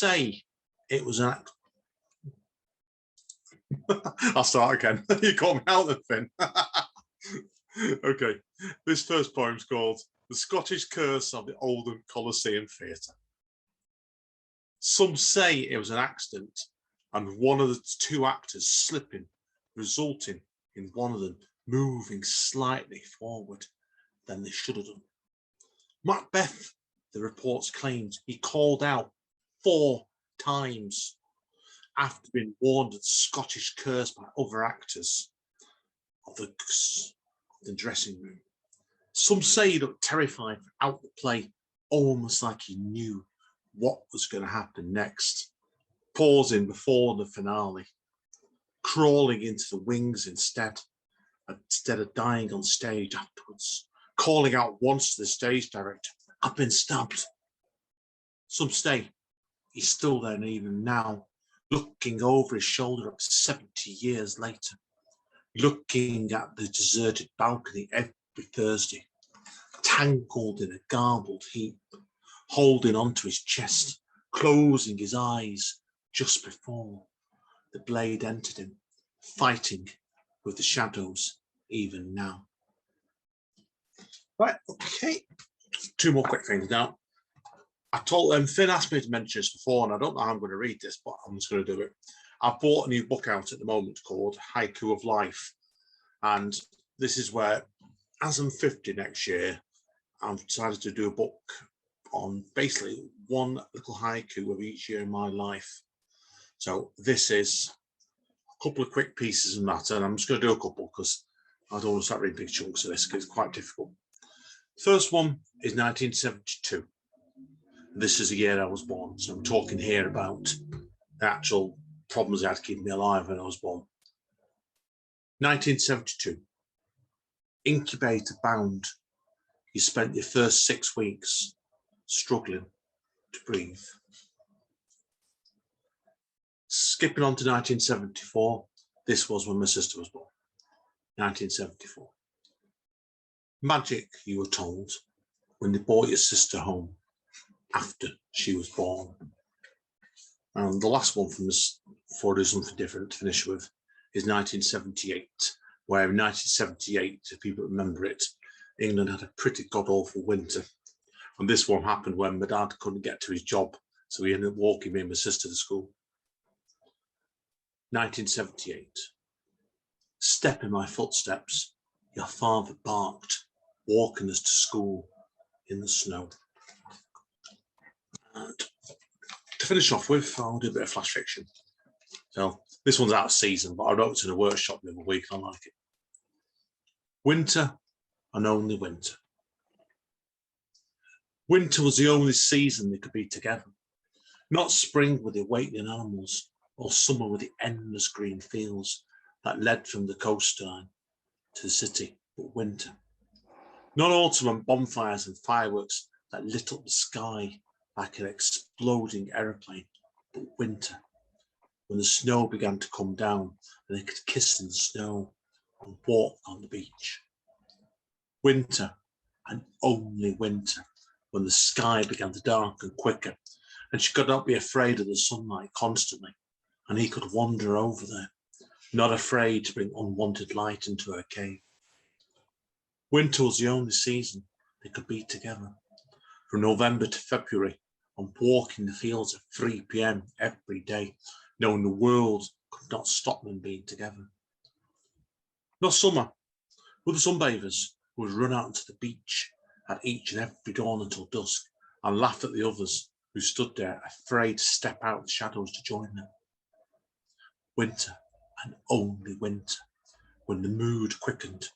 say it was an I'll start again. You caught me out of the thing. Okay, this first poem's called The Scottish Curse of the Oldham Coliseum Theatre. Some say it was an accident and one of the two actors slipping, resulting in one of them moving slightly forward than they should have done. Macbeth, the reports claimed, he called out 4 times after being warned of the Scottish curse by other actors of the dressing room. Some say he looked terrified throughout the play, almost like he knew what was going to happen next, pausing before the finale, crawling into the wings instead of dying on stage afterwards, calling out once to the stage director, "I've been stabbed." Some say he's still there, and even now, looking over his shoulder up 70 years later, looking at the deserted balcony every Thursday, tangled in a garbled heap, holding onto his chest, closing his eyes just before the blade entered him, fighting with the shadows even now. Right, okay, 2 more quick things now. I told them, Finn asked me to mention this before, and I don't know how I'm going to read this, but I'm just going to do it. I've bought a new book out at the moment called Haiku of Life. And this is where, as I'm 50 next year, I've decided to do a book on basically one little haiku of each year in my life. So this is a couple of quick pieces in that, and I'm just going to do a couple because I don't want to start reading big chunks of this because it's quite difficult. First one is 1972. This is the year I was born, so I'm talking here about the actual problems that had to keep me alive when I was born. 1972. Incubator bound. You spent your first 6 weeks struggling to breathe. Skipping on to 1974. This was when my sister was born. 1974. Magic, you were told, when they brought your sister home after she was born. And the last one from this, before I do something different to finish with, is 1978, where in 1978, if people remember it, England had a pretty god-awful winter. And this one happened when my dad couldn't get to his job, so he ended up walking me and my sister to school. 1978. Step in my footsteps, your father barked, walking us to school in the snow. And to finish off with, I'll do a bit of flash fiction. So this one's out of season, but I wrote it in a workshop the other week. I like it. Winter and only winter. Winter was the only season they could be together. Not spring with the awakening animals, or summer with the endless green fields that led from the coastline to the city, but winter. Not autumn and bonfires and fireworks that lit up the sky like an exploding aeroplane, but winter, when the snow began to come down and they could kiss in the snow and walk on the beach. Winter, and only winter, when the sky began to darken quicker and she could not be afraid of the sunlight constantly, and he could wander over there, not afraid to bring unwanted light into her cave. Winter was the only season they could be together, from November to February, and walk in the fields at 3 p.m. every day, knowing the world could not stop them being together. Not summer, with the sunbathers who would run out into the beach at each and every dawn until dusk and laugh at the others who stood there afraid to step out of the shadows to join them. Winter, and only winter, when the mood quickened,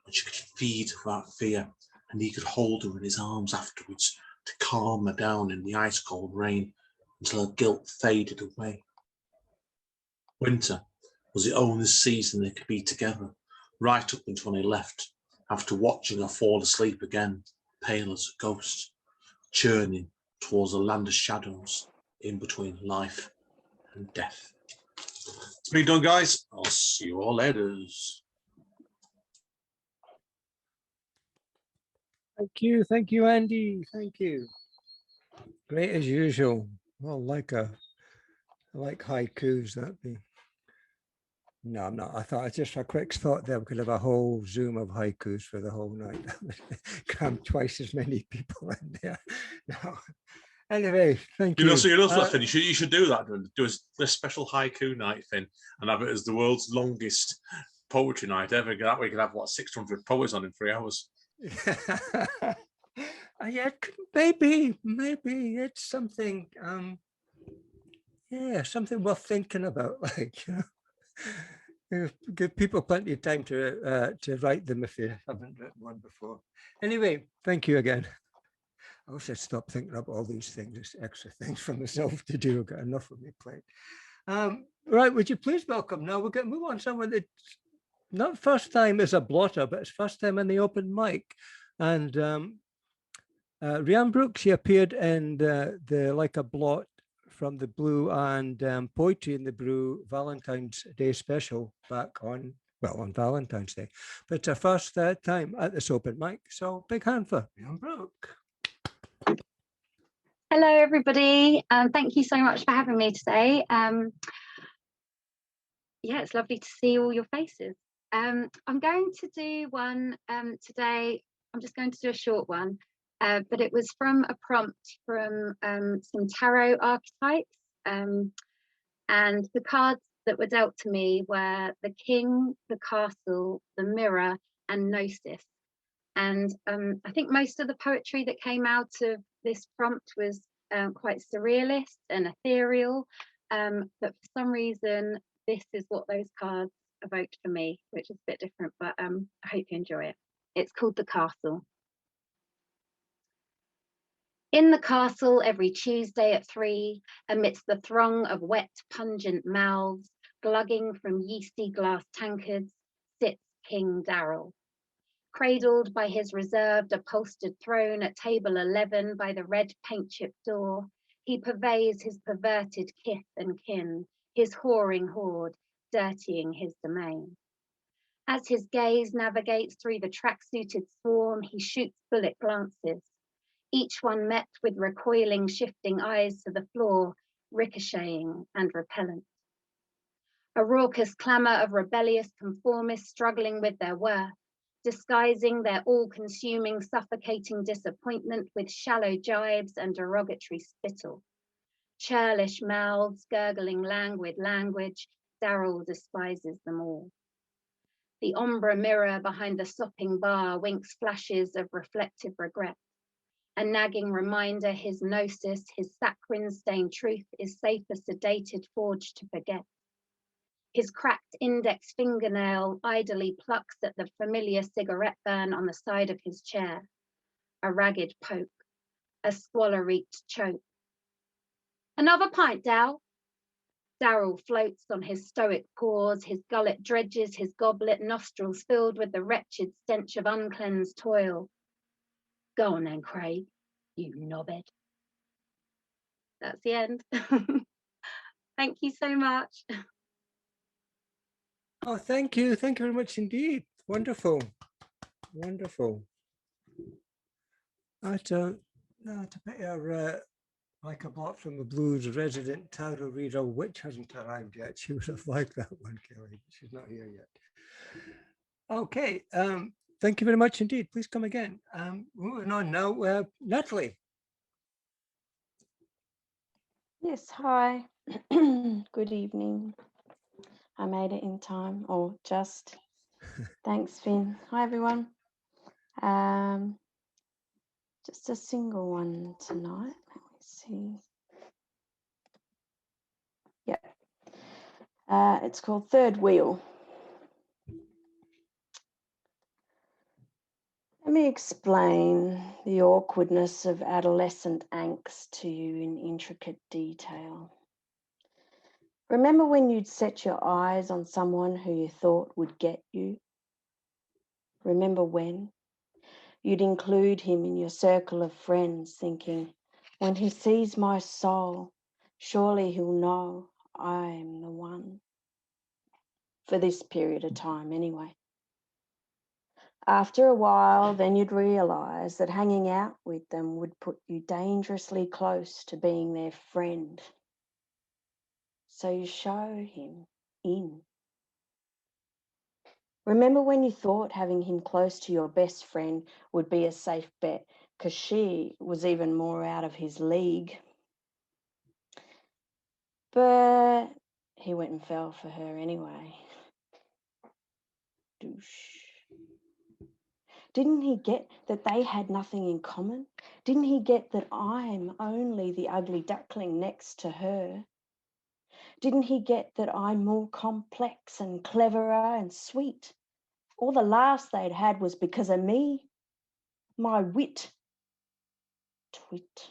when she could feed without fear, and he could hold her in his arms afterwards to calm her down in the ice-cold rain until her guilt faded away. Winter was the only season they could be together, right up until they left, after watching her fall asleep again, pale as a ghost, churning towards a land of shadows in between life and death. It's me done, guys. I'll see you all later. Thank you, Andy. Thank you. Great as usual. Well, like haikus, that'd be. No, I'm not. I thought it's just a quick thought there. We could have a whole Zoom of haikus for the whole night. Cram twice as many people in there. No. Anyway, thank you. So you know Finn, you should do that. Do a special haiku night, Finn, and have it as the world's longest poetry night ever. That way you could have, 600 poets on in 3 hours. Yeah, maybe it's something. Yeah, something worth thinking about. Like, give people plenty of time to write them if they haven't written one before. Anyway, thank you again. I wish I'd stop thinking up all these things, just extra things for myself to do. I've got enough on my plate. Right, would you please welcome now? We're going to move on to someone that not first time as a blotter, but it's first time in the open mic. And Rhiannon Brooks, she appeared in the Like a Blot from the Blue and Poetry in the Brew Valentine's Day special back on Valentine's Day. But it's her first time at this open mic. So big hand for Rhiannon Brooks. Hello, everybody. Thank you so much for having me today. Yeah, it's lovely to see all your faces. I'm going to do one today. I'm just going to do a short one, but it was from a prompt from some tarot archetypes. And the cards that were dealt to me were the King, the Castle, the Mirror, and Gnosis. And I think most of the poetry that came out of this prompt was quite surrealist and ethereal. But for some reason, this is what those cards evoked for me, which is a bit different, but I hope you enjoy it. It's called The Castle. In the castle every Tuesday at 3, amidst the throng of wet, pungent mouths, glugging from yeasty glass tankards, sits King Darrell. Cradled by his reserved upholstered throne at table 11 by the red paint-chipped door, he purveys his perverted kith and kin, his whoring horde, dirtying his domain. As his gaze navigates through the track-suited swarm, he shoots bullet glances, each one met with recoiling, shifting eyes to the floor, ricocheting and repellent. A raucous clamour of rebellious conformists struggling with their worth, disguising their all-consuming, suffocating disappointment with shallow jibes and derogatory spittle. Churlish mouths gurgling languid language, Darrell despises them all. The ombre mirror behind the sopping bar winks flashes of reflective regret. A nagging reminder his gnosis, his saccharine-stained truth is safer sedated, forged to forget. His cracked index fingernail idly plucks at the familiar cigarette burn on the side of his chair. A ragged poke, a squalor-reeked choke. Another pint, Dow. Darrell floats on his stoic paws, his gullet dredges his goblet, nostrils filled with the wretched stench of uncleansed toil. Go on then, Craig, you knobhead. That's the end. Thank you so much. Oh, thank you. Thank you very much indeed. Wonderful. Wonderful. I don't know to put your Like a Blot from the Blues resident tarot reader, which hasn't arrived yet. She would have liked that one, Kelly. She's not here yet. Okay. Thank you very much indeed. Please come again. Moving on now, Natalie. Yes, hi. Good evening. I made it in time, or just. Thanks, Finn. Hi, everyone. Just a single one tonight. Let me see. Yeah. It's called Third Wheel. Let me explain the awkwardness of adolescent angst to you in intricate detail. Remember when you'd set your eyes on someone who you thought would get you? Remember when? You'd include him in your circle of friends, thinking, when he sees my soul, surely he'll know I'm the one. For this period of time, anyway. After a while, then you'd realise that hanging out with them would put you dangerously close to being their friend. So you show him in. Remember when you thought having him close to your best friend would be a safe bet because she was even more out of his league? But he went and fell for her anyway. Douche. Didn't he get that they had nothing in common? Didn't he get that I'm only the ugly duckling next to her? Didn't he get that I'm more complex and cleverer and sweet? All the last they'd had was because of me, my wit. Twit.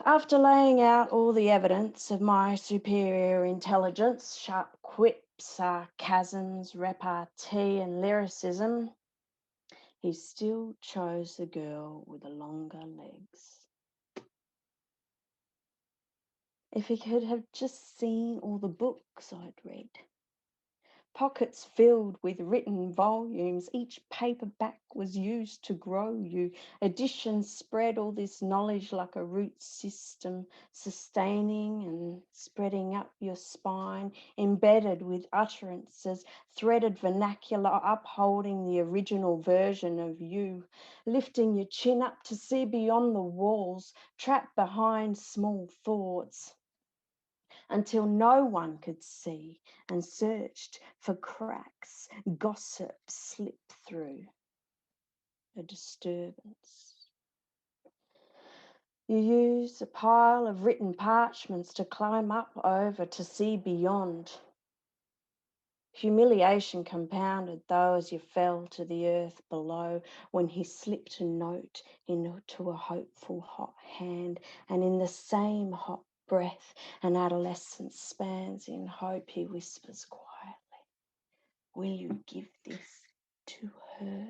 After laying out all the evidence of my superior intelligence, sharp quips, sarcasms, repartee and lyricism, he still chose the girl with the longer legs. If he could have just seen all the books I'd read, pockets filled with written volumes, each paperback was used to grow you. Editions spread all this knowledge like a root system, sustaining and spreading up your spine, embedded with utterances, threaded vernacular, upholding the original version of you, lifting your chin up to see beyond the walls, trapped behind small thoughts, until no one could see, and searched for cracks, gossip slipped through. A disturbance. You use a pile of written parchments to climb up over to see beyond. Humiliation compounded though as you fell to the earth below when he slipped a note into a hopeful hot hand, and in the same hot breath an adolescent spans in hope, he whispers quietly, "Will you give this to her?"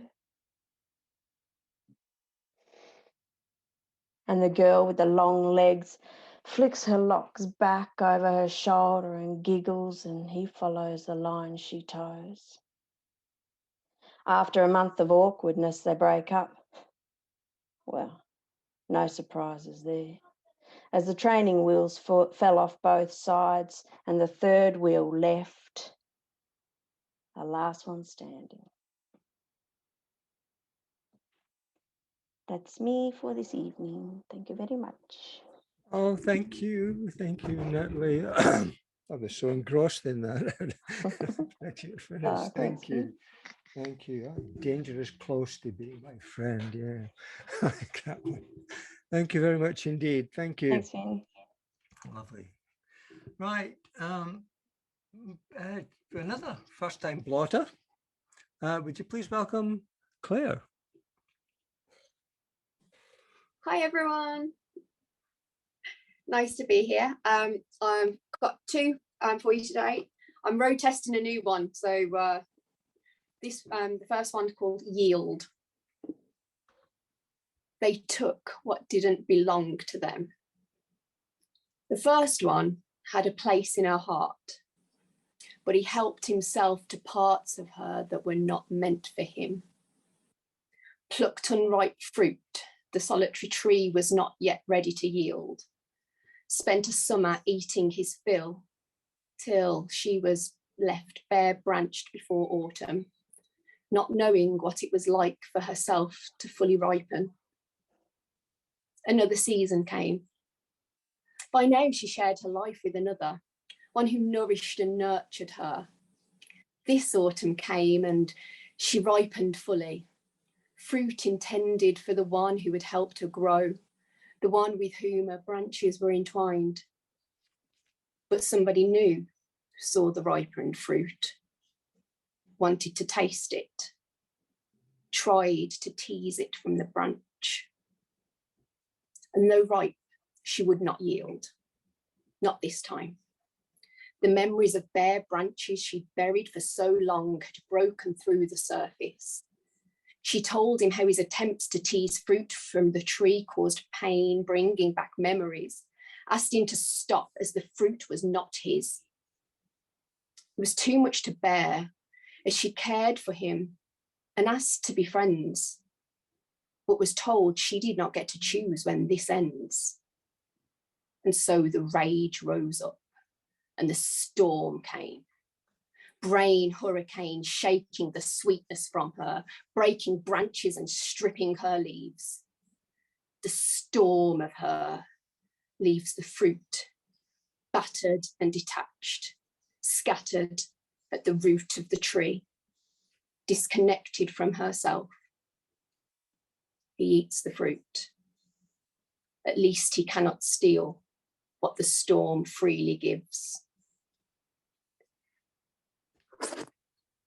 And the girl with the long legs flicks her locks back over her shoulder and giggles, and he follows the line she toes. After a month of awkwardness, they break up. Well, no surprises there, as the training wheels fell off both sides and the third wheel left, the last one standing. That's me for this evening. Thank you very much. Oh, thank you, Natalie. I was so engrossed in that. Thanks, Thank you. Oh, dangerous close to be my friend. Yeah, I like that one. Thank you very much indeed. Thank you. Thanks, Finn. Lovely. Right. Another first-time blotter. Would you please welcome Claire? Hi everyone. Nice to be here. I've got two for you today. I'm road testing a new one. So the first one's called Yield. They took what didn't belong to them. The first one had a place in her heart, but he helped himself to parts of her that were not meant for him. Plucked unripe fruit, the solitary tree was not yet ready to yield. Spent a summer eating his fill, till she was left bare branched before autumn, not knowing what it was like for herself to fully ripen. Another season came. By now she shared her life with another, one who nourished and nurtured her. This autumn came and she ripened fully, fruit intended for the one who had helped her grow, the one with whom her branches were entwined. But somebody new saw the ripened fruit, wanted to taste it, tried to tease it from the branch. And though ripe, she would not yield, not this time. The memories of bare branches she'd buried for so long had broken through the surface. She told him how his attempts to tease fruit from the tree caused pain, bringing back memories, asked him to stop as the fruit was not his. It was too much to bear, as she cared for him, and asked to be friends, but was told she did not get to choose when this ends. And so the rage rose up and the storm came. Brain hurricane shaking the sweetness from her, breaking branches and stripping her leaves. The storm of her leaves the fruit, battered and detached, scattered at the root of the tree, disconnected from herself. He eats the fruit. At least he cannot steal what the storm freely gives.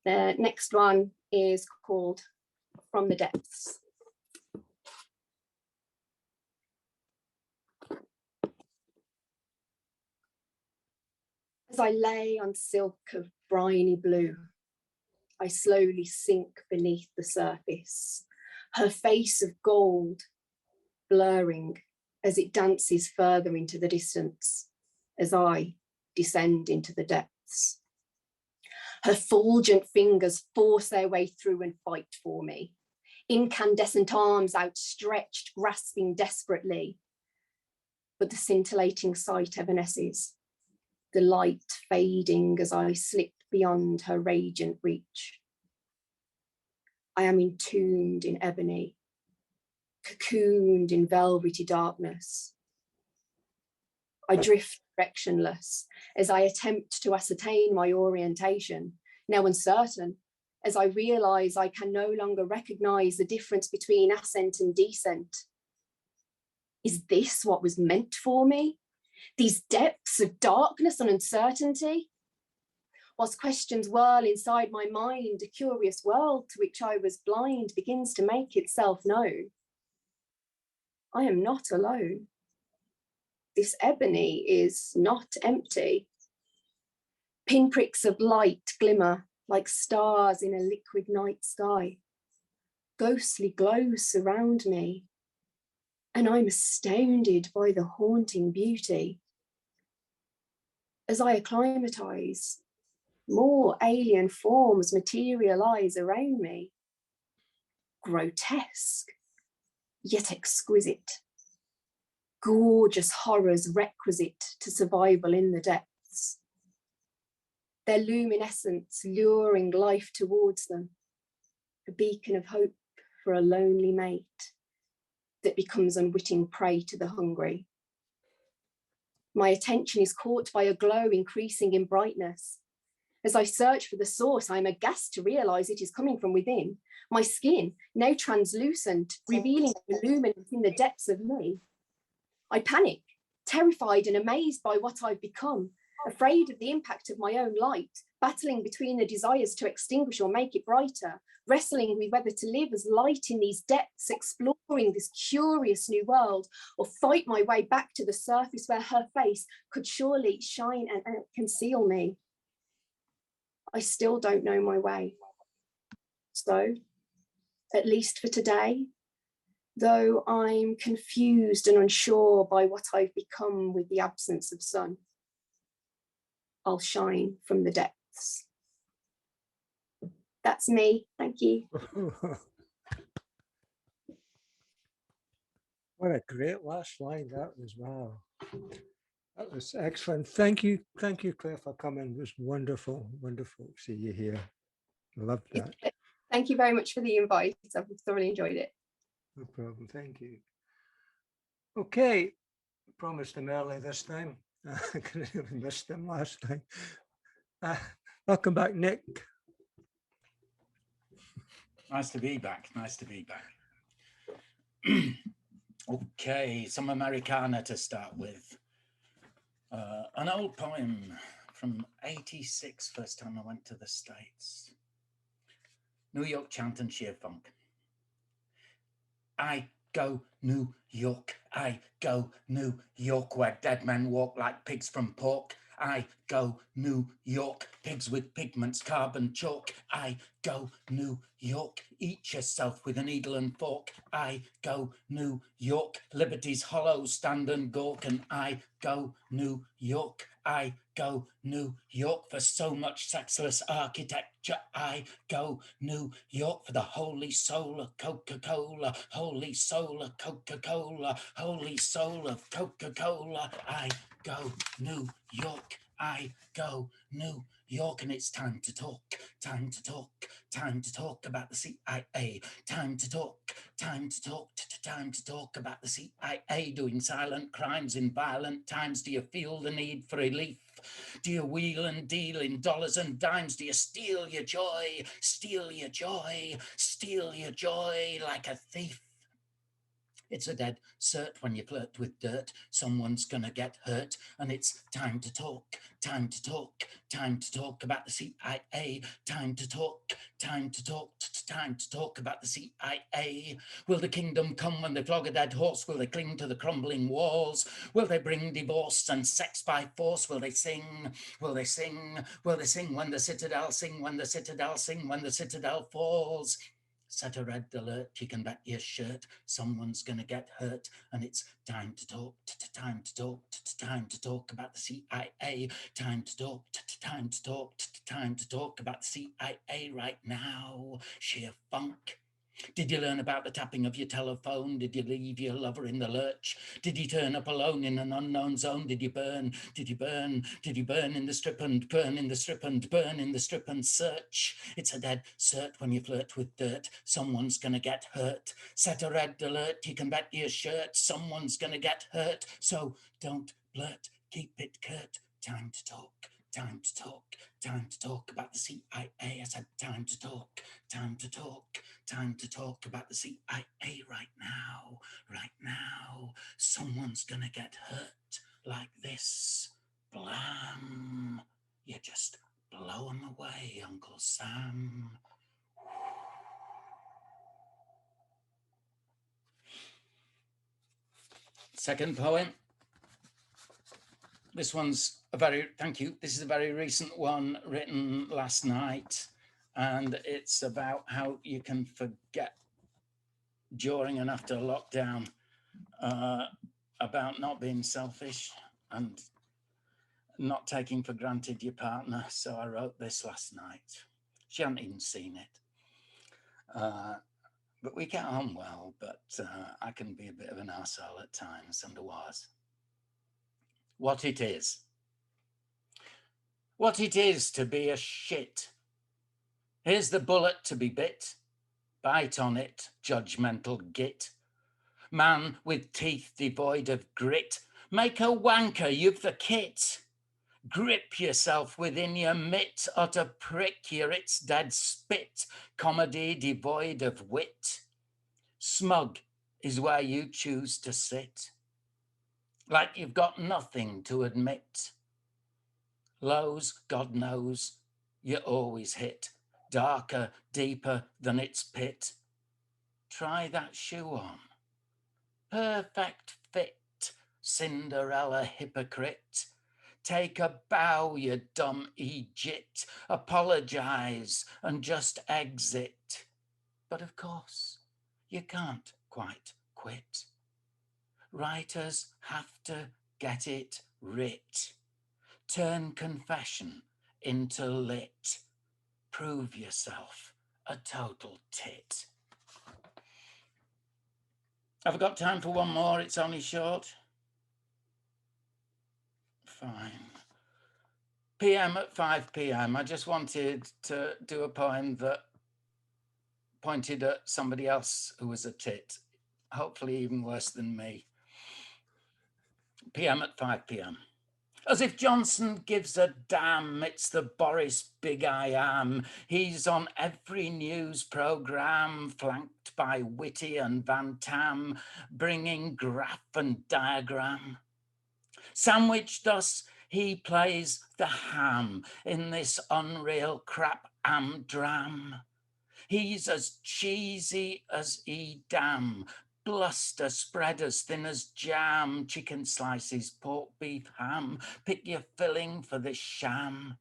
The next one is called From the Depths. As I lay on silk of briny blue, I slowly sink beneath the surface, her face of gold blurring as it dances further into the distance, as I descend into the depths. Her fulgent fingers force their way through and fight for me, incandescent arms outstretched, grasping desperately. But the scintillating sight evanesces, the light fading as I slip beyond her radiant reach. I am entombed in ebony, cocooned in velvety darkness. I drift directionless as I attempt to ascertain my orientation, now uncertain, as I realize I can no longer recognize the difference between ascent and descent. Is this what was meant for me? These depths of darkness and uncertainty? Whilst questions whirl inside my mind, a curious world to which I was blind begins to make itself known. I am not alone. This ebony is not empty. Pinpricks of light glimmer like stars in a liquid night sky. Ghostly glows surround me, and I'm astounded by the haunting beauty. As I acclimatize, more alien forms materialize around me. Grotesque, yet exquisite. Gorgeous horrors requisite to survival in the depths. Their luminescence luring life towards them, a beacon of hope for a lonely mate that becomes unwitting prey to the hungry. My attention is caught by a glow increasing in brightness. As I search for the source, I am aghast to realize it is coming from within. My skin, now translucent, revealing the luminance in the depths of me. I panic, terrified and amazed by what I've become, afraid of the impact of my own light, battling between the desires to extinguish or make it brighter, wrestling with whether to live as light in these depths, exploring this curious new world, or fight my way back to the surface where her face could surely shine and conceal me. I still don't know my way. So, at least for today, though I'm confused and unsure by what I've become with the absence of sun, I'll shine from the depths. That's me. Thank you. What a great last line that was. Wow. That was excellent. Thank you, Claire, for coming. It was wonderful, wonderful to see you here. Loved that. Thank you very much for the invite. I've thoroughly enjoyed it. No problem. Thank you. Okay, promised them early this time. I missed them last time. Welcome back, Nick. Nice to be back. Nice to be back. Okay, some Americana to start with. An old poem from '86, first time I went to the States. New York chant and sheer funk. I go New York, I go New York, where dead men walk like pigs from pork. I go New York, pigs with pigments, carbon chalk. I go New York, eat yourself with a needle and fork. I go New York, Liberty's hollow, stand and gawk. And I go New York, I go New York for so much sexless architecture. I go New York for the holy soul of Coca-Cola, holy soul of Coca-Cola, holy soul of Coca-Cola. I go New York, I go New York, and it's time to talk, time to talk, time to talk about the CIA, time to talk, time to talk, time to talk about the CIA doing silent crimes in violent times. Do you feel the need for relief? Do you wheel and deal in dollars and dimes? Do you steal your joy, steal your joy, steal your joy like a thief? It's a dead cert when you flirt with dirt. Someone's gonna get hurt, and it's time to talk, time to talk, time to talk about the CIA, time to talk, time to talk, time to talk about the CIA. Will the kingdom come when they flog a dead horse? Will they cling to the crumbling walls? Will they bring divorce and sex by force? Will they sing? Will they sing? Will they sing when the citadel sing? When the citadel sing? When the citadel falls? Set a red alert, you can bet your shirt someone's gonna get hurt, and it's time to talk, time to talk, time to talk about the CIA, time to talk, time to talk, time to talk about the CIA right now. Sheer funk. Did you learn about the tapping of your telephone? Did you leave your lover in the lurch? Did you turn up alone in an unknown zone? Did you burn? Did you burn? Did you burn in the strip and burn in the strip and burn in the strip and search? It's a dead cert when you flirt with dirt. Someone's gonna get hurt. Set a red alert, you can bet your shirt. Someone's gonna get hurt. So don't blurt, keep it curt. Time to talk. Time to talk, time to talk about the CIA. I said time to talk, time to talk, time to talk about the CIA right now, right now. Someone's gonna get hurt like this. Blam. You just blow 'em away, Uncle Sam. Second poem. This one's a very, thank you. This is a very recent one written last night, and it's about how you can forget during and after lockdown about not being selfish and not taking for granted your partner. So I wrote this last night. She hadn't even seen it. But we get on well, but I can be a bit of an arsehole at times, and I was. What it is. What it is to be a shit. Here's the bullet to be bit. Bite on it, judgmental git. Man with teeth devoid of grit. Make a wanker, you've the kit. Grip yourself within your mitt, utter prick, you're its dead spit. Comedy devoid of wit. Smug is where you choose to sit. Like you've got nothing to admit. Lows, God knows, you always hit. Darker, deeper than its pit. Try that shoe on. Perfect fit, Cinderella hypocrite. Take a bow, you dumb Egypt. Apologize and just exit. But of course, you can't quite quit. Writers have to get it writ. Turn confession into lit. Prove yourself a total tit. Have I got time for one more? It's only short. Fine. PM at 5 p.m. I just wanted to do a poem that pointed at somebody else who was a tit, hopefully even worse than me. PM at 5 p.m. As if Johnson gives a damn, it's the Boris Big I Am. He's on every news programme, flanked by Whitty and Van Tam, bringing graph and diagram. Sandwiched us, he plays the ham in this unreal crap am dram. He's as cheesy as Edam, bluster spread as thin as jam, chicken slices, pork, beef, ham, pick your filling for this sham.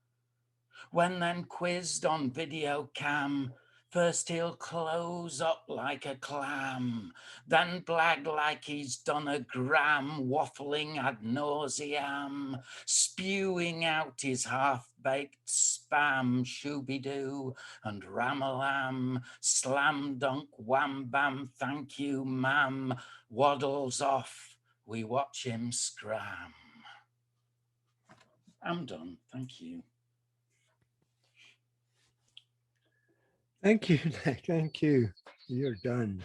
When then quizzed on video cam, first he'll close up like a clam, then blag like he's done a gram, waffling ad nauseam, spewing out his half-baked spam, shooby-doo and ram-a-lam, slam dunk, wham-bam, thank you, ma'am, waddles off, we watch him scram. I'm done, thank you. Thank you, Nick. Thank you. You're done.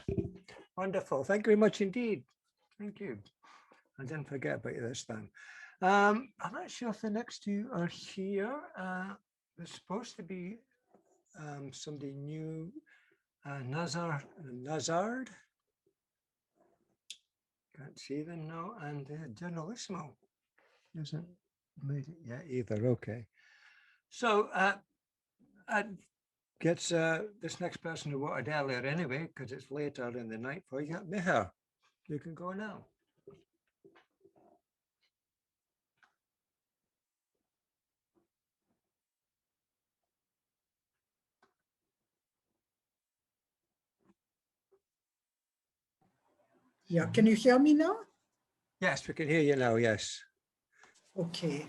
Wonderful. Thank you very much indeed. Thank you. I didn't forget about you this time. I'm not sure if the next two are here. There's supposed to be somebody new, Nazard. Can't see them now. And Generalissimo hasn't made it yet either. Okay. So gets this next person who wanted earlier anyway, because it's later in the night for you. Meher, you can go now. Yeah, can you hear me now? Yes, we can hear you now, yes. Okay.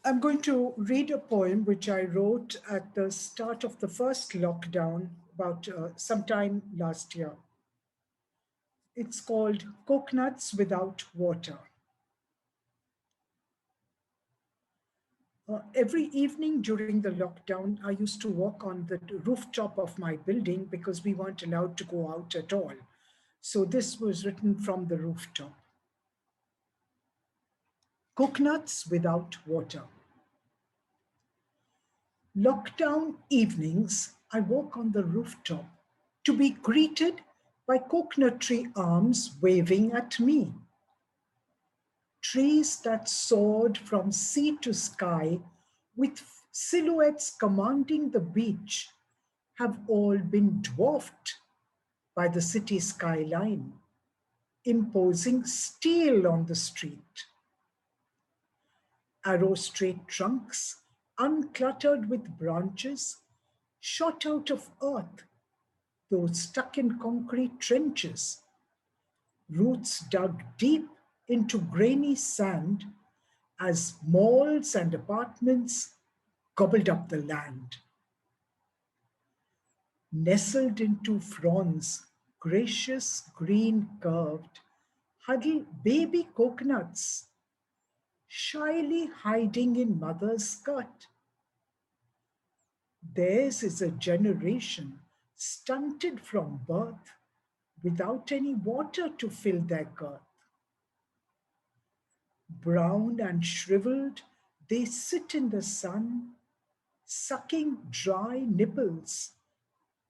I'm going to read a poem which I wrote at the start of the first lockdown about sometime last year. It's called Coconuts Without Water. Every evening during the lockdown, I used to walk on the rooftop of my building because we weren't allowed to go out at all. So this was written from the rooftop. Coconuts without water. Lockdown evenings, I walk on the rooftop to be greeted by coconut tree arms waving at me. Trees that soared from sea to sky with silhouettes commanding the beach have all been dwarfed by the city skyline, imposing steel on the street. Arrow-straight trunks, uncluttered with branches, shot out of earth, though stuck in concrete trenches, roots dug deep into grainy sand as malls and apartments gobbled up the land. Nestled into fronds, gracious, green, curved, huddle baby coconuts, shyly hiding in mother's skirt. Theirs is a generation stunted from birth, without any water to fill their girth. Brown and shriveled, they sit in the sun, sucking dry nipples,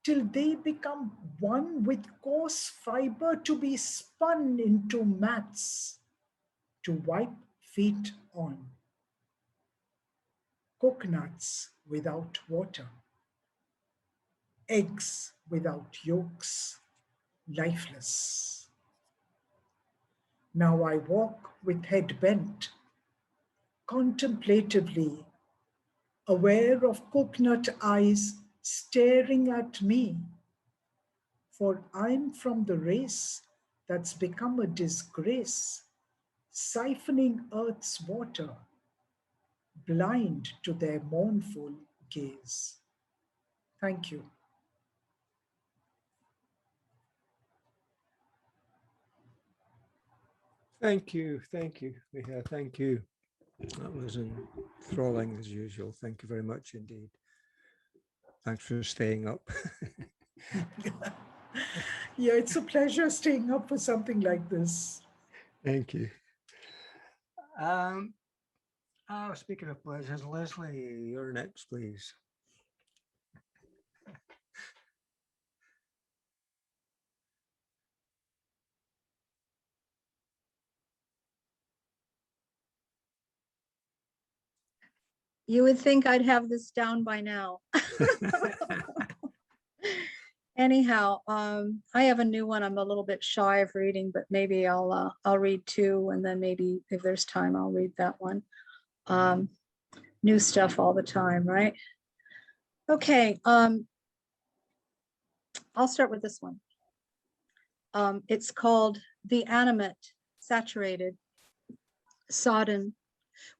till they become one with coarse fiber to be spun into mats to wipe feet on. Coconuts without water. Eggs without yolks, lifeless. Now I walk with head bent, contemplatively, aware of coconut eyes staring at me, for I'm from the race that's become a disgrace, siphoning earth's water, blind to their mournful gaze. Thank you. Thank you, Meher, thank you. That was enthralling as usual. Thank you very much indeed. Thanks for staying up. Yeah, it's a pleasure staying up for something like this. Thank you. Speaking of pleasures, Leslie, you're next, please. You would think I'd have this down by now. Anyhow, I have a new one. I'm a little bit shy of reading, but maybe I'll read two, and then maybe if there's time, I'll read that one. New stuff all the time, right? Okay, I'll start with this one. It's called The Animate, Saturated, Sodden.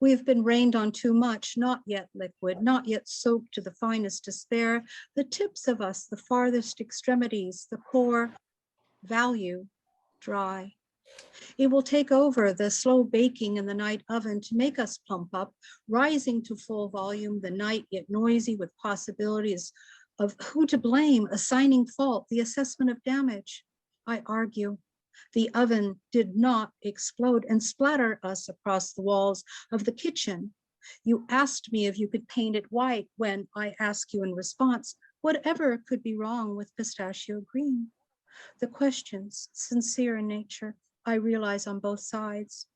We have been rained on too much, not yet liquid, not yet soaked to the finest despair. The tips of us, the farthest extremities, the core value, dry. It will take over the slow baking in the night oven to make us plump up, rising to full volume, the night yet noisy with possibilities of who to blame, assigning fault, the assessment of damage. I argue. The oven did not explode and splatter us across the walls of the kitchen. You asked me if you could paint it white when I asked you in response, whatever could be wrong with pistachio green? The questions, sincere in nature, I realize on both sides.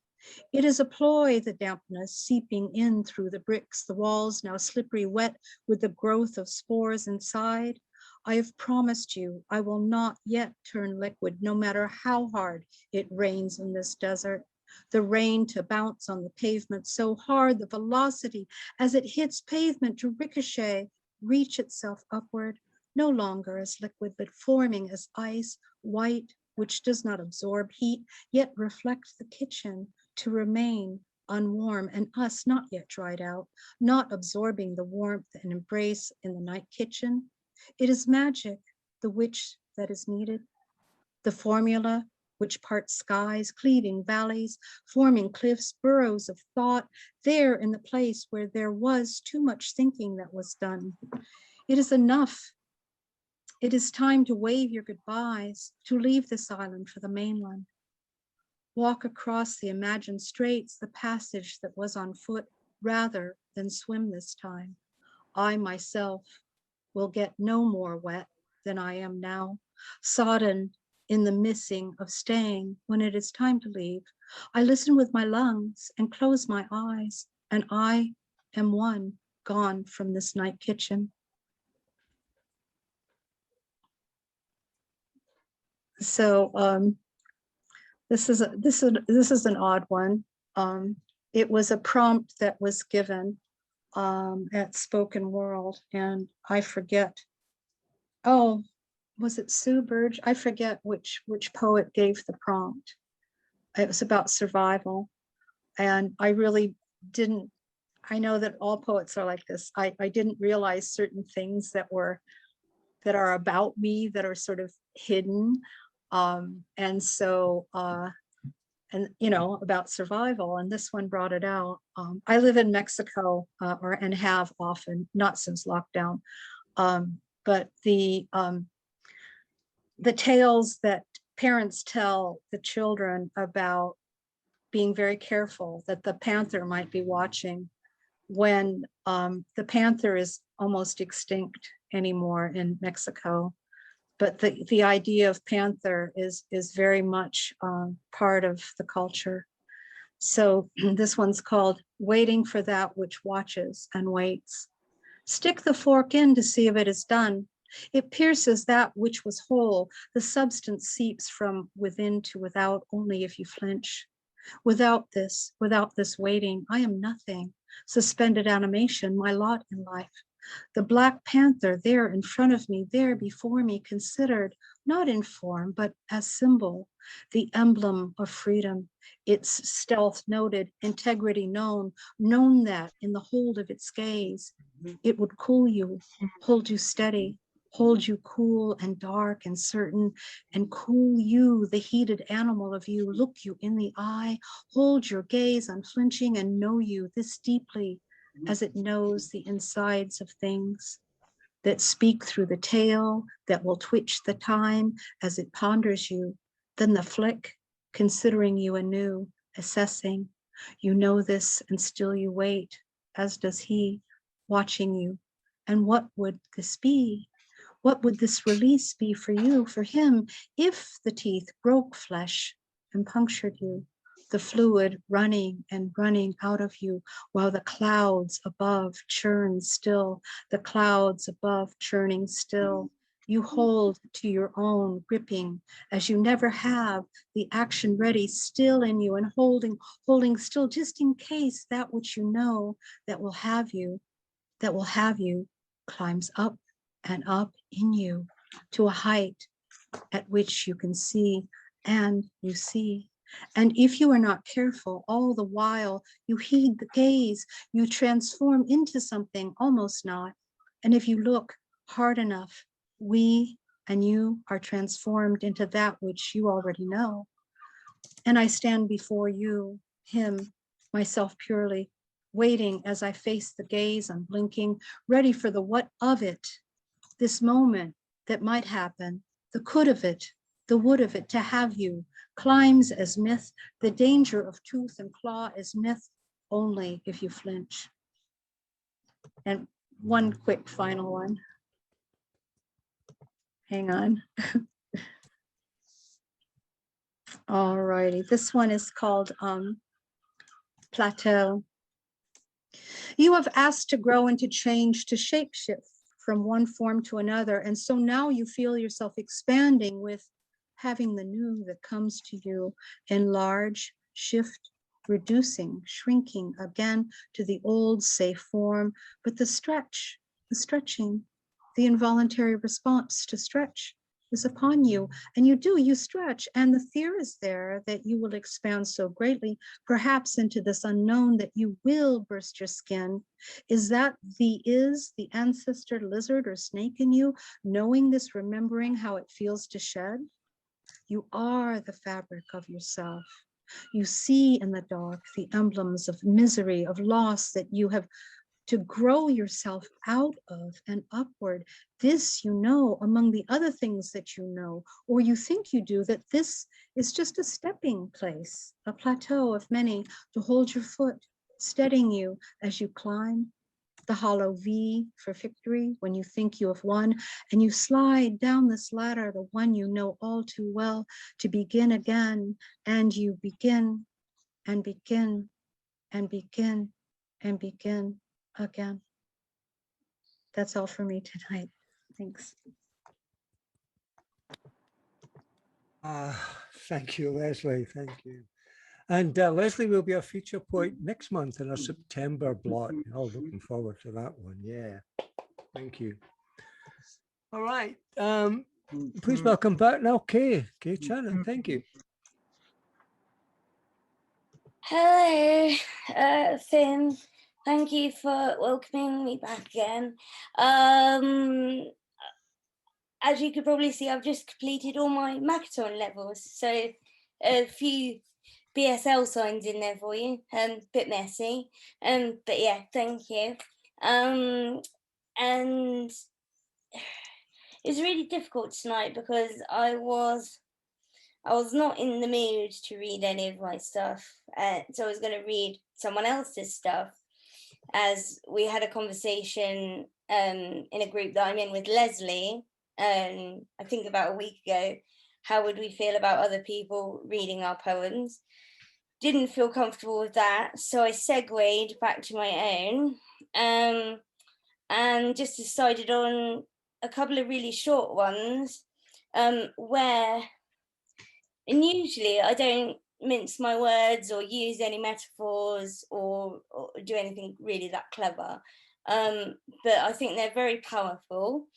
It is a ploy, the dampness seeping in through the bricks, the walls now slippery wet with the growth of spores inside. I have promised you I will not yet turn liquid, no matter how hard it rains in this desert. The rain to bounce on the pavement so hard, the velocity as it hits pavement to ricochet, reach itself upward, no longer as liquid, but forming as ice, white, which does not absorb heat, yet reflect the kitchen to remain unwarm, and us not yet dried out, not absorbing the warmth and embrace in the night kitchen. It is magic, the witch that is needed. The formula which parts skies, cleaving valleys, forming cliffs, burrows of thought, there in the place where there was too much thinking that was done. It is enough. It is time to wave your goodbyes, to leave this island for the mainland. Walk across the imagined straits, the passage that was on foot, rather than swim this time. I myself will get no more wet than I am now, sodden in the missing of staying when it is time to leave. I listen with my lungs and close my eyes, and I am one gone from this night kitchen. So this is an odd one. It was a prompt that was given at Spoken World, and I forget. Oh, was it Sue Burge? I forget which poet gave the prompt. It was about survival, and I really didn't. I know that all poets are like this. I didn't realize certain things that are about me that are sort of hidden, and so. And about survival, and this one brought it out. I live in Mexico, and have often, not since lockdown, but the tales that parents tell the children about being very careful that the panther might be watching when the panther is almost extinct anymore in Mexico. But the idea of panther is very much part of the culture. So this one's called Waiting for That Which Watches and Waits. Stick the fork in to see if it is done. It pierces that which was whole. The substance seeps from within to without only if you flinch. Without this waiting, I am nothing. Suspended animation, my lot in life. The Black Panther there in front of me, there before me, considered, not in form, but as symbol, the emblem of freedom, its stealth noted, integrity known that in the hold of its gaze, it would cool you, hold you steady, hold you cool and dark and certain, and cool you, the heated animal of you, look you in the eye, hold your gaze unflinching and know you this deeply, as it knows the insides of things, that speak through the tail, that will twitch the time as it ponders you, then the flick, considering you anew, assessing. You know this and still you wait, as does he, watching you. And what would this be? What would this release be for you, for him, if the teeth broke flesh and punctured you? The fluid running and running out of you while the clouds above churn still, the clouds above churning still. You hold to your own, gripping as you never have, the action ready still in you and holding still just in case that which you know that will have you climbs up and up in you to a height at which you can see and you see. And if you are not careful, all the while you heed the gaze, you transform into something almost not. And if you look hard enough, we and you are transformed into that which you already know. And I stand before you, him, myself purely, waiting as I face the gaze, unblinking, ready for the what of it, this moment that might happen, the could of it, the would of it, to have you, climbs as myth, the danger of tooth and claw is myth only if you flinch. And one quick final one. Hang on. All righty, this one is called Plateau. You have asked to grow and to change, to shapeshift from one form to another. And so now you feel yourself expanding with having the new that comes to you, enlarge, shift, reducing, shrinking again to the old safe form, but the stretching, the involuntary response to stretch is upon you, and you stretch, and the fear is there that you will expand so greatly, perhaps into this unknown, that you will burst your skin. Is that the ancestor lizard or snake in you, knowing this, remembering how it feels to shed? You are the fabric of yourself. You see in the dark the emblems of misery, of loss that you have to grow yourself out of and upward. This you know, among the other things that you know, or you think you do, that this is just a stepping place, a plateau of many, to hold your foot, steadying you as you climb. The hollow V for victory when you think you have won, and you slide down this ladder, the one you know all too well, to begin again, and you begin and begin and begin and begin again. That's all for me tonight. Thanks. Thank you, Leslie. Thank you. And Leslie will be a feature poet next month in our September blot. Oh, looking forward to that one. Yeah. Thank you. All right. Please welcome back now, Kay Shannon. Thank you. Hello, Finn. Thank you for welcoming me back again. As you could probably see, I've just completed all my Makaton levels, so a few BSL signs in there for you. Bit messy, but yeah, thank you. And it was really difficult tonight because I was not in the mood to read any of my stuff, so I was going to read someone else's stuff, as we had a conversation in a group that I'm in with Leslie, I think about a week ago. How would we feel about other people reading our poems? Didn't feel comfortable with that, so I segued back to my own, and just decided on a couple of really short ones, where, and usually I don't mince my words or use any metaphors or do anything really that clever, but I think they're very powerful.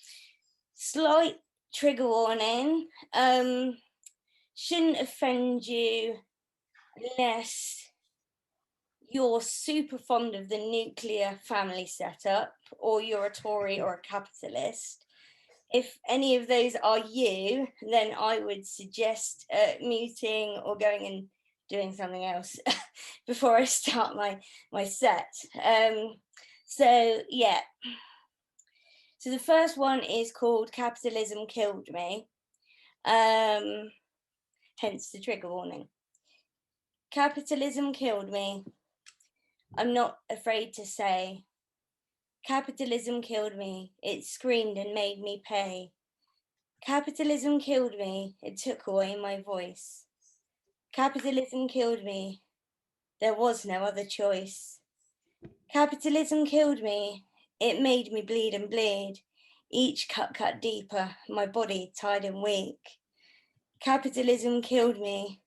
Slight trigger warning, shouldn't offend you unless you're super fond of the nuclear family setup, or you're a Tory or a capitalist. If any of those are you, then I would suggest muting or going and doing something else before I start my set. So yeah. So the first one is called Capitalism Killed Me, hence the trigger warning. Capitalism killed me. I'm not afraid to say. Capitalism killed me. It screamed and made me pay. Capitalism killed me. It took away my voice. Capitalism killed me. There was no other choice. Capitalism killed me. It made me bleed and bleed. each cut deeper, my body tired and weak. Capitalism killed me.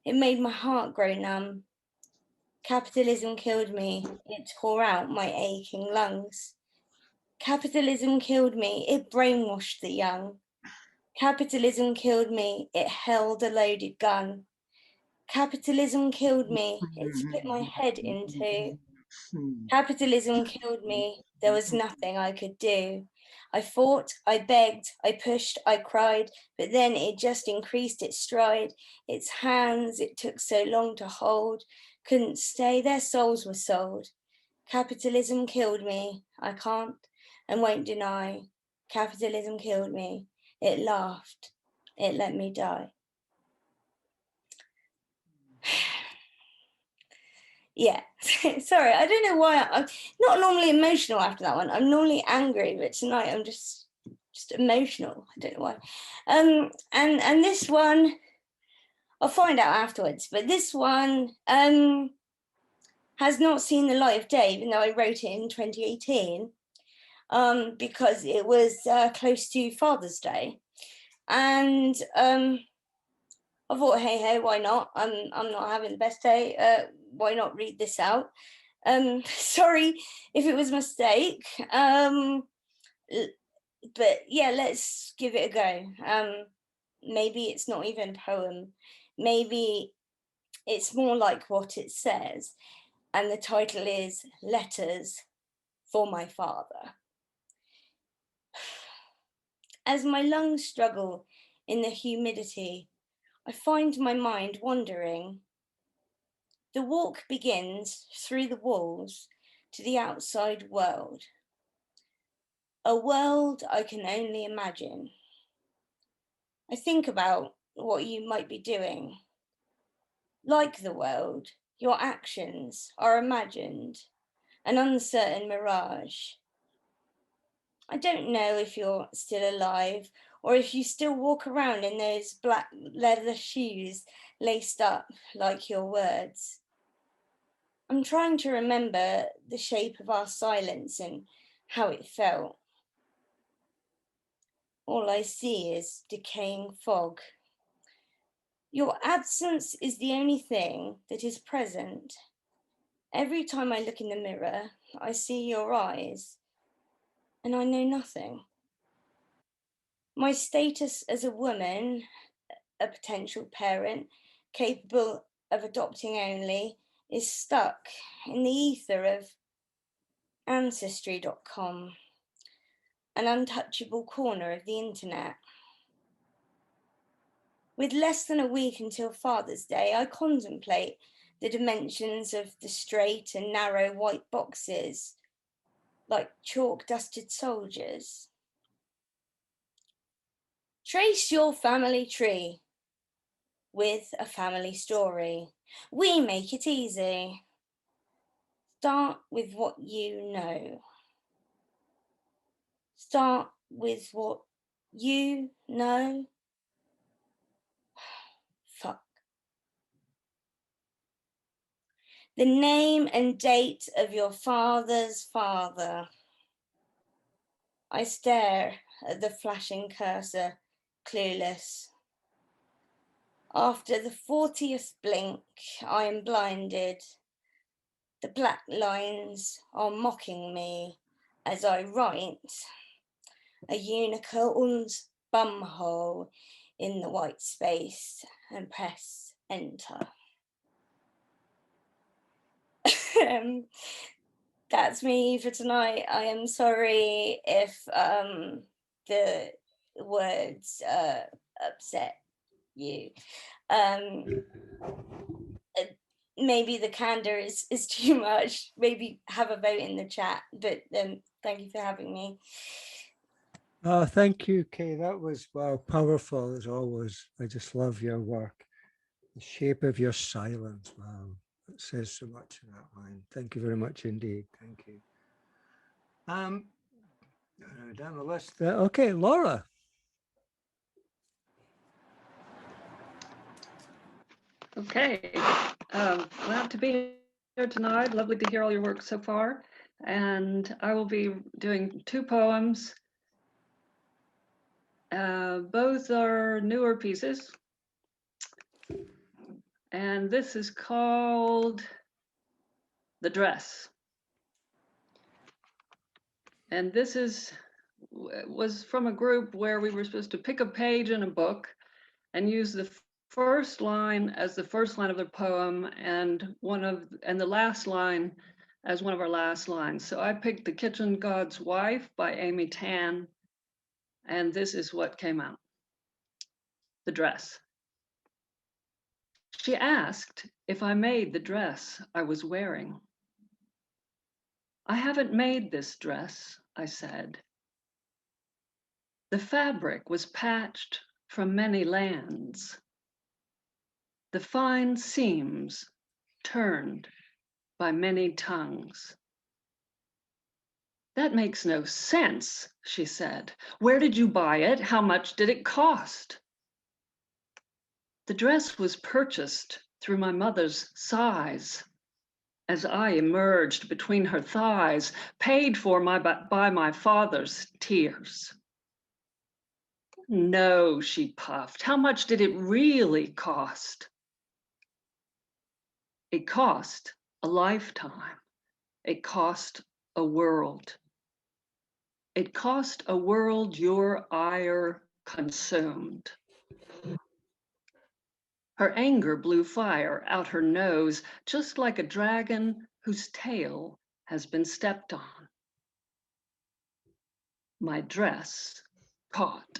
It made my heart grow numb. Capitalism killed me. It tore out my aching lungs. Capitalism killed me. It brainwashed the young. Capitalism killed me. It held a loaded gun. Capitalism killed me. It split my head in two. Capitalism killed me. There was nothing I could do. I fought, I begged, I pushed, I cried, but then it just increased its stride. Its hands it took so long to hold, couldn't stay, their souls were sold. Capitalism killed me. I can't and won't deny. Capitalism killed me. It laughed. It let me die. Yeah, sorry, I don't know why. I'm not normally emotional after that one. I'm normally angry, but tonight I'm just emotional. I don't know why. And this one, I'll find out afterwards. But this one has not seen the light of day, even though I wrote it in 2018, because it was close to Father's Day, and I thought, hey, why not? I'm not having the best day. Why not read this out? Sorry if it was a mistake. But yeah, let's give it a go. Maybe it's not even a poem. Maybe it's more like what it says. And the title is Letters for My Father. As my lungs struggle in the humidity, I find my mind wandering. The walk begins through the walls to the outside world. A world I can only imagine. I think about what you might be doing. Like the world, your actions are imagined, an uncertain mirage. I don't know if you're still alive or if you still walk around in those black leather shoes laced up like your words. I'm trying to remember the shape of our silence and how it felt. All I see is decaying fog. Your absence is the only thing that is present. Every time I look in the mirror, I see your eyes, and I know nothing. My status as a woman, a potential parent, capable of adopting only, is stuck in the ether of Ancestry.com, an untouchable corner of the internet. With less than a week until Father's Day, I contemplate the dimensions of the straight and narrow white boxes, like chalk-dusted soldiers. Trace your family tree with a family story. We make it easy. Start with what you know. Start with what you know. Fuck. The name and date of your father's father. I stare at the flashing cursor, clueless. After the 40th blink, I am blinded. The black lines are mocking me as I write a unicorn's bumhole in the white space and press enter. That's me for tonight. I am sorry if the words upset you. Maybe the candor is too much. Maybe have a vote in the chat, but thank you for having me. Thank you, Kay. That was, wow, powerful as always. I just love your work. The shape of your silence, wow. It says so much in that line. Thank you very much indeed. Thank you. Down the list. Okay, Laura. Okay, glad to be here tonight. Lovely to hear all your work so far. And I will be doing two poems Both are newer pieces. And this is called The Dress. And this was from a group where we were supposed to pick a page in a book and use the first line as the first line of the poem and the last line as one of our last lines. So I picked The Kitchen God's Wife by Amy Tan, and this is what came out. The dress. She asked if I made the dress I was wearing. I haven't made this dress, I said. The fabric was patched from many lands. The fine seams turned by many tongues. That makes no sense, she said. Where did you buy it? How much did it cost? The dress was purchased through my mother's sighs as I emerged between her thighs, paid for by my father's tears. No, she puffed. How much did it really cost? It cost a lifetime. It cost a world. It cost a world your ire consumed. Her anger blew fire out her nose, just like a dragon whose tail has been stepped on. My dress caught.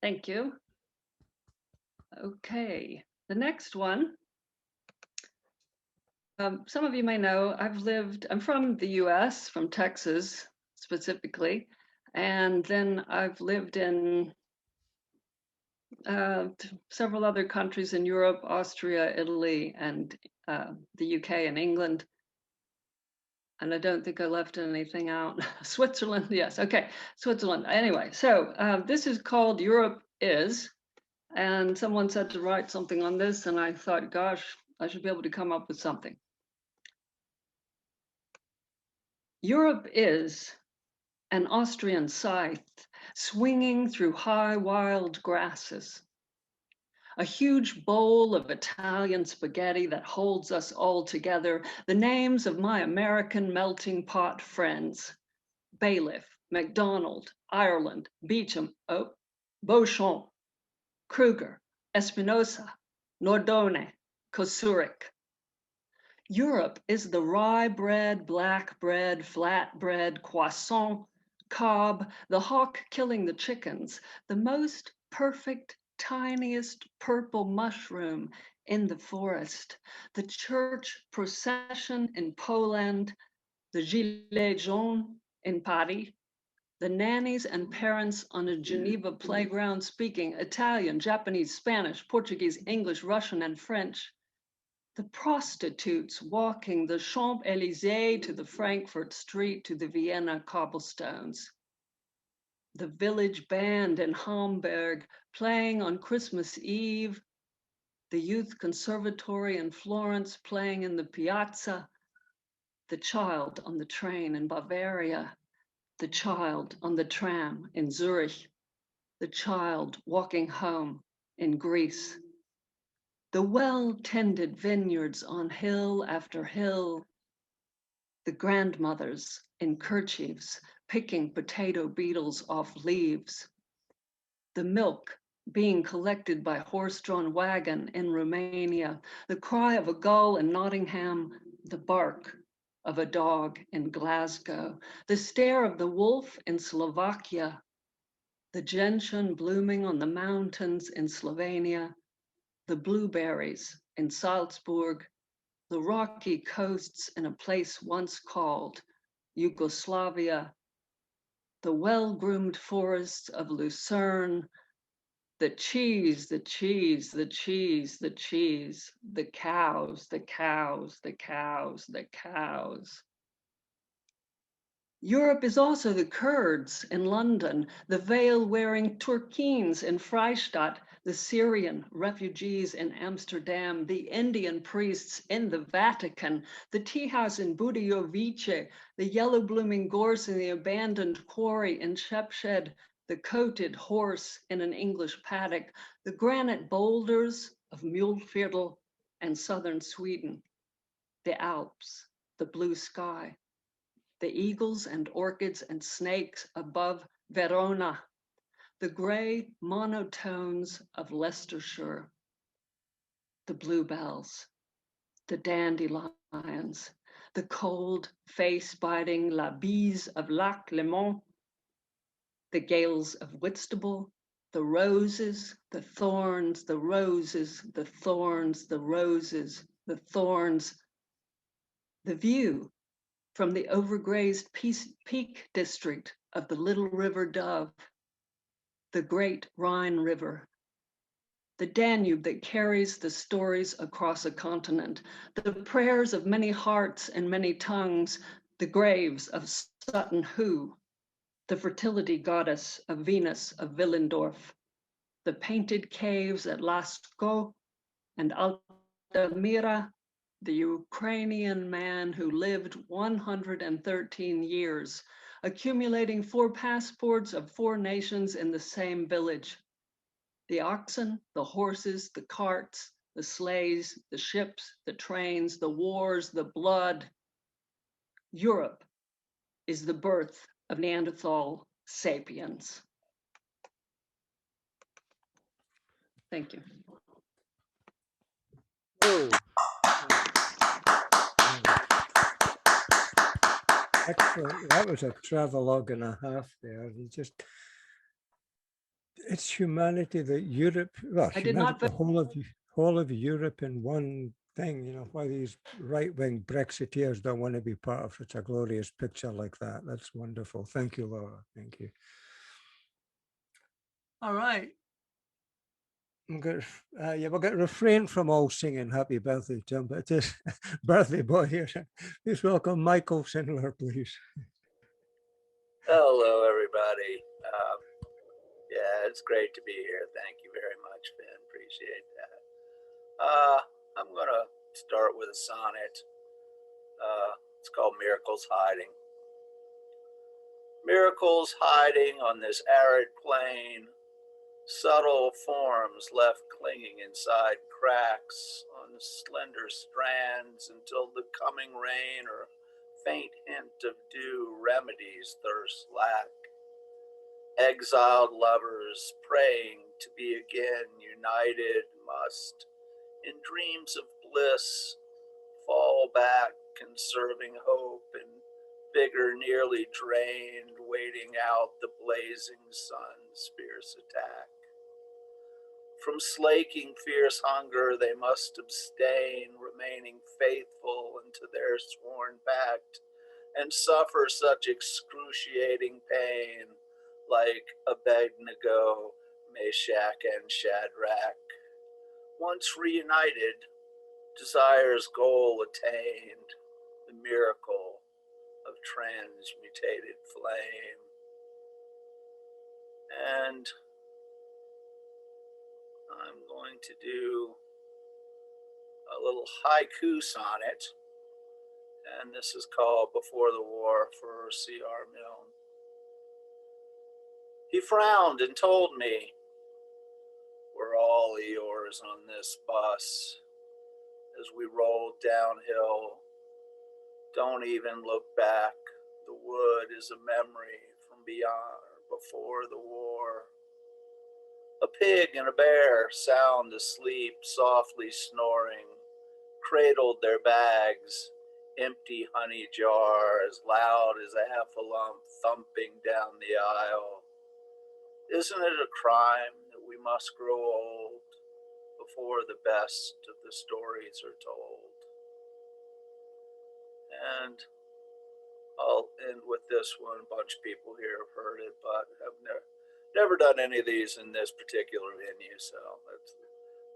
Thank you. Okay, the next one. Some of you may know I'm from the US, from Texas specifically, and then I've lived in several other countries in Europe, Austria, Italy, and the UK and England. And I don't think I left anything out. Switzerland, yes, okay, Switzerland. Anyway, so this is called Europe Is, and someone said to write something on this, and I thought, gosh, I should be able to come up with something. Europe is an Austrian scythe swinging through high wild grasses, a huge bowl of Italian spaghetti that holds us all together, the names of my American melting pot friends, Bailiff, MacDonald, Ireland, Beecham, Beauchamp, Kruger, Espinosa, Nordone, Kosurik. Europe is the rye bread, black bread, flat bread, croissant, cob, the hawk killing the chickens, the most perfect, tiniest purple mushroom in the forest, the church procession in Poland, the gilets jaunes in Paris, the nannies and parents on a Geneva playground speaking Italian, Japanese, Spanish, Portuguese, English, Russian, and French, the prostitutes walking the Champs-Élysées to the Frankfurt Street to the Vienna cobblestones, the village band in Hamburg playing on Christmas Eve, the youth conservatory in Florence playing in the piazza, the child on the train in Bavaria, the child on the tram in Zurich, the child walking home in Greece, the well-tended vineyards on hill after hill, the grandmothers in kerchiefs picking potato beetles off leaves, the milk being collected by horse-drawn wagon in Romania, the cry of a gull in Nottingham, the bark of a dog in Glasgow, the stare of the wolf in Slovakia, the gentian blooming on the mountains in Slovenia, the blueberries in Salzburg, the rocky coasts in a place once called Yugoslavia, the well-groomed forests of Lucerne, the cheese, the cheese, the cheese, the cheese, the cows, the cows, the cows, the cows. Europe is also the Kurds in London, the veil-wearing Turkenes in Freistadt, the Syrian refugees in Amsterdam, the Indian priests in the Vatican, the tea house in Budějovice, the yellow blooming gorse in the abandoned quarry in Shepshed, the coated horse in an English paddock, the granite boulders of Mulefjordl and southern Sweden, the Alps, the blue sky, the eagles and orchids and snakes above Verona, the gray monotones of Leicestershire, the bluebells, the dandelions, the cold face-biting la bise of Lac Léman, the gales of Whitstable, the roses, the thorns, the roses, the thorns, the roses, the thorns, the view from the overgrazed peak district of the Little River Dove, the great Rhine River, the Danube that carries the stories across a continent, the prayers of many hearts and many tongues, the graves of Sutton Hoo, the fertility goddess of Venus of Willendorf, the painted caves at Lascaux and Altamira, the Ukrainian man who lived 113 years, accumulating 4 passports of 4 nations in the same village. The oxen, the horses, the carts, the sleighs, the ships, the trains, the wars, the blood. Europe is the birth of Neanderthal sapiens. Thank you. Oh. Excellent. That was a travelogue and a half there. It's humanity that Europe, well, I did not the whole of Europe in one thing, you know, why these right-wing Brexiteers don't want to be part of such a glorious picture like that. That's wonderful. Thank you, Laura. Thank you. All right. We're going to refrain from all singing happy birthday to him, but it is birthday boy here. Please welcome Michael Sindler, please. Hello, everybody. Yeah, it's great to be here. Thank you very much, Ben. Appreciate that. I'm going to start with a sonnet. It's called Miracles Hiding. Miracles hiding on this arid plain, subtle forms left clinging inside cracks on slender strands until the coming rain or faint hint of dew remedies thirst lack. Exiled lovers praying to be again united must, in dreams of bliss, fall back, conserving hope and vigor nearly drained, waiting out the blazing sun's fierce attack. From slaking fierce hunger they must abstain, remaining faithful unto their sworn pact, and suffer such excruciating pain, like Abednego, Meshach, and Shadrach. Once reunited, desire's goal attained, the miracle of transmutated flame. And I'm going to do a little haiku sonnet, and this is called Before the War for C.R. Milne. He frowned and told me, we're all yours on this bus. As we rolled downhill, don't even look back. The wood is a memory from beyond, before the war. A pig and a bear, sound asleep, softly snoring, cradled their bags, empty honey jar as loud as a half a lump thumping down the aisle. Isn't it a crime that we must grow old before the best of the stories are told? And I'll end with this one. A bunch of people here have heard it, but have never done any of these in this particular venue. So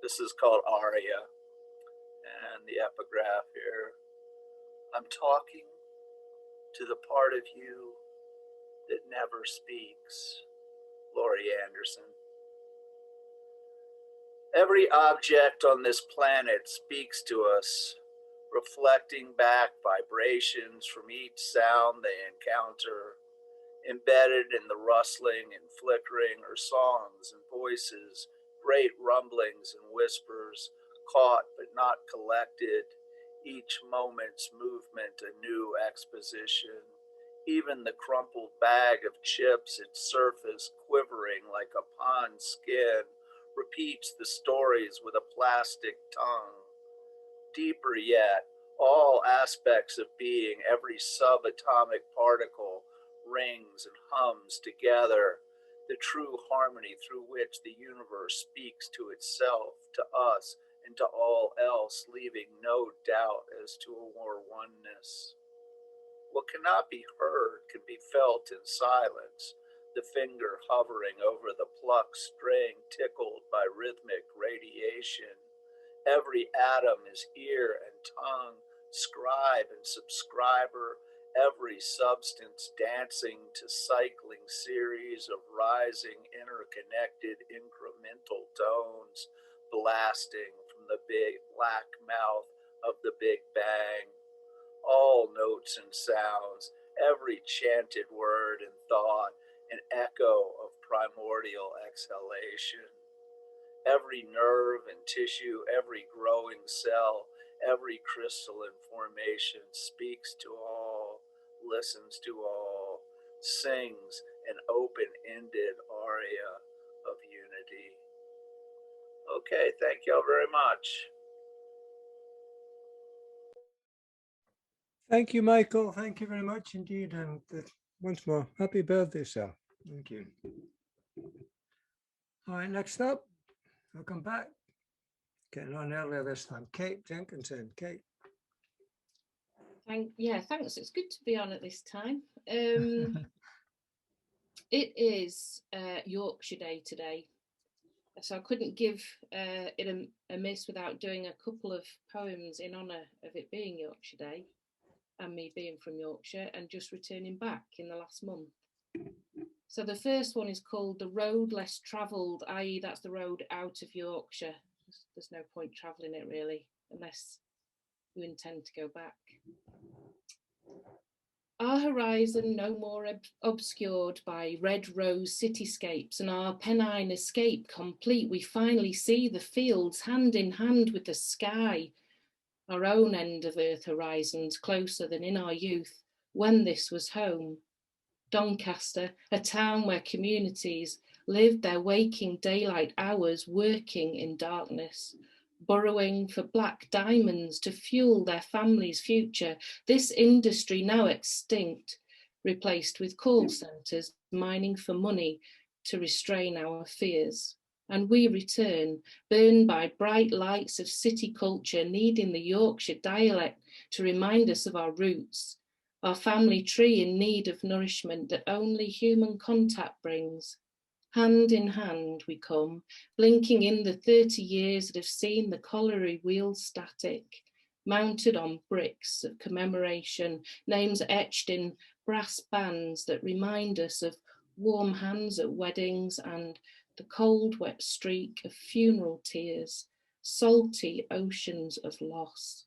this is called Aria, and the epigraph here. I'm talking to the part of you that never speaks. Laurie Anderson. Every object on this planet speaks to us, reflecting back vibrations from each sound they encounter, embedded in the rustling and flickering or songs and voices, great rumblings and whispers, caught but not collected, each moment's movement a new exposition. Even the crumpled bag of chips, its surface quivering like a pond skin, repeats the stories with a plastic tongue. Deeper yet, all aspects of being, every subatomic particle, rings and hums together, the true harmony through which the universe speaks to itself, to us, and to all else, leaving no doubt as to a more oneness. What cannot be heard can be felt in silence, the finger hovering over the plucked string tickled by rhythmic radiation. Every atom is ear and tongue, scribe and subscriber, every substance dancing to cycling series of rising interconnected incremental tones, blasting from the big black mouth of the Big Bang. All notes and sounds, every chanted word and thought, an echo of primordial exhalation. Every nerve and tissue, every growing cell, every crystalline formation speaks to all, listens to all, sings an open-ended aria of unity. Okay, thank y'all very much. Thank you, Michael. Thank you very much indeed. And once more, happy birthday, sir. Thank you. All right, next up, welcome back. Getting on earlier this time. Kate Jenkinson. Kate. Thanks. It's good to be on at this time. It is Yorkshire Day today, so I couldn't give it a miss without doing a couple of poems in honour of it being Yorkshire Day and me being from Yorkshire and just returning back in the last month. So the first one is called The Road Less Travelled, i.e. that's the road out of Yorkshire. There's no point travelling it really, unless you intend to go back. Our horizon no more obscured by red rose cityscapes, and our Pennine escape complete, we finally see the fields hand in hand with the sky, our own end of earth horizons closer than in our youth, when this was home. Doncaster, a town where communities lived their waking daylight hours working in darkness, burrowing for black diamonds to fuel their family's future. This industry now extinct, replaced with call centres mining for money to restrain our fears. And we return, burned by bright lights of city culture, needing the Yorkshire dialect to remind us of our roots, our family tree in need of nourishment that only human contact brings. Hand in hand we come, blinking in the 30 years that have seen the colliery wheels static, mounted on bricks of commemoration, names etched in brass bands that remind us of warm hands at weddings and the cold wet streak of funeral tears, salty oceans of loss.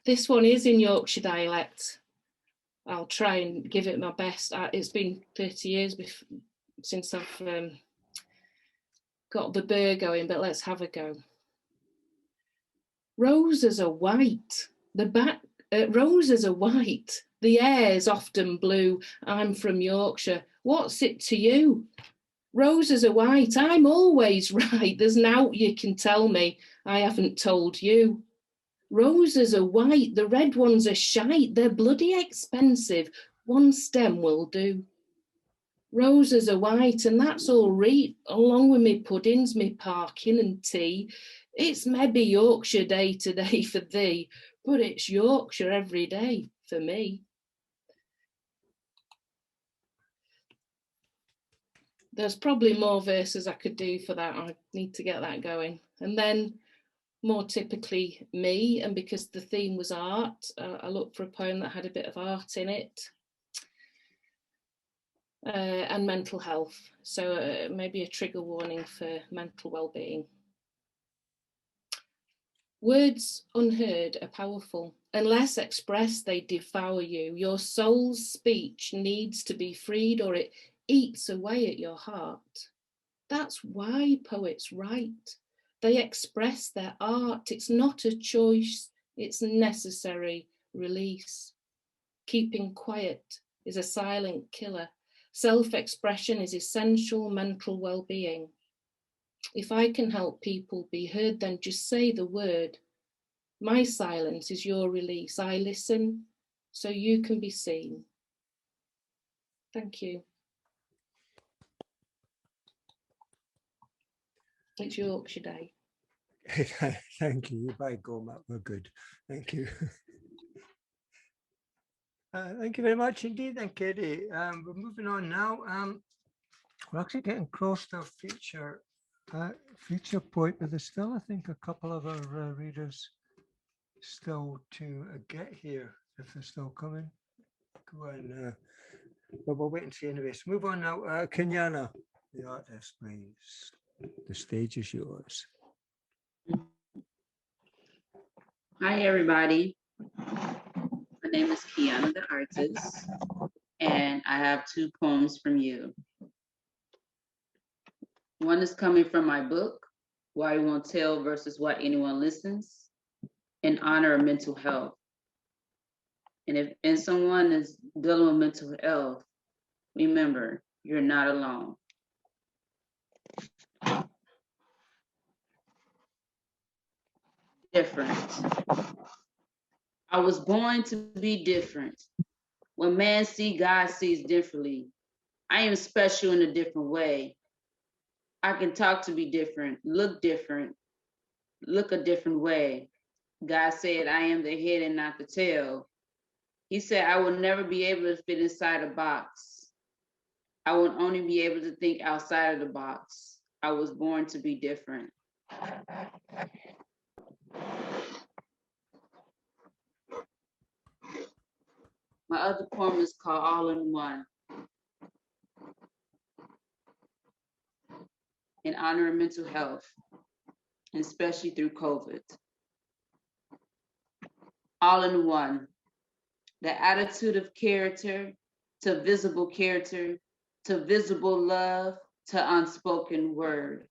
This one is in Yorkshire dialect. I'll try and give it my best. It's been 30 years since I've got the burr going, but let's have a go. Roses are white. Roses are white. The air's often blue. I'm from Yorkshire. What's it to you? Roses are white. I'm always right. There's nought you can tell me I haven't told you. Roses are white. The red ones are shite. They're bloody expensive. One stem will do. Roses are white, and that's all right, along with me puddings, me parking and tea. It's maybe Yorkshire Day today for thee, but it's Yorkshire every day for me. There's probably more verses I could do for that. I need to get that going. And then more typically me, and because the theme was art, I looked for a poem that had a bit of art in it. and mental health. So maybe a trigger warning for mental well-being. Words unheard are powerful. Unless expressed, they devour you. Your soul's speech needs to be freed or it eats away at your heart. That's why poets write. They express their art. It's not a choice, it's necessary release. Keeping quiet is a silent killer. Self-expression is essential mental well-being. If I can help people be heard, then just say the word. My silence is your release. I listen so you can be seen. Thank you. It's Yorkshire Day. Thank you. By God, Matt, we're good. Thank you. Thank you very much indeed, then, Katie. We're moving on now. We're actually getting close to a feature point, but there's still, I think, a couple of our readers still to get here, if they're still coming. Go on, but we'll wait and see anyway. So move on now. Kenyana, the artist, please. The stage is yours. Hi, everybody. My name is Kiana, the artist, and I have 2 poems from you. One is coming from my book, Why We Won't Tell versus Why Anyone Listens, in honor of mental health. And if someone is dealing with mental health, remember, you're not alone. Different. I was born to be different. When man sees, God sees differently. I am special in a different way. I can talk to be different, look a different way. God said, I am the head and not the tail. He said, I will never be able to fit inside a box. I will only be able to think outside of the box. I was born to be different. My other poem is called All in One, in honor of mental health, and especially through COVID. All in one, the attitude of character to visible character, to visible love, to unspoken word.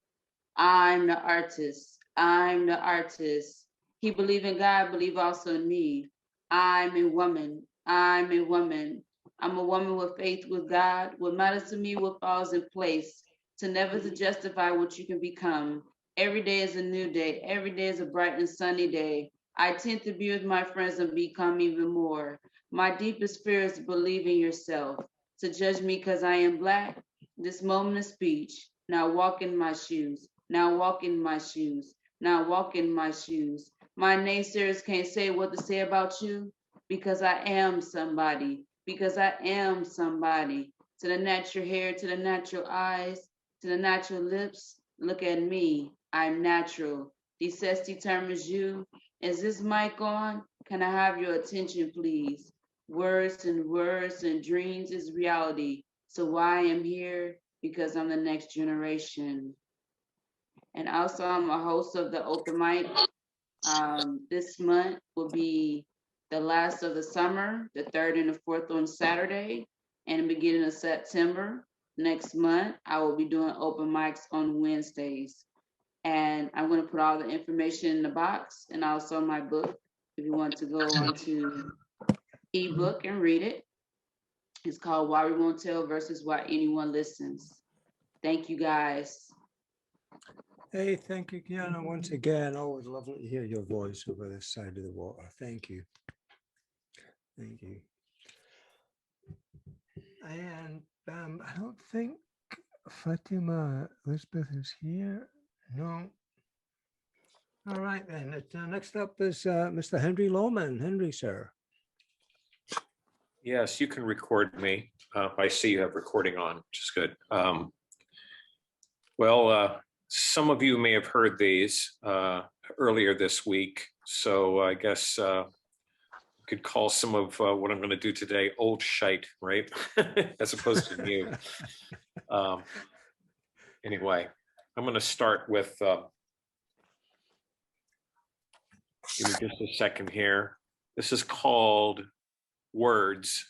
I'm the artist. I'm the artist. He believe in God, believe also in me. I'm a woman. I'm a woman. I'm a woman with faith with God. What matters to me, what falls in place, to never to justify what you can become. Every day is a new day. Every day is a bright and sunny day. I tend to be with my friends and become even more. My deepest fear is to believe in yourself. To judge me because I am Black, this moment of speech. Now walk in my shoes. Now walk in my shoes. Now walk in my shoes. My naysayers can't say what to say about you because I am somebody. Because I am somebody. To the natural hair, to the natural eyes, to the natural lips, look at me. I'm natural. Decess determines you. Is this mic on? Can I have your attention, please? Words and dreams is reality. So why I am here? Because I'm the next generation. And also I'm a host of the open mic. This month will be the last of the summer, the 3rd and the 4th on Saturday, and the beginning of September. Next month, I will be doing open mics on Wednesdays. And I'm going to put all the information in the box and also my book if you want to go on to ebook and read it. It's called Why We Won't Tell versus Why Anyone Listens. Thank you, guys. Hey, thank you, Kiana, once again. Always lovely to hear your voice over this side of the water. Thank you. Thank you. And I don't think Fatima Elizabeth is here. No. All right, then. Next up is Mr. Henry Lohman. Henry, sir. Yes, you can record me. I see you have recording on, which is good. Some of you may have heard these earlier this week, so I guess could call some of what I'm going to do today old shite, right? As opposed to new. Anyway, I'm going to start with, give me just a second here. This is called Words.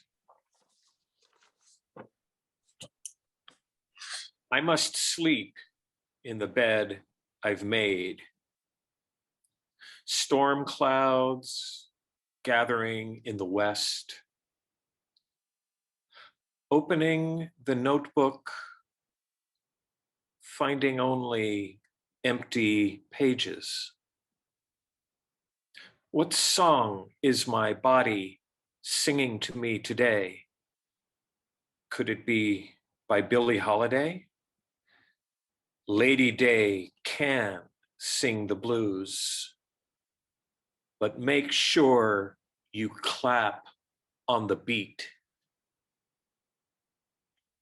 I must sleep in the bed I've made. Storm clouds gathering in the west. Opening the notebook, finding only empty pages. What song is my body singing to me today? Could it be by Billie Holiday? Lady Day can sing the blues, but make sure you clap on the beat.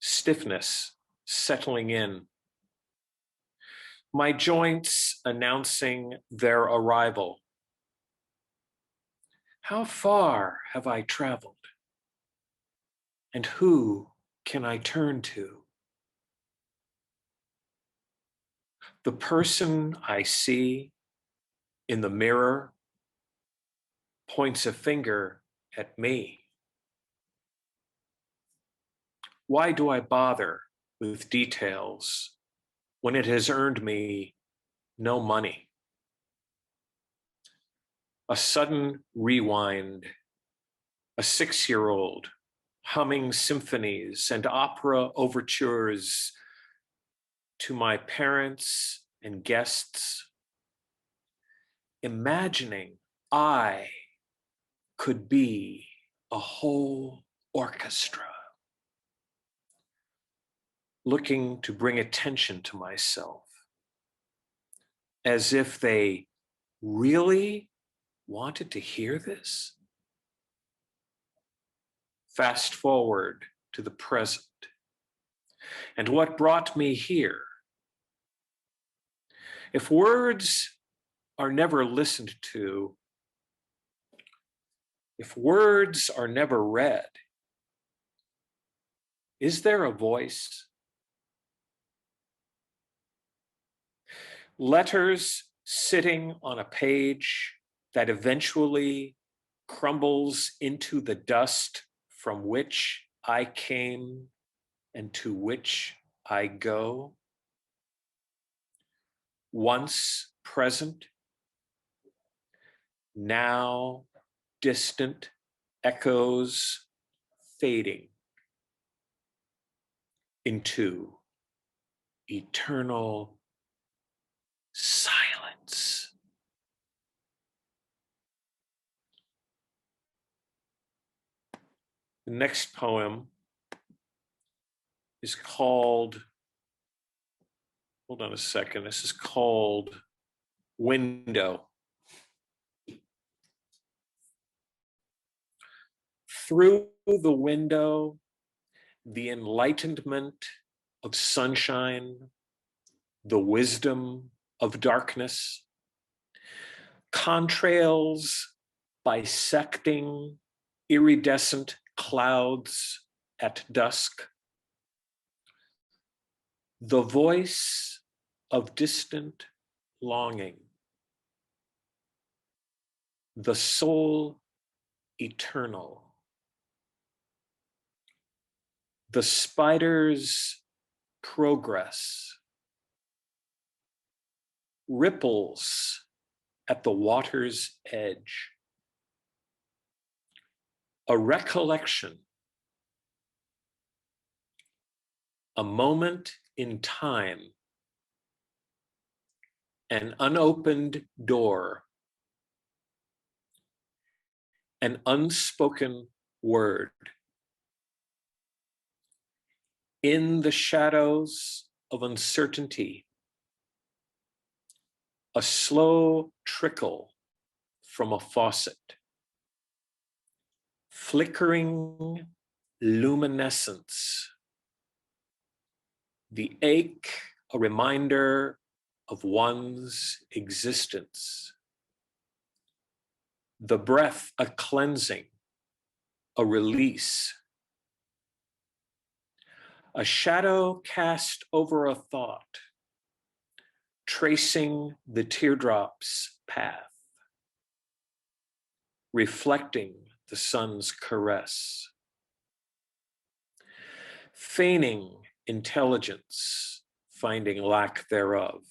Stiffness settling in. My joints announcing their arrival. How far have I traveled? And who can I turn to? The person I see in the mirror points a finger at me. Why do I bother with details when it has earned me no money? A sudden rewind, a 6-year-old humming symphonies and opera overtures to my parents and guests, imagining I could be a whole orchestra, looking to bring attention to myself, as if they really wanted to hear this. Fast forward to the present, and what brought me here. If words are never listened to, if words are never read, is there a voice? Letters sitting on a page that eventually crumbles into the dust from which I came and to which I go. Once present, now distant echoes fading into eternal silence. The next poem is called, hold on a second, this is called Window. Through the window, the enlightenment of sunshine, the wisdom of darkness, contrails bisecting iridescent clouds at dusk. The voice of distant longing, the soul eternal. The spider's progress, ripples at the water's edge. A recollection, a moment in time, an unopened door, an unspoken word. In the shadows of uncertainty, a slow trickle from a faucet, flickering luminescence, the ache, a reminder of one's existence. the breath a cleansing, a release. A shadow cast over a thought, tracing the teardrop's path, reflecting the sun's caress, feigning intelligence, finding lack thereof,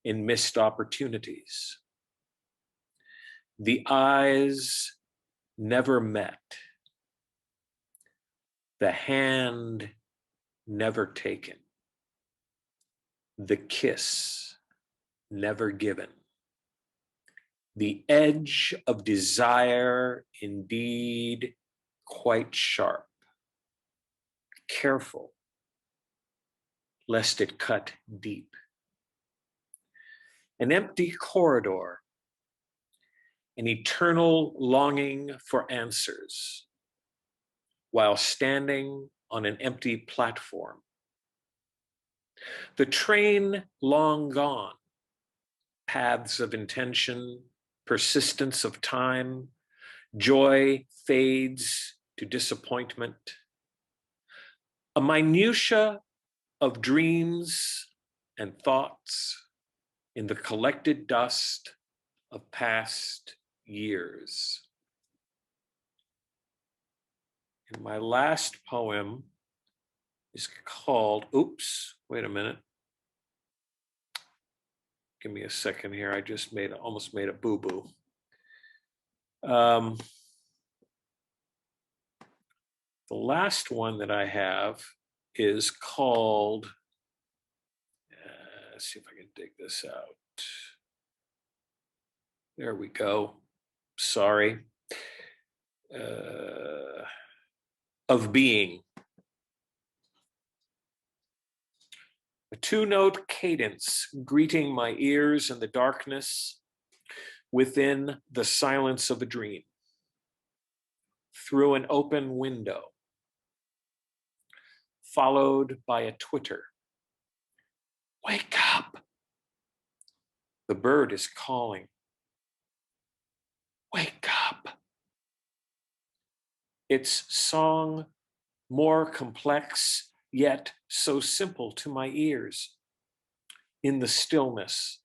in missed opportunities. The eyes never met, the hand never taken, the kiss never given, the edge of desire indeed quite sharp, careful lest it cut deep. An empty corridor, an eternal longing for answers, while standing on an empty platform. The train long gone, paths of intention, persistence of time, joy fades to disappointment. A minutia of dreams and thoughts in the collected dust of past years. And my last poem is called, oops, wait a minute. Give me a second here. I just almost made a boo-boo. The last one that I have is called, let's see if I can dig this out. There we go. Sorry. Of being. A two-note cadence greeting my ears in the darkness within the silence of a dream. Through an open window. Followed by a twitter. Wake up! The bird is calling. Wake up! Its song more complex, yet so simple to my ears in the stillness.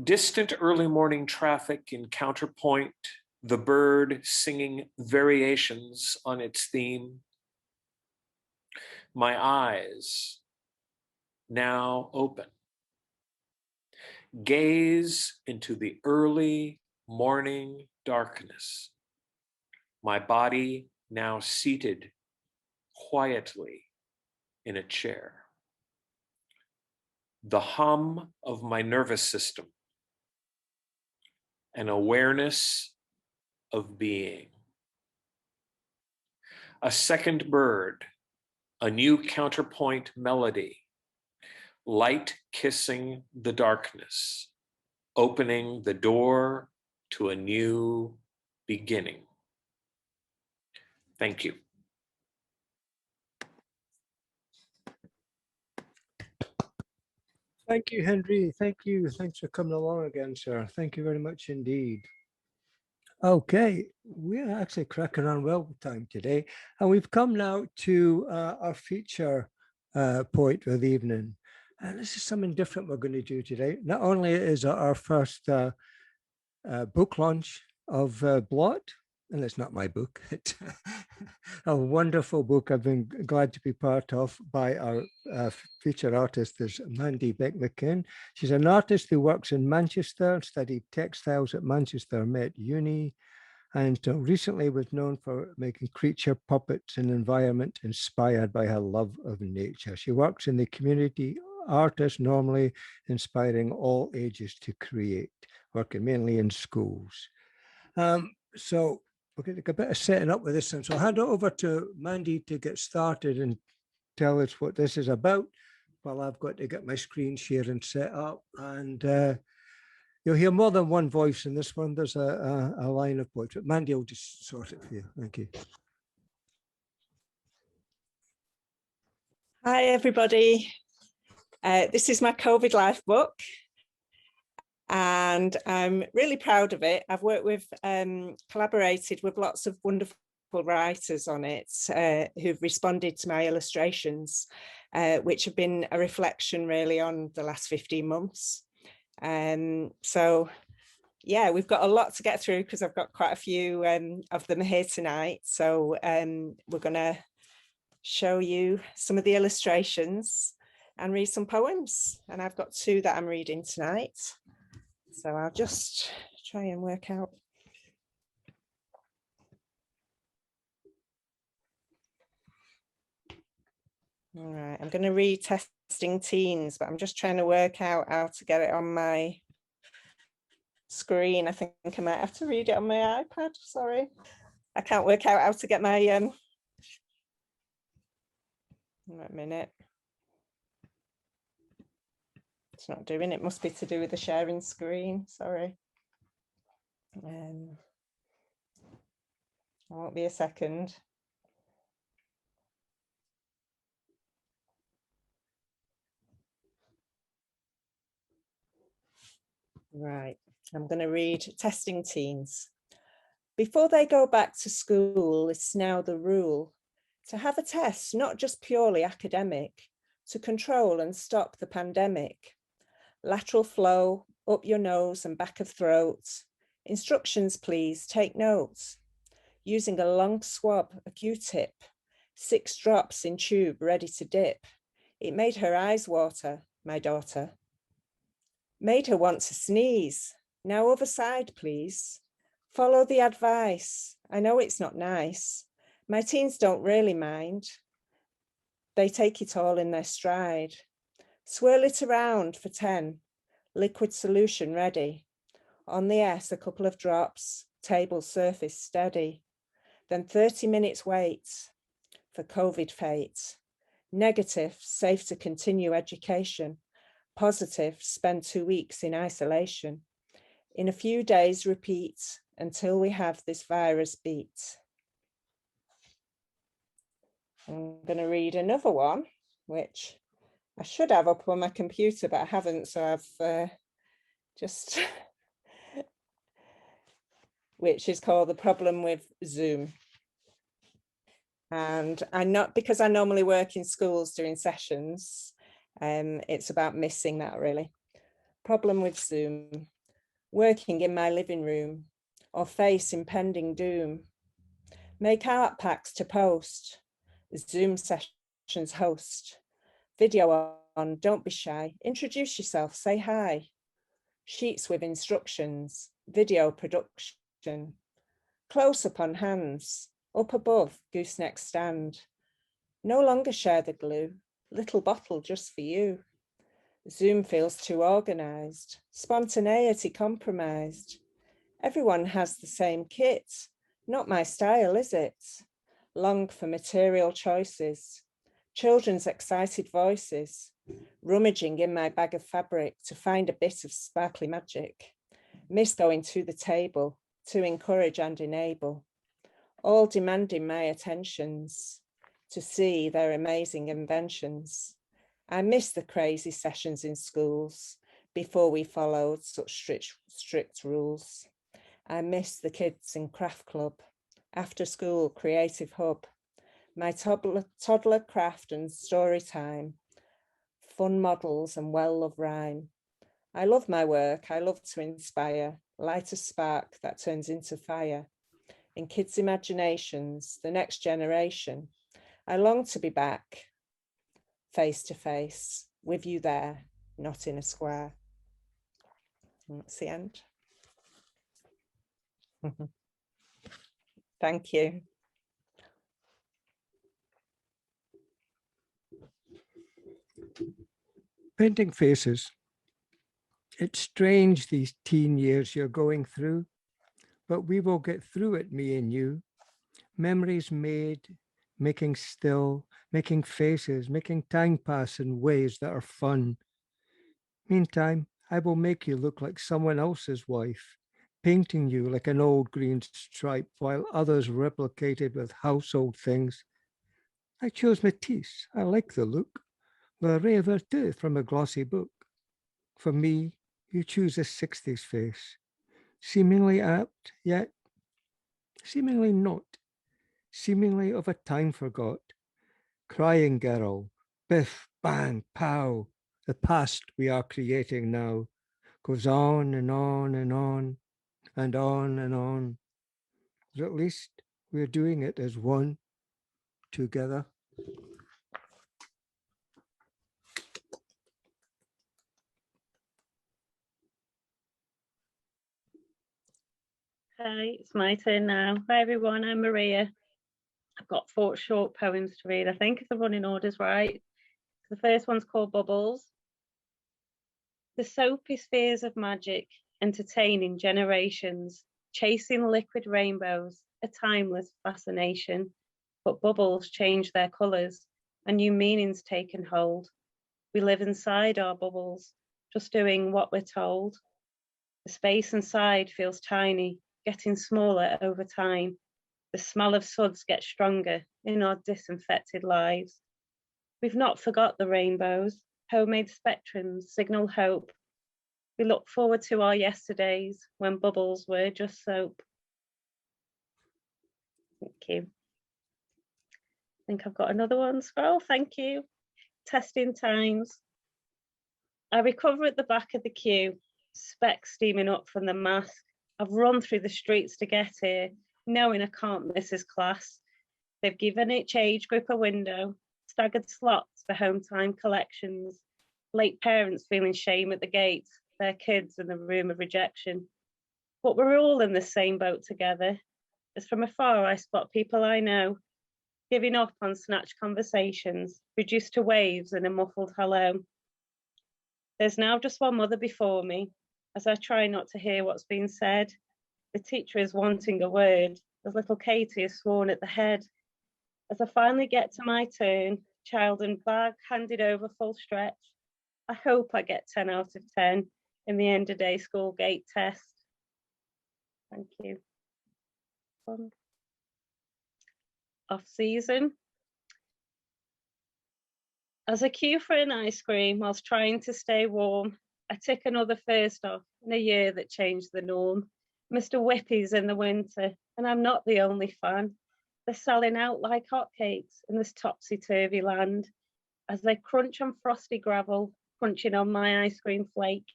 Distant early morning traffic in counterpoint, the bird singing variations on its theme. My eyes now open. Gaze into the early morning darkness. My body now seated quietly in a chair. The hum of my nervous system. An awareness of being. A second bird, a new counterpoint melody, light kissing the darkness, opening the door to a new beginning. Thank you. Thank you, Henry. Thank you. Thanks for coming along again, sir. Thank you very much indeed. Okay, we're actually cracking on well with time today, and we've come now to our feature poet for the evening. And this is something different we're going to do today. Not only is it our first book launch of Blot, and it's not my book, it's a wonderful book I've been glad to be part of by our featured artist. There's Amanda Beck-McKim. She's an artist who works in Manchester, studied textiles at Manchester Met Uni, and recently was known for making creature puppets in an environment inspired by her love of nature. She works in the community artist, normally inspiring all ages to create, working mainly in schools. So we're going to get a bit of setting up with this one. So I'll hand it over to Mandy to get started and tell us what this is about, while I've got to get my screen sharing set up. And you'll hear more than one voice in this one. There's a line of poetry. Mandy will just sort it for you. Thank you. Hi, everybody. This is my COVID life book. And I'm really proud of it. I've worked with, collaborated with lots of wonderful writers on it who've responded to my illustrations, which have been a reflection really on the last 15 months. So yeah, we've got a lot to get through because I've got quite a few of them here tonight. So we're going to show you some of the illustrations and read some poems. And I've got 2 that I'm reading tonight. So I'll just try and work out. All right, I'm going to read Testing Teens, but I'm just trying to work out how to get it on my screen. I think I might have to read it on my iPad. Sorry, I can't work out how to get my a minute. It's not doing it. Must be to do with the sharing screen. Sorry. I won't be a second. Right, I'm going to read Testing Teens. Before they go back to school, it's now the rule to have a test, not just purely academic, to control and stop the pandemic. Lateral flow, up your nose and back of throat. Instructions, please, take notes. Using a long swab, a Q-tip, 6 drops in tube ready to dip. It made her eyes water, my daughter. Made her want to sneeze. Now other side, please. Follow the advice. I know it's not nice. My teens don't really mind. They take it all in their stride. Swirl it around for 10. Liquid solution ready. On the S, a couple of drops. Table surface steady. Then 30 minutes wait for COVID fate. Negative, safe to continue education. Positive, spend 2 weeks in isolation. In a few days, repeat until we have this virus beat. I'm going to read another one, which I should have up on my computer, but I haven't, so I've just, which is called The Problem with Zoom. And because I normally work in schools during sessions, it's about missing that really. Problem with Zoom. Working in my living room or face impending doom. Make art packs to post. Zoom sessions host. Video on, don't be shy. Introduce yourself, say hi. Sheets with instructions, video production. Close up on hands, up above, gooseneck stand. No longer share the glue, little bottle just for you. Zoom feels too organized, spontaneity compromised. Everyone has the same kit, not my style, is it? Long for material choices, children's excited voices, rummaging in my bag of fabric to find a bit of sparkly magic. Miss going to the table to encourage and enable, all demanding my attentions to see their amazing inventions. I miss the crazy sessions in schools before we followed such strict rules. I miss the kids in craft club, after school creative hub, my toddler craft and story time, fun models and well-loved rhyme. I love my work, I love to inspire, light a spark that turns into fire. In kids' imaginations, the next generation, I long to be back, face to face, with you there, not in a square. And that's the end. Thank you. Painting faces. It's strange these teen years you're going through, but we will get through it, me and you. Memories made, making still, making faces, making time pass in ways that are fun. Meantime, I will make you look like someone else's wife, painting you like an old green stripe while others replicated with household things. I chose Matisse. I like the look. Le Rêve Vertu from a glossy book. For me, You choose a 60s face, seemingly apt, yet seemingly not, seemingly of a time forgot. Crying girl, biff, bang, pow. The past we are creating now goes on and on and on and on and on. But at least we're doing it as one, together. Hi, it's my turn now. Hi everyone, I'm Maria. I've got 4 short poems to read, I think, if the running order's right. The first one's called Bubbles. The soapy spheres of magic, entertaining generations, chasing liquid rainbows, a timeless fascination. But bubbles change their colours, and new meanings taken hold. We live inside our bubbles, just doing what we're told. The space inside feels tiny, getting smaller over time. The smell of suds gets stronger in our disinfected lives. We've not forgot the rainbows, homemade spectrums signal hope. We look forward to our yesterdays when bubbles were just soap. Thank you. I think I've got another one. Scroll, thank you. Testing times. I recover at the back of the queue, specks steaming up from the mask. I've run through the streets to get here, knowing I can't miss his class. They've given each age group a window, staggered slots for home time collections, late parents feeling shame at the gate, their kids in the room of rejection. But we're all in the same boat together. As from afar I spot people I know, giving up on snatched conversations, reduced to waves and a muffled hello. There's now just one mother before me, as I try not to hear what's being said. The teacher is wanting a word, as little Katie is sworn at the head. As I finally get to my turn, child and bag handed over full stretch, I hope I get 10 out of 10 in the end of day school gate test. Thank you. Off season. As I queue for an ice cream whilst trying to stay warm, I tick another first off in a year that changed the norm. Mr. Whippy's in the winter, and I'm not the only fan. They're selling out like hotcakes in this topsy-turvy land. As they crunch on frosty gravel, crunching on my ice cream flake,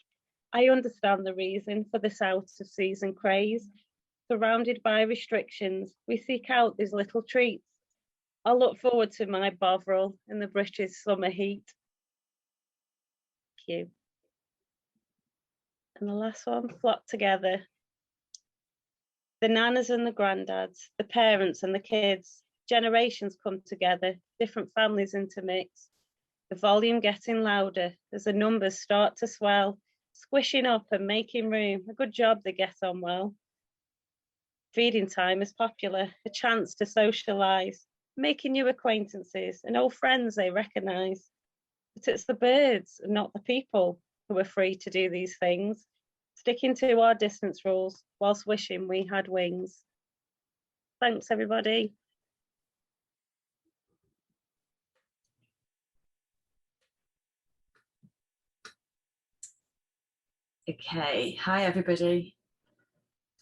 I understand the reason for this out-of-season craze. Surrounded by restrictions, we seek out these little treats. I look forward to my bovril in the British summer heat. Thank you. And the last one, flock together. The nanas and the granddads, the parents and the kids, generations come together, different families intermix. The volume getting louder as the numbers start to swell, squishing up and making room. A good job they get on well. Feeding time is popular, a chance to socialise, making new acquaintances and old friends they recognise. But it's the birds and not the people who are free to do these things, sticking to our distance rules whilst wishing we had wings. Thanks, everybody. Okay, hi everybody.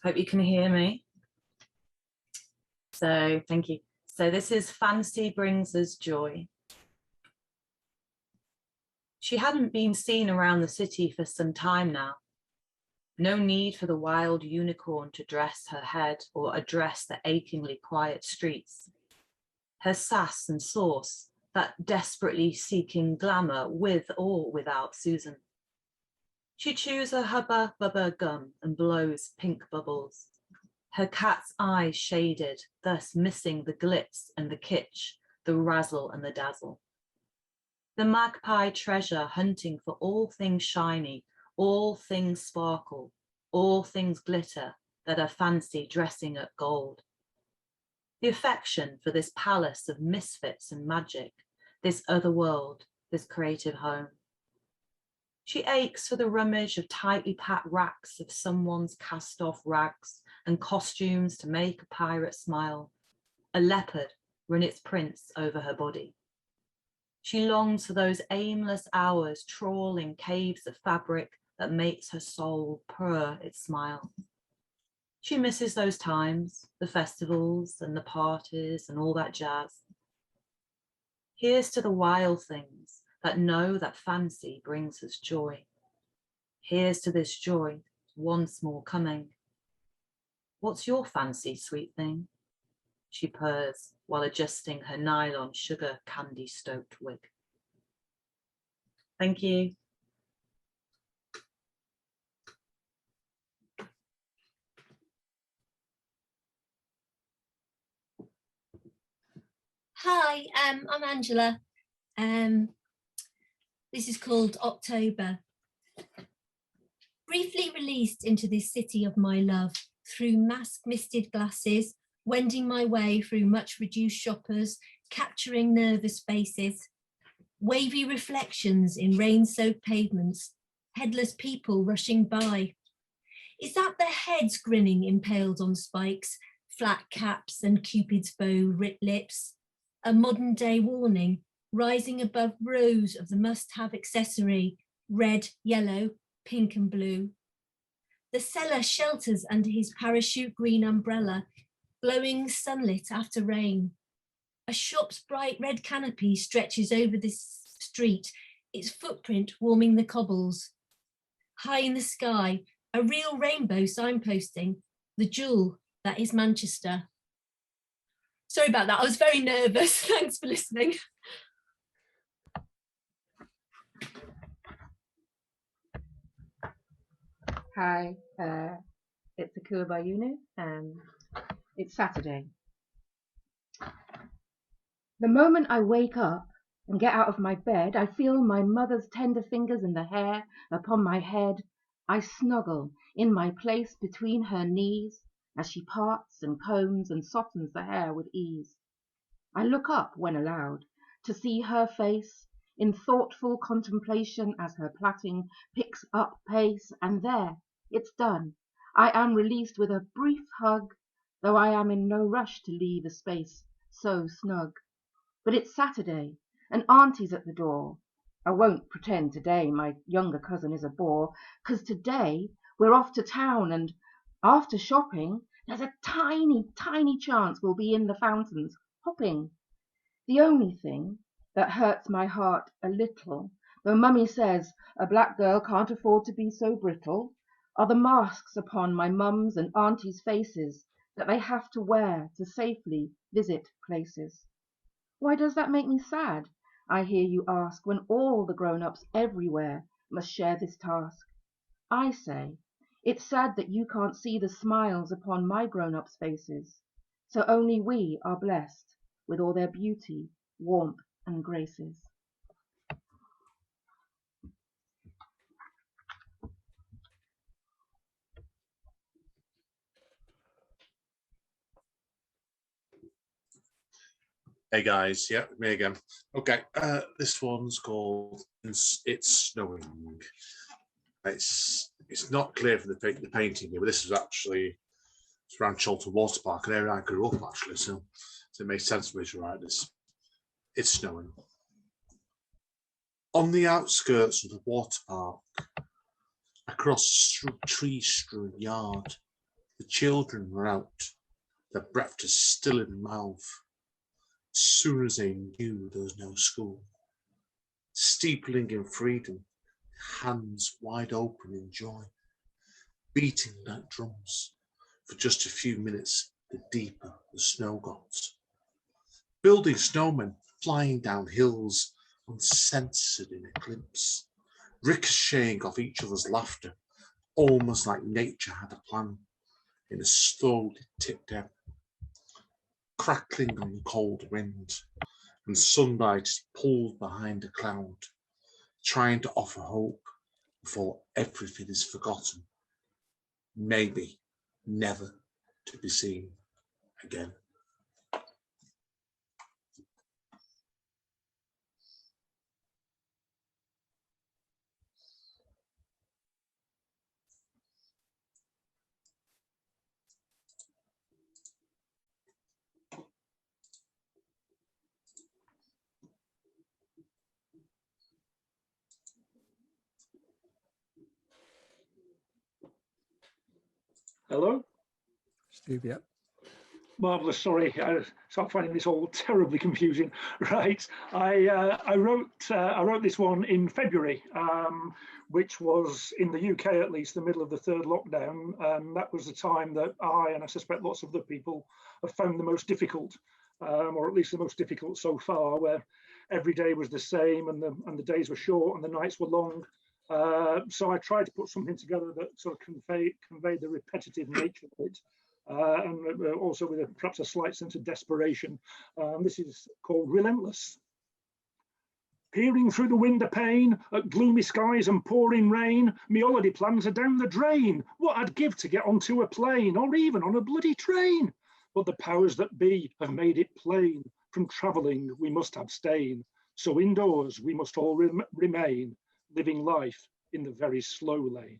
Hope you can hear me. So thank you. So this is Fancy Brings Us Joy. She hadn't been seen around the city for some time now. No need for the wild unicorn to dress her head or address the achingly quiet streets. Her sass and sauce, that desperately seeking glamour with or without Susan. She chews her hubba bubba gum and blows pink bubbles. Her cat's eyes shaded, thus missing the glitz and the kitsch, the razzle and the dazzle. The magpie treasure hunting for all things shiny, all things sparkle, all things glitter that are fancy dressing up gold. The affection for this palace of misfits and magic, this other world, this creative home. She aches for the rummage of tightly packed racks of someone's cast-off rags and costumes to make a pirate smile. A leopard run its prints over her body. She longs for those aimless hours trawling caves of fabric, that makes her soul purr its smile. She misses those times, the festivals and the parties and all that jazz. Here's to the wild things that know that fancy brings us joy. Here's to this joy, once more coming. What's your fancy, sweet thing? She purrs while adjusting her nylon sugar candy-stoked wig. Thank you. Hi, I'm Angela. This is called October. Briefly released into this city of my love, through mask-misted glasses, wending my way through much reduced shoppers, capturing nervous faces, wavy reflections in rain-soaked pavements, headless people rushing by. Is that their heads grinning impaled on spikes, flat caps and Cupid's bow writ lips? A modern day warning rising above rows of the must-have accessory, red, yellow, pink and blue. The seller shelters under his parachute green umbrella, glowing sunlit after rain. A shop's bright red canopy stretches over this street, its footprint warming the cobbles. High in the sky, a real rainbow signposting, the jewel that is Manchester. Sorry about that, I was very nervous. Thanks for listening. Hi, it's Akua Bayunu. It's Saturday. The moment I wake up and get out of my bed, I feel my mother's tender fingers in the hair upon my head. I snuggle in my place between her knees as she parts and combs and softens the hair with ease. I look up when allowed to see her face in thoughtful contemplation as her plaiting picks up pace, and there, it's done. I am released with a brief hug, though I am in no rush to leave a space so snug. But it's Saturday, and Auntie's at the door. I won't pretend today my younger cousin is a bore, 'cause today we're off to town, and after shopping, there's a tiny, tiny chance we'll be in the fountains, hopping. The only thing that hurts my heart a little, though Mummy says a black girl can't afford to be so brittle, are the masks upon my mum's and auntie's faces that they have to wear to safely visit places. Why does that make me sad, I hear you ask, when all the grown-ups everywhere must share this task? I say, it's sad that you can't see the smiles upon my grown-ups' faces, so only we are blessed with all their beauty, warmth, and graces. Hey guys, yeah, me again. Okay, this one's called It's Snowing. It's not clear from the painting here, but this was actually it's around Cholton Water Park, an area I grew up actually, so it makes sense for me to write this. It's snowing. On the outskirts of the water park, across a tree-strewn yard, the children were out, their breakfast still in mouth. As soon as they knew there was no school, steepling in freedom, hands wide open in joy, beating like drums for just a few minutes, the deeper the snow got. Building snowmen, flying down hills, uncensored in a glimpse, ricocheting off each other's laughter, almost like nature had a plan, in a slowly tipped ebb, crackling on the cold wind, and sunlight is pulled behind a cloud, trying to offer hope before everything is forgotten, maybe never to be seen again. Hello? Steve, yeah. Marvellous, sorry, I start finding this all terribly confusing. Right, I wrote this one in February, which was, in the UK at least, the middle of the third lockdown, and that was the time that and I suspect lots of other people, have found the most difficult, or at least the most difficult so far, where every day was the same, and the days were short and the nights were long. So I tried to put something together that sort of conveyed the repetitive nature of it. And also with perhaps a slight sense of desperation. This is called Relentless. Peering through the window pane at gloomy skies and pouring rain, me holiday plans are down the drain. What I'd give to get onto a plane or even on a bloody train. But the powers that be have made it plain. From travelling we must abstain. So indoors we must all remain, living life in the very slow lane.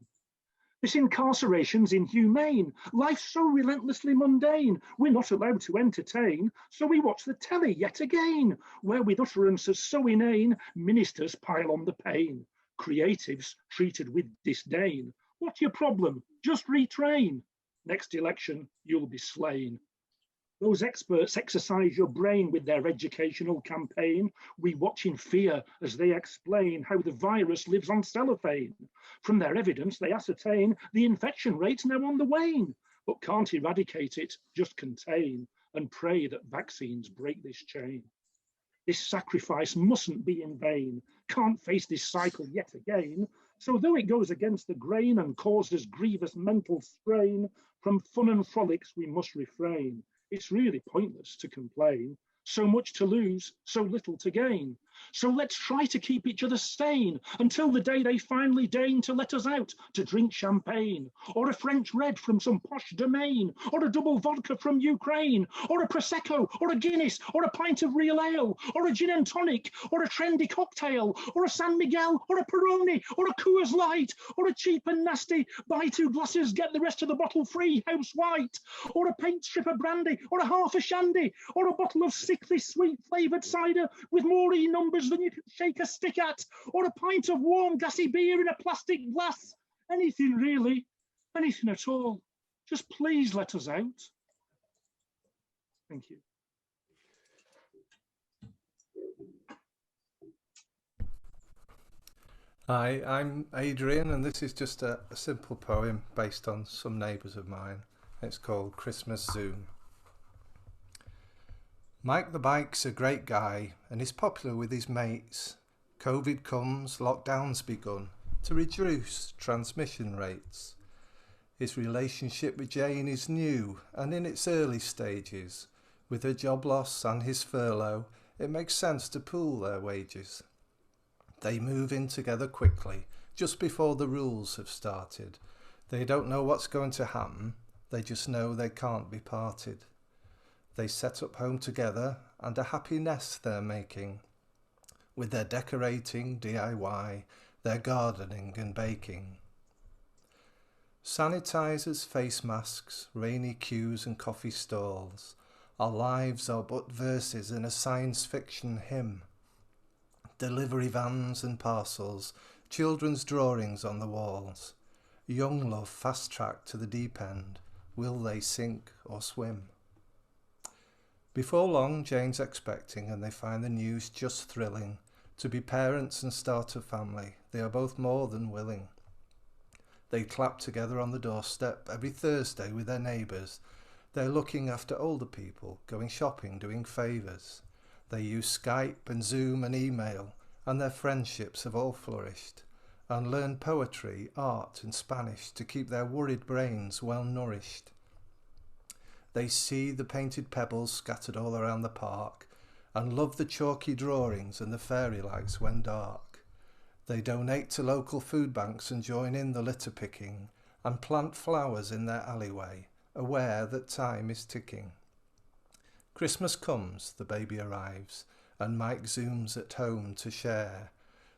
This incarceration's inhumane. Life's so relentlessly mundane. We're not allowed to entertain, so we watch the telly yet again, where with utterances so inane, ministers pile on the pain. Creatives treated with disdain. What's your problem? Just retrain. Next election, you'll be slain. Those experts exercise your brain with their educational campaign. We watch in fear as they explain how the virus lives on cellophane. From their evidence, they ascertain the infection rate's now on the wane, but can't eradicate it, just contain and pray that vaccines break this chain. This sacrifice mustn't be in vain, can't face this cycle yet again. So though it goes against the grain and causes grievous mental strain, from fun and frolics we must refrain. It's really pointless to complain. So much to lose, so little to gain. So let's try to keep each other sane until the day they finally deign to let us out to drink champagne, or a French red from some posh domain, or a double vodka from Ukraine, or a Prosecco, or a Guinness, or a pint of real ale, or a gin and tonic, or a trendy cocktail, or a San Miguel, or a Peroni, or a Coors Light, or a cheap and nasty buy 2 glasses, get the rest of the bottle free, house white, or a paint strip of brandy, or a half a shandy, or a bottle of sickly sweet flavoured cider with more numbers than you can shake a stick at, or a pint of warm gassy beer in a plastic glass. Anything really, anything at all. Just please let us out. Thank you. Hi, I'm Adrian, and this is just a simple poem based on some neighbours of mine. It's called Christmas Zoom. Mike the Bike's a great guy and is popular with his mates. COVID comes, lockdown's begun to reduce transmission rates. His relationship with Jane is new and in its early stages. With her job loss and his furlough, it makes sense to pool their wages. They move in together quickly, just before the rules have started. They don't know what's going to happen, they just know they can't be parted. They set up home together and a happy nest they're making. With their decorating, DIY, their gardening and baking. Sanitizers, face masks, rainy queues and coffee stalls. Our lives are but verses in a science fiction hymn. Delivery vans and parcels, children's drawings on the walls. Young love fast-tracked to the deep end. Will they sink or swim? Before long, Jane's expecting and they find the news just thrilling. To be parents and start a family, they are both more than willing. They clap together on the doorstep every Thursday with their neighbours. They're looking after older people, going shopping, doing favours. They use Skype and Zoom and email, and their friendships have all flourished. And learn poetry, art and Spanish to keep their worried brains well nourished. They see the painted pebbles scattered all around the park and love the chalky drawings and the fairy lights when dark. They donate to local food banks and join in the litter picking and plant flowers in their alleyway, aware that time is ticking. Christmas comes, the baby arrives, and Mike zooms at home to share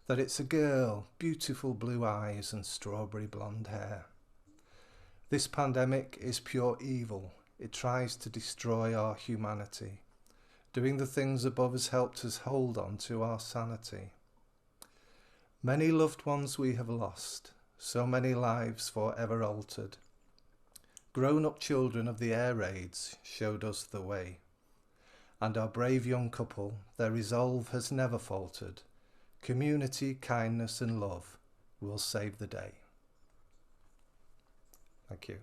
that it's a girl, beautiful blue eyes and strawberry blonde hair. This pandemic is pure evil. It tries to destroy our humanity. Doing the things above has helped us hold on to our sanity. Many loved ones we have lost, so many lives forever altered. Grown-up children of the air raids showed us the way. And our brave young couple, their resolve has never faltered. Community, kindness and love will save the day. Thank you.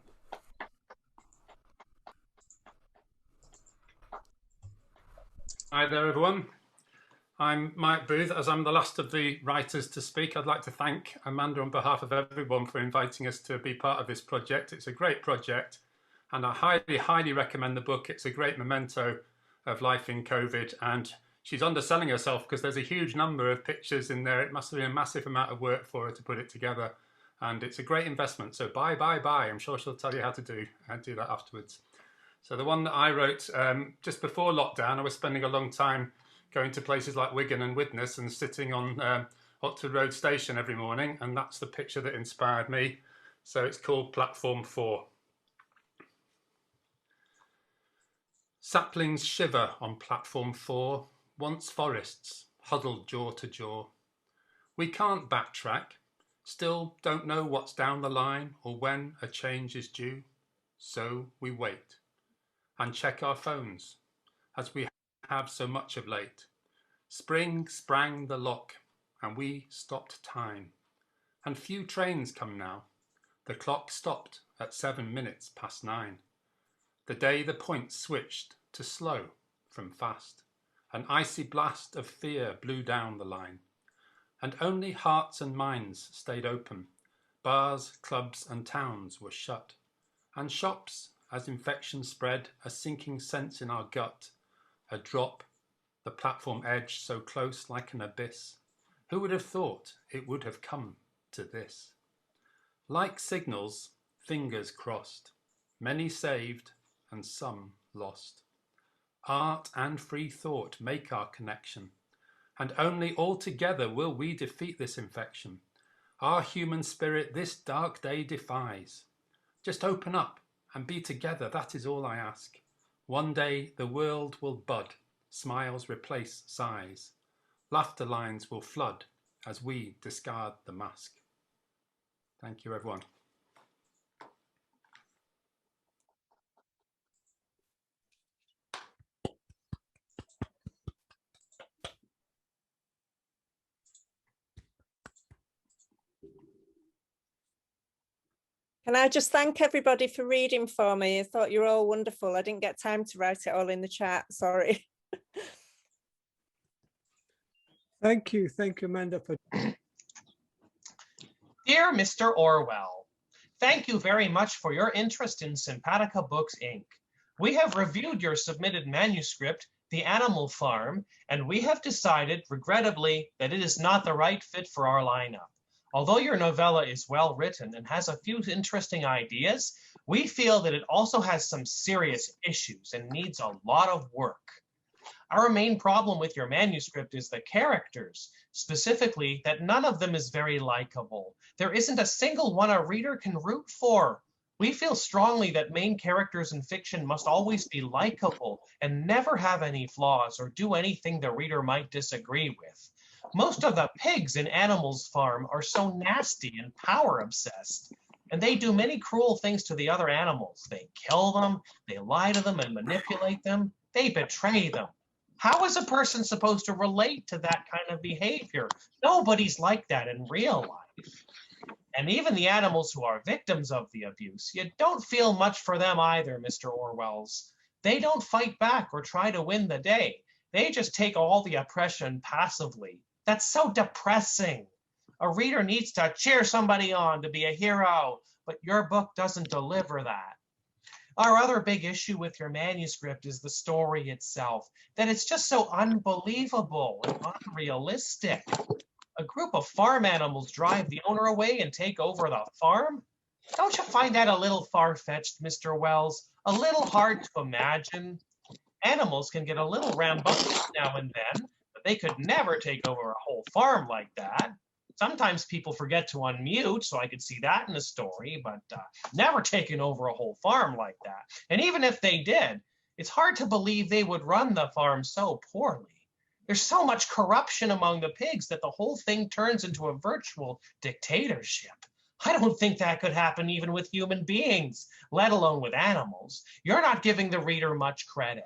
Hi there, everyone. I'm Mike Booth. As I'm the last of the writers to speak, I'd like to thank Amanda on behalf of everyone for inviting us to be part of this project. It's a great project, and I highly, highly recommend the book. It's a great memento of life in COVID, and she's underselling herself because there's a huge number of pictures in there. It must have been a massive amount of work for her to put it together, and it's a great investment. So buy. I'm sure she'll tell you how to do that afterwards. So the one that I wrote just before lockdown, I was spending a long time going to places like Wigan and Widnes and sitting on Oxford Road Station every morning, and that's the picture that inspired me. So it's called Platform 4. Saplings shiver on Platform 4, once forests, huddled jaw to jaw. We can't backtrack, still don't know what's down the line or when a change is due. So we wait and check our phones, as we have so much of late. Spring sprang the lock, and we stopped time. And few trains come now. The clock stopped at 7 minutes past 9. The day the point switched to slow from fast. An icy blast of fear blew down the line. And only hearts and minds stayed open. Bars, clubs and towns were shut. And shops, as infection spread, a sinking sense in our gut, a drop, the platform edge so close like an abyss. Who would have thought it would have come to this? Like signals, fingers crossed, many saved and some lost. Art and free thought make our connection, and only all together will we defeat this infection. Our human spirit this dark day defies. Just open up and be together, that is all I ask. One day the world will bud, smiles replace sighs. Laughter lines will flood as we discard the mask. Thank you, everyone. Can I just thank everybody for reading for me? I thought you were all wonderful. I didn't get time to write it all in the chat, sorry. Thank you, Amanda. For Dear Mr. Orwell, thank you very much for your interest in Simpatica Books, Inc. We have reviewed your submitted manuscript, The Animal Farm, and we have decided, regrettably, that it is not the right fit for our lineup. Although your novella is well written and has a few interesting ideas, we feel that it also has some serious issues and needs a lot of work. Our main problem with your manuscript is the characters, specifically that none of them is very likable. There isn't a single one a reader can root for. We feel strongly that main characters in fiction must always be likable and never have any flaws or do anything the reader might disagree with. Most of the pigs in Animals Farm are so nasty and power obsessed, and they do many cruel things to the other animals. They kill them, they lie to them and manipulate them, they betray them. How is a person supposed to relate to that kind of behavior? Nobody's like that in real life. And even the animals who are victims of the abuse, you don't feel much for them either, Mr. Orwells. They don't fight back or try to win the day. They just take all the oppression passively. That's so depressing. A reader needs to cheer somebody on to be a hero, but your book doesn't deliver that. Our other big issue with your manuscript is the story itself, that it's just so unbelievable and unrealistic. A group of farm animals drive the owner away and take over the farm? Don't you find that a little far-fetched, Mr. Wells? A little hard to imagine? Animals can get a little rambunctious now and then, but they could never take over a whole farm like that. Sometimes people forget to unmute, so I could see that in the story, but never taking over a whole farm like that. And even if they did, it's hard to believe they would run the farm so poorly. There's so much corruption among the pigs that the whole thing turns into a virtual dictatorship. I don't think that could happen even with human beings, let alone with animals. You're not giving the reader much credit.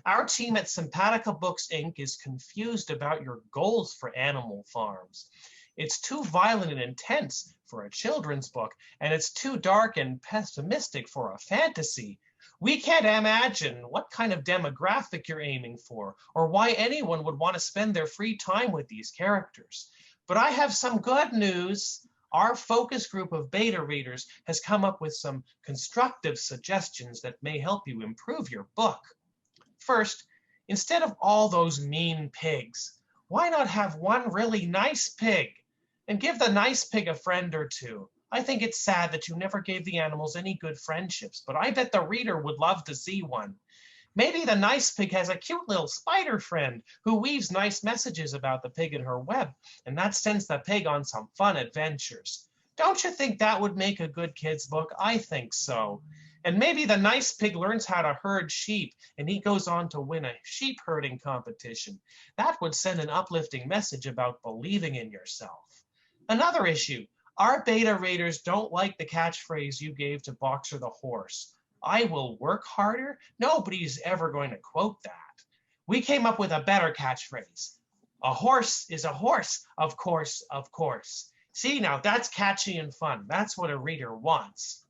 Our team at Simpatica Books, Inc. is confused about your goals for animal farms. It's too violent and intense for a children's book, and it's too dark and pessimistic for a fantasy. We can't imagine what kind of demographic you're aiming for, or why anyone would want to spend their free time with these characters. But I have some good news. Our focus group of beta readers has come up with some constructive suggestions that may help you improve your book. First, instead of all those mean pigs, why not have one really nice pig? And give the nice pig a friend or two. I think it's sad that you never gave the animals any good friendships, but I bet the reader would love to see one. Maybe the nice pig has a cute little spider friend who weaves nice messages about the pig in her web, and that sends the pig on some fun adventures. Don't you think that would make a good kid's book? I think so. And maybe the nice pig learns how to herd sheep, and he goes on to win a sheep herding competition. That would send an uplifting message about believing in yourself. Another issue, our beta readers don't like the catchphrase you gave to Boxer the horse. I will work harder? Nobody's ever going to quote that. We came up with a better catchphrase. A horse is a horse, of course, of course. See, now that's catchy and fun. That's what a reader wants.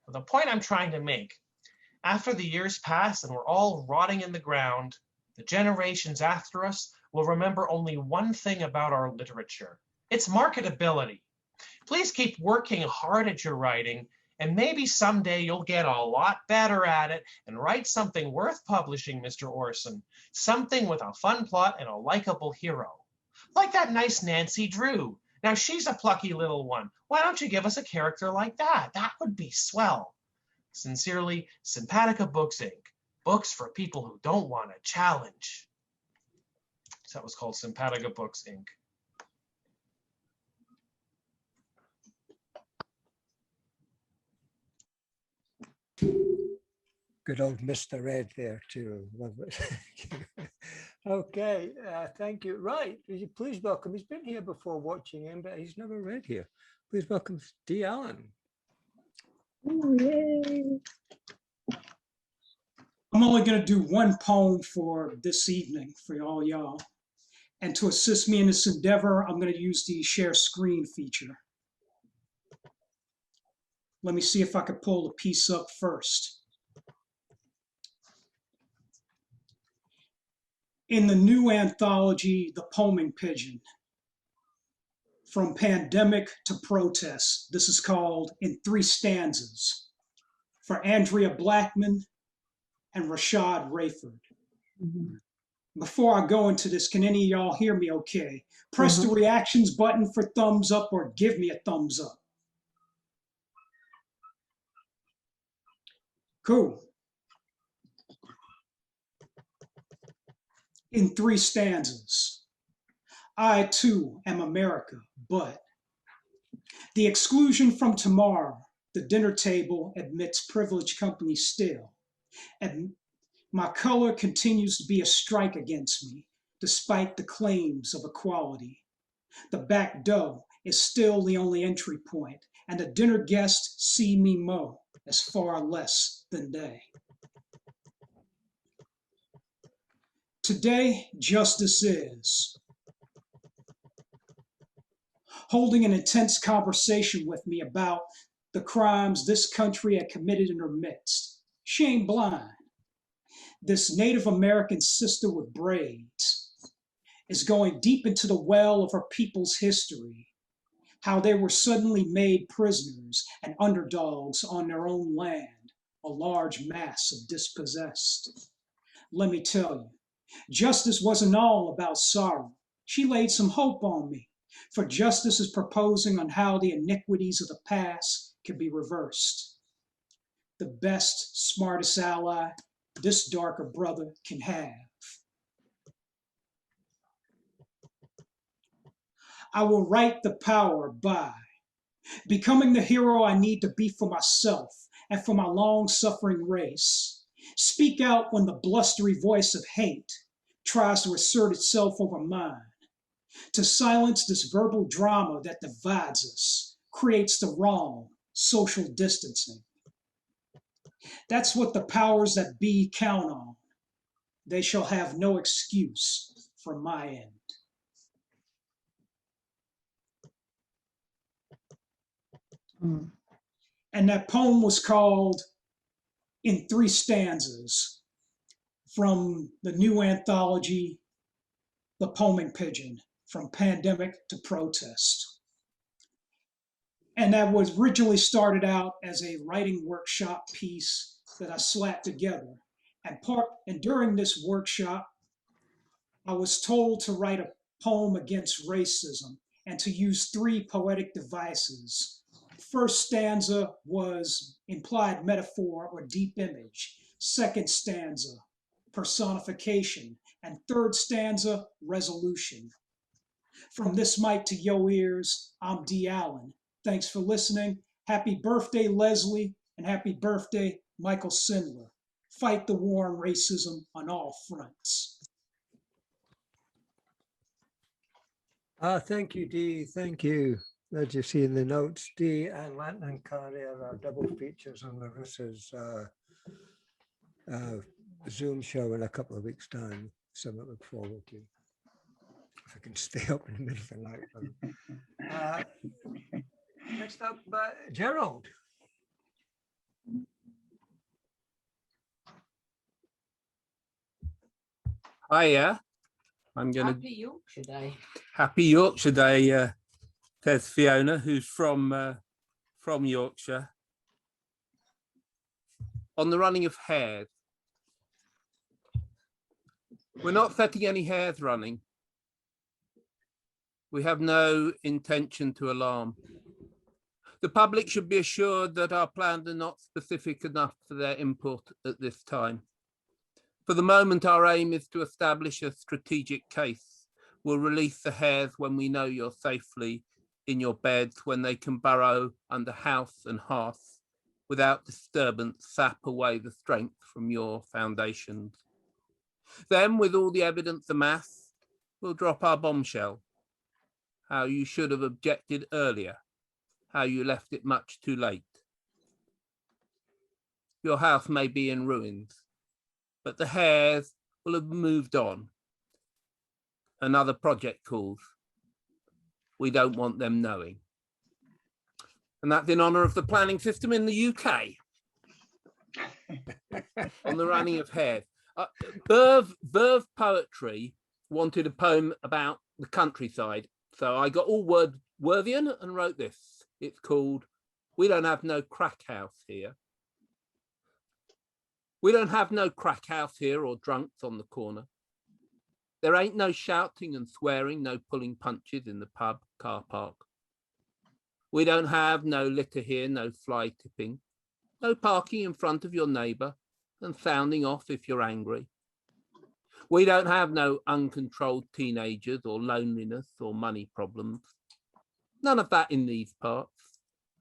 The point I'm trying to make, after the years pass and we're all rotting in the ground, the generations after us will remember only one thing about our literature. It's marketability. Please keep working hard at your writing, and maybe someday you'll get a lot better at it and write something worth publishing, Mr. Orson. Something with a fun plot and a likable hero. Like that nice Nancy Drew. Now she's a plucky little one. Why don't you give us a character like that? That would be swell. Sincerely, Simpatica Books, Inc. Books for people who don't want a challenge. So that was called Simpatica Books, Inc. Good old Mr. Ed there too. Love it. Okay, thank you. Right, please welcome. He's been here before watching him, but he's never read here. Please welcome D. Allen. Ooh, yay. I'm only going to do one poem for this evening for all y'all. And to assist me in this endeavor, I'm going to use the share screen feature. Let me see if I can pull the piece up first. In the new anthology, The Poeming Pigeon, From Pandemic to Protest, this is called In 3 Stanzas, for Andrea Blackman and Rashad Rayford. Before I go into this, can any of y'all hear me okay? Press the reactions button for thumbs up or give me a thumbs up. Cool. In 3 stanzas. I too am America, but the exclusion from tomorrow, the dinner table admits privileged company still. And my color continues to be a strike against me, despite the claims of equality. The back door is still the only entry point, and the dinner guests see me mo as far less than they. Today, justice is holding an intense conversation with me about the crimes this country had committed in her midst. She ain't blind. This Native American sister with braids is going deep into the well of her people's history, how they were suddenly made prisoners and underdogs on their own land, a large mass of dispossessed. Let me tell you, justice wasn't all about sorrow. She laid some hope on me, for justice is proposing on how the iniquities of the past can be reversed. The best, smartest ally this darker brother can have. I will write the power by becoming the hero I need to be for myself and for my long-suffering race. Speak out when the blustery voice of hate tries to assert itself over mine, to silence this verbal drama that divides us, creates the wrong, social distancing. That's what the powers that be count on. They shall have no excuse from my end. And that poem was called In Three Stanzas from the new anthology, The Poeming Pigeon, From Pandemic to Protest. And that was originally started out as a writing workshop piece that I slapped together. And during this workshop, I was told to write a poem against racism and to use three poetic devices. First stanza was implied metaphor or deep image. Second stanza, personification. And third stanza, resolution. From this mic to your ears, I'm D. Allen. Thanks for listening. Happy birthday, Leslie, and happy birthday, Michael Sindler. Fight the war on racism on all fronts. Thank you, Dee. Thank you. As you see in the notes, Dee and Lanton and Carney are our double features on Larissa's Zoom show in a couple of weeks' time. Something to look forward to. If I can stay up in the middle of the night. Next up, Gerald. Hiya. I'm going to. Happy Yorkshire Day. Happy Yorkshire Day, says Fiona, who's from Yorkshire. On the running of hares. We're not setting any hares running. We have no intention to alarm. The public should be assured that our plans are not specific enough for their input at this time. For the moment, our aim is to establish a strategic case. We'll release the hares when we know you're safely in your beds, when they can burrow under house and hearth without disturbance, sap away the strength from your foundations. Then, with all the evidence amassed, we'll drop our bombshell. How you should have objected earlier, how you left it much too late. Your house may be in ruins, but the hares will have moved on. Another project calls. We don't want them knowing. And that's in honour of the planning system in the UK. On the running of hares. Verve Poetry wanted a poem about the countryside. So I got all Worthian and wrote this. It's called We Don't Have No Crack House Here. We don't have no crack house here or drunks on the corner. There ain't no shouting and swearing, no pulling punches in the pub car park. We don't have no litter here, no fly tipping, no parking in front of your neighbour and sounding off if you're angry. We don't have no uncontrolled teenagers or loneliness or money problems. None of that in these parts.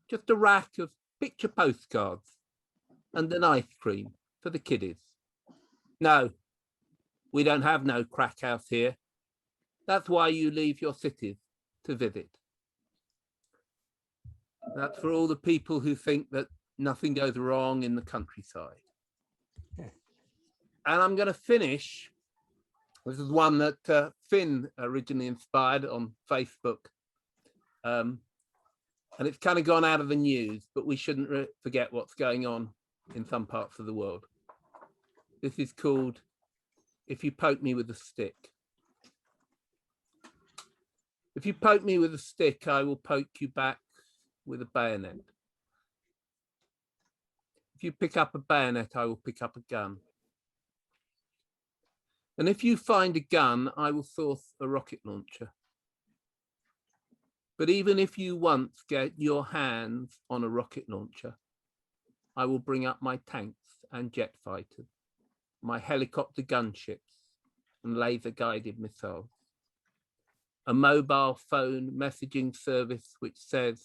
Just a rack of picture postcards and an ice cream for the kiddies. No, we don't have no crack house here. That's why you leave your cities to visit. That's for all the people who think that nothing goes wrong in the countryside. And I'm going to finish. This is one that Finn originally inspired on Facebook. And it's kind of gone out of the news, but we shouldn't forget what's going on in some parts of the world. This is called If You Poke Me with a Stick. If you poke me with a stick, I will poke you back with a bayonet. If you pick up a bayonet, I will pick up a gun. And if you find a gun, I will source a rocket launcher. But even if you once get your hands on a rocket launcher, I will bring up my tanks and jet fighters, my helicopter gunships and laser-guided missiles. A mobile phone messaging service which says,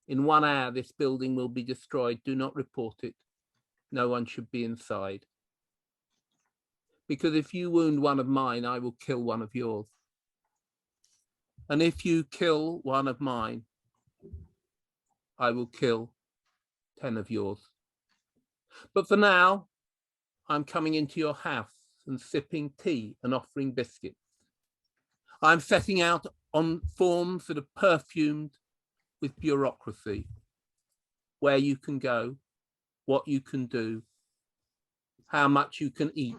in 1 hour this building will be destroyed, do not report it, no one should be inside. Because if you wound one of mine, I will kill one of yours. And if you kill one of mine, I will kill 10 of yours. But for now, I'm coming into your house and sipping tea and offering biscuits. I'm setting out on forms that are perfumed with bureaucracy, where you can go, what you can do, how much you can eat,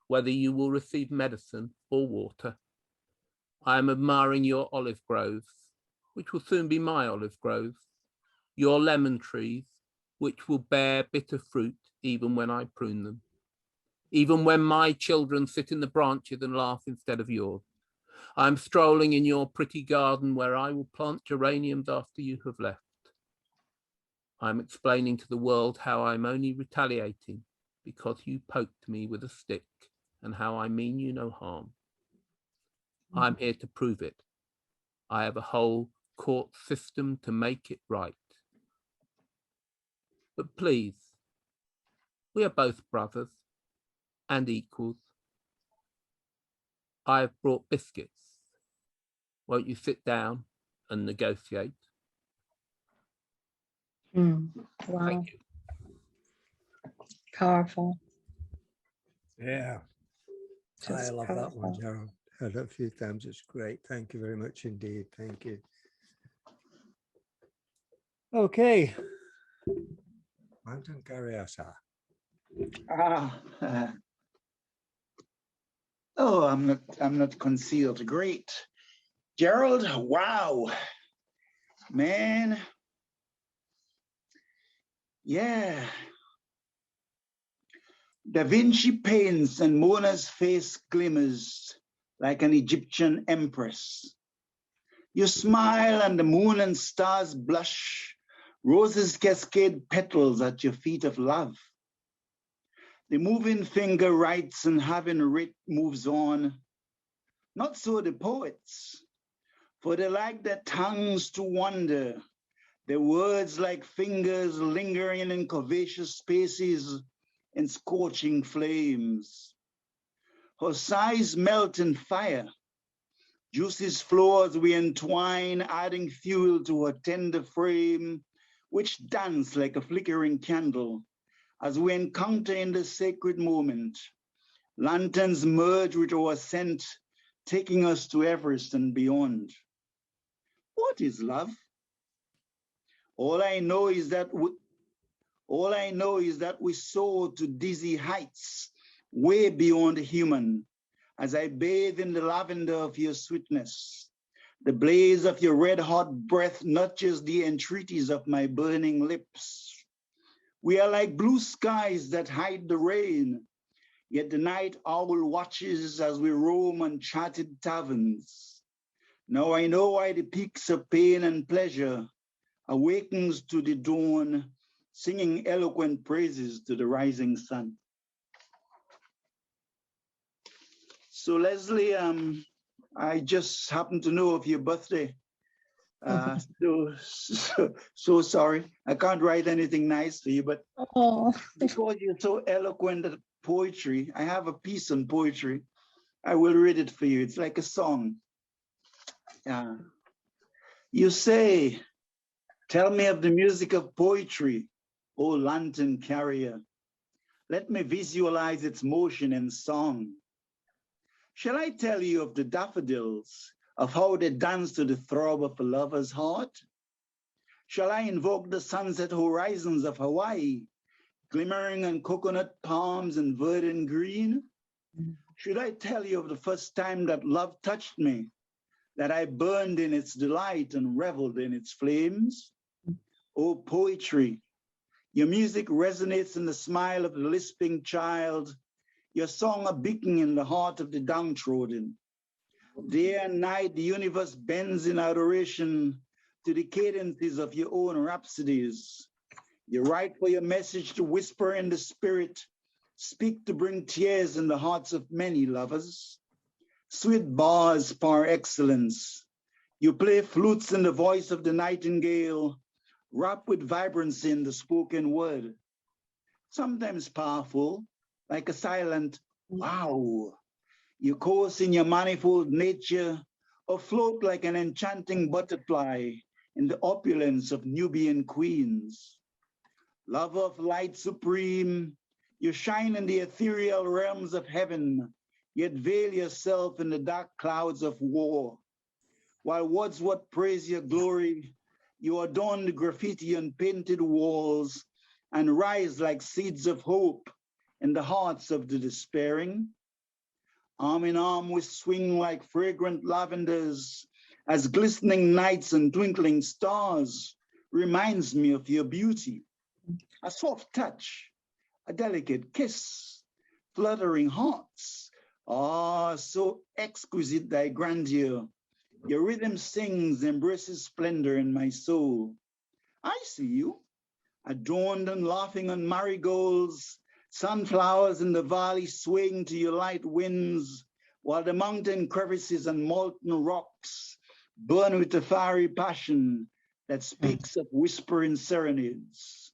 whether you will receive medicine or water. I am admiring your olive groves, which will soon be my olive groves, your lemon trees, which will bear bitter fruit even when I prune them, even when my children sit in the branches and laugh instead of yours. I am strolling in your pretty garden where I will plant geraniums after you have left. I am explaining to the world how I'm only retaliating because you poked me with a stick and how I mean you no harm. I'm here to prove it. I have a whole court system to make it right. But please, we are both brothers and equals. I have brought biscuits. Won't you sit down and negotiate? Wow. Thank you. Powerful. Yeah, I Just love that one, powerful. Gerald. Heard it a few times. It's great. Thank you very much indeed. Thank you. Okay. Mountain Cariasa. Oh, I'm not concealed. Great. Gerald, wow. Man. Yeah. Da Vinci paints and Mona's face glimmers like an Egyptian empress. You smile and the moon and stars blush. Roses cascade petals at your feet of love. The moving finger writes and having writ moves on. Not so the poets, for they like their tongues to wander, their words like fingers lingering in curvaceous spaces and scorching flames. Her sighs melt in fire. Juices flow as we entwine, adding fuel to her tender frame, which dance like a flickering candle as we encounter in the sacred moment. Lanterns merge with our scent, taking us to Everest and beyond. What is love? All I know is that we soar to dizzy heights, way beyond human, as I bathe in the lavender of your sweetness, the blaze of your red-hot breath nurtures the entreaties of my burning lips. We are like blue skies that hide the rain, yet the night owl watches as we roam uncharted taverns. Now I know why the peaks of pain and pleasure awakens to the dawn, singing eloquent praises to the rising sun. So Leslie, I just happen to know of your birthday. So sorry. I can't write anything nice for you, but because you're so eloquent at poetry, I have a piece on poetry. I will read it for you. It's like a song. You say, tell me of the music of poetry, O lantern carrier. Let me visualize its motion and song. Shall I tell you of the daffodils, of how they dance to the throb of a lover's heart? Shall I invoke the sunset horizons of Hawaii, glimmering on coconut palms and verdant green? Should I tell you of the first time that love touched me, that I burned in its delight and reveled in its flames? Oh, poetry, your music resonates in the smile of the lisping child, your song a beacon in the heart of the downtrodden. Day and night, the universe bends in adoration to the cadences of your own rhapsodies. You write for your message to whisper in the spirit, speak to bring tears in the hearts of many lovers. Sweet bars par excellence. You play flutes in the voice of the nightingale, wrap with vibrancy in the spoken word. Sometimes powerful, like a silent wow. You course in your manifold nature, or float like an enchanting butterfly in the opulence of Nubian queens. Lover of light supreme, you shine in the ethereal realms of heaven, yet veil yourself in the dark clouds of war. While Wordsworth praise your glory, you adorn the graffiti on painted walls and rise like seeds of hope in the hearts of the despairing. Arm in arm we swing like fragrant lavenders as glistening nights and twinkling stars reminds me of your beauty. A soft touch, a delicate kiss, fluttering hearts. Ah, so exquisite thy grandeur. Your rhythm sings, embraces splendor in my soul. I see you, adorned and laughing on marigolds, sunflowers in the valley swaying to your light winds, while the mountain crevices and molten rocks burn with a fiery passion that speaks of whispering serenades.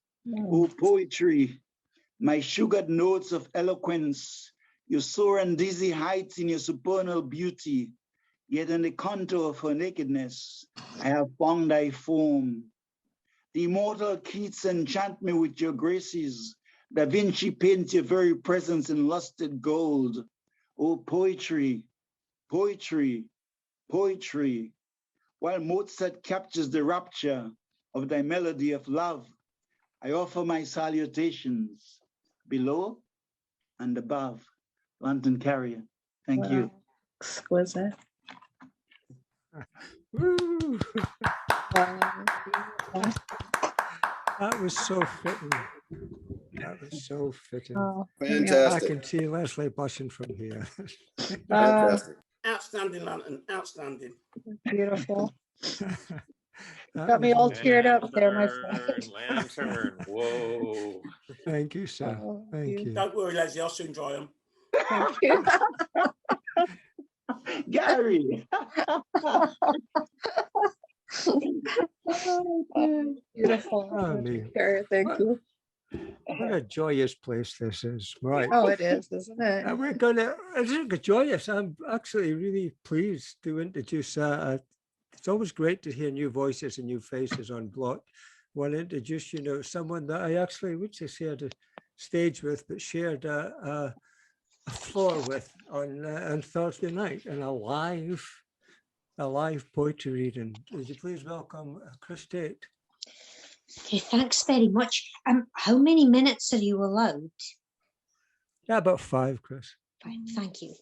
Oh, poetry, my sugared notes of eloquence, you soar on dizzy heights in your supernal beauty, yet in the contour of her nakedness, I have found thy form. The immortal Keats enchant me with your graces. Da Vinci paints your very presence in lusted gold. Oh, poetry, poetry, poetry. While Mozart captures the rapture of thy melody of love, I offer my salutations below and above. Lantern Carrier, thank you. Exquisite. Woo! That was so fitting. That was so fitting. Oh, Fantastic. I can see Leslie blushing from here. Fantastic. Outstanding, Lantern. Outstanding. Beautiful. Got me all teared up there, my friend. Lantern. Whoa. Thank you, sir. Thank you. Don't worry, Leslie. I'll soon dry them. Thank you. Gary. Beautiful. Oh, me. Thank you. What a joyous place this is. Right. Oh, it is, isn't it? And we're going to, it's joyous. I'm actually really pleased to introduce, it's always great to hear new voices and new faces on Blot. I want to introduce, someone that I actually would say shared a stage with, but shared a floor with on Thursday night and a live poetry reading. Would you please welcome Chris Tate? Okay, thanks very much. How many minutes are you allowed? Yeah, about 5, Chris. Fine, thank you.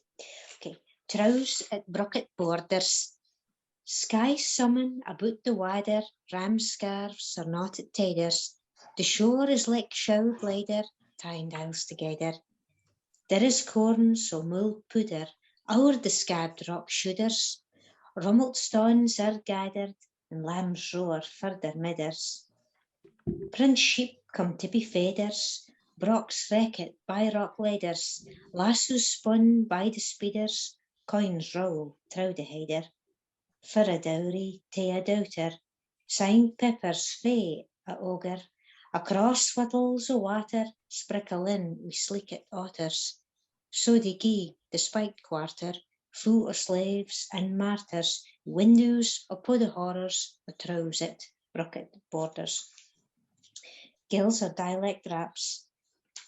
Okay, Trows at Brocket Borders. Sky summon about the water, ram scarves are not at tiders. The shore is like show glider, tying dials together. There is corn so mulled pudder, o'er the scabbed rock shooters. Rummelt stones are gathered, and lambs roar for their midders. Prince sheep come to be faders, brocks wreckit by rock ladders, lassos spun by the speeders, coins roll trow the heider. For a dowry to a doubter, sign peppers fey a ogre, across waddles o' water, sprinkle in we sleekit otters. So they gie the spiked quarter, full of slaves and martyrs, windows upo the horrors o' Trows at Brocket Borders. Gills are dialect raps.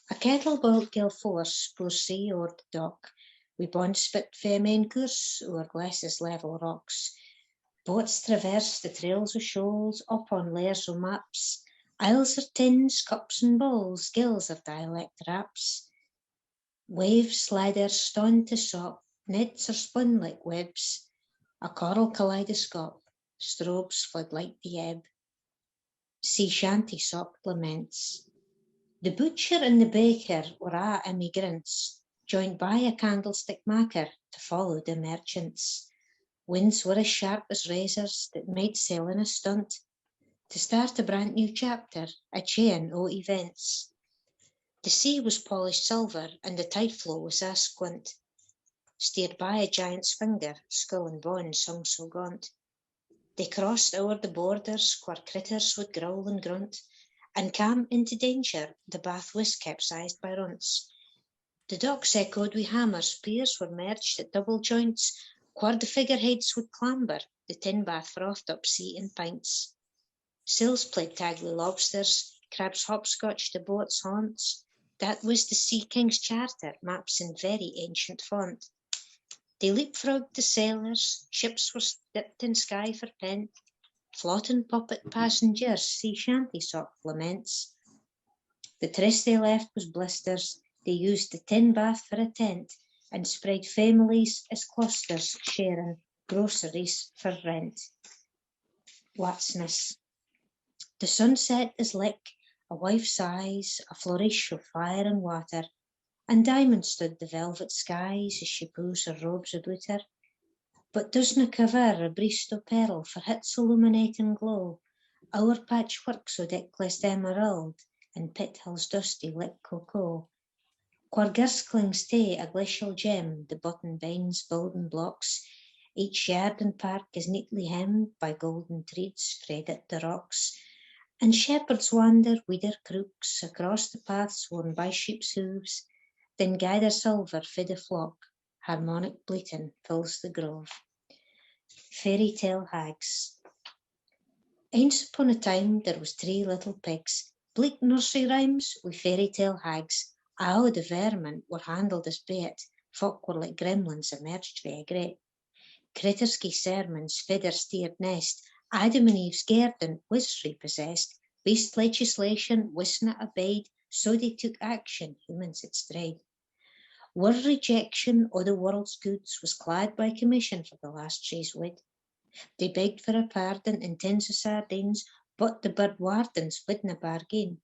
A kettle boiled gill force pours sea o'er the dock, we bond spit fair main course o'er glasses level rocks. Boats traverse the trails o' shoals up on layers o' maps. Isles are tins, cups and bowls, gills are dialect raps. Waves ladder stone to sop, nets are spun like webs. A coral kaleidoscope, strobes flood like the ebb. Sea shanty sop laments. The butcher and the baker were a' emigrants, joined by a candlestick maker to follow the merchants. Winds were as sharp as razors that made sailing a stunt. To start a brand new chapter, a chain o' events. The sea was polished silver and the tide flow was a squint, steered by a giant's finger, skull and bones hung so gaunt. They crossed o'er the borders where critters would growl and grunt, and came into danger, the bath was capsized by runts. The docks echoed wi' hammers, piers were merged at double joints, where the figureheads would clamber, the tin bath frothed up sea in pints. Sills played tag with lobsters, crabs hopscotched the boat's haunts. That was the Sea King's charter, maps in very ancient font. They leapfrogged the sailors, ships were dipped in sky for pent, floating puppet passengers, sea shanty sought laments. The tryst they left was blisters, they used the tin bath for a tent, and spread families as clusters, sharing groceries for rent. Watsness. The sunset is lick, a wife sighs, a flourish of fire and water, and Diamond stood the velvet skies as she pulls her robes about her. But doesna cover a breast o' pearl for its illuminating glow, our patchwork so dickless emerald, and pit hills dusty like cocoa. Quar girsklings tay a glacial gem, the button binds building blocks, each yard and park is neatly hemmed by golden trees spread at the rocks, and shepherds wander with their crooks across the paths worn by sheep's hooves, then gather silver for the flock, harmonic bleating fills the grove. Fairy tale hags. Once upon a time there was 3 little pigs, bleak nursery rhymes with fairy tale hags. All the vermin were handled as bait, folk were like gremlins emerged frae a grate. Critters gie sermons, feather steered nest, Adam and Eve's garden was repossessed, beast legislation wasna obeyed, so they took action, humans had strayed. War rejection o' the world's goods was clad by commission for the last tree's wood. They begged for a pardon in tins of sardines, but the bird wardens wouldna bargain.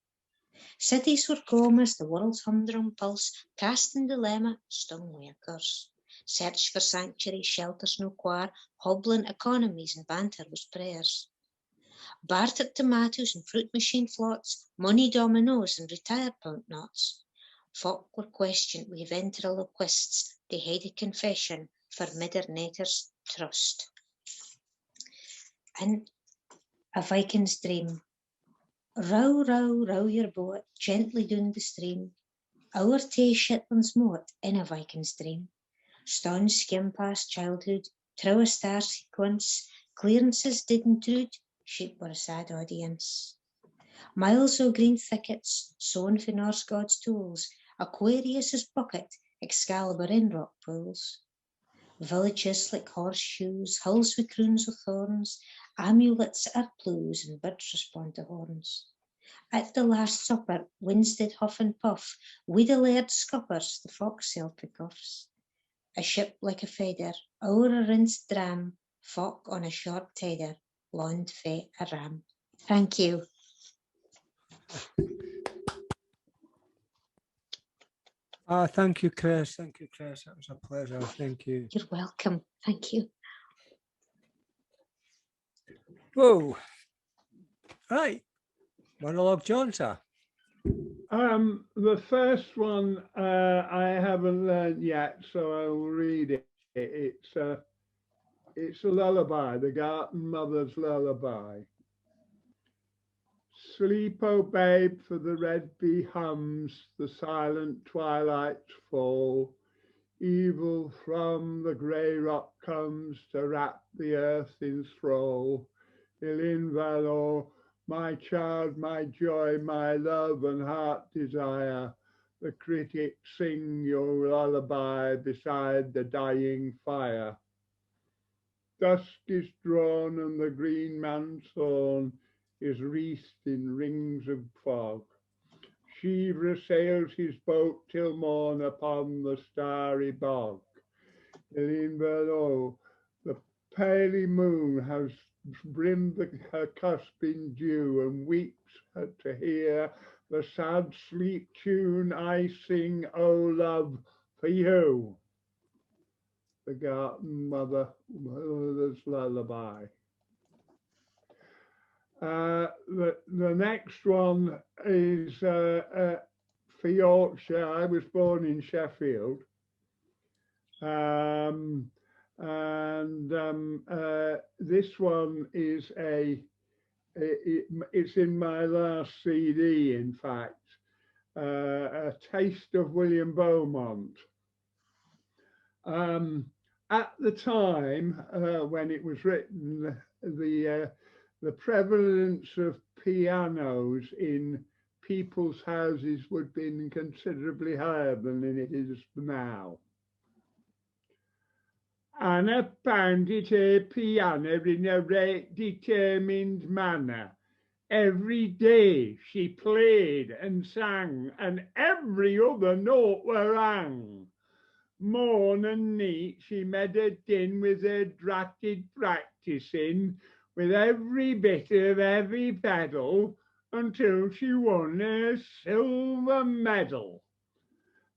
Cities were comas, the world's humdrum pulse, cast in dilemma, stung wi' a curse. Search for sanctuary, shelters no quar, hobbling economies and banter was prayers. Bartered tomatoes and fruit machine flots, money dominoes and retired pound knots. Folk were questioned with ventriloquists, they had a confession for middernator's trust. And a Viking's dream. Row, row, row your boat gently down the stream. Our tae Shetland's moat in a Viking's dream. Stones skim past childhood, through a star sequence, clearances did intrude, sheep were a sad audience. Miles o' green thickets, sown for Norse gods' tools, Aquarius's bucket, Excalibur in rock pools. Villages like horseshoes, hills with crowns of thorns, amulets are clues and birds respond to horns. At the Last Supper, winds did huff and puff, with the laird scuppers, the fox Celtic cuffs. A ship like a feather, o'er a rinsed dram, folk on a short teder, lond fae a ram. Thank you. Thank you, Chris. Thank you, Chris. That was a pleasure. Thank you. You're welcome. Thank you. Whoa. Right. Monologue John, sir. The first one I haven't learned yet, so I will read it. It's a lullaby, the Garden Mother's Lullaby. Sleep, O babe, for the red bee hums, the silent twilights fall. Evil from the grey rock comes to wrap the earth in thrall. Ilin Valor, my child, my joy, my love and heart desire, the critics sing your lullaby beside the dying fire. Dusk is drawn and the green man's thorn is wreathed in rings of fog. Shiva sails his boat till morn upon the starry bog. In below, the paly moon has brimmed her cusp in dew and weeps to hear the sad sleep tune I sing, O love, for you. The Garden Mother's Lullaby. The next one is for Yorkshire. I was born in Sheffield. This one is it's in my last CD, in fact, A Taste of William Beaumont. At the time when it was written, the prevalence of pianos in people's houses would have been considerably higher than it is now. Anna pounded her piano in a right determined manner. Every day she played and sang, and every other note were rang. Morn and night she made a din with her dratted practising, with every bit of heavy pedal, until she won her silver medal.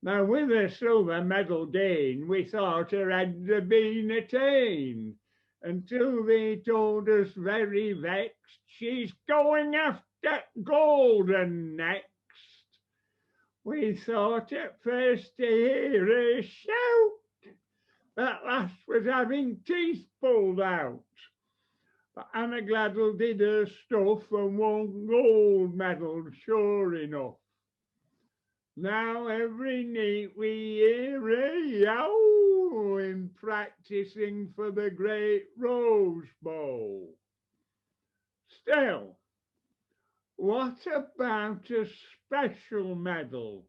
Now with her silver medal gained, we thought her had been attained, until they told us very vexed, she's going after golden next. We thought at first to hear her shout, that last was having teeth pulled out. But Anna Gladdle did her stuff and won gold medal, sure enough. Now every night we hear a yowl in practising for the great Rose Bowl. Still, what about a special medal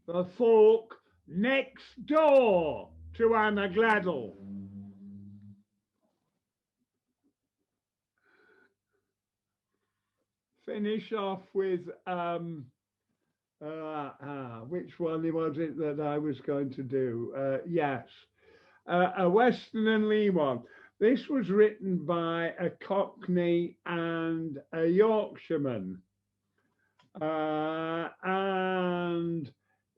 for folk next door to Anna Gladdle? Finish off with which one was it that I was going to do? Yes, a Westernly one. This was written by a Cockney and a Yorkshireman. And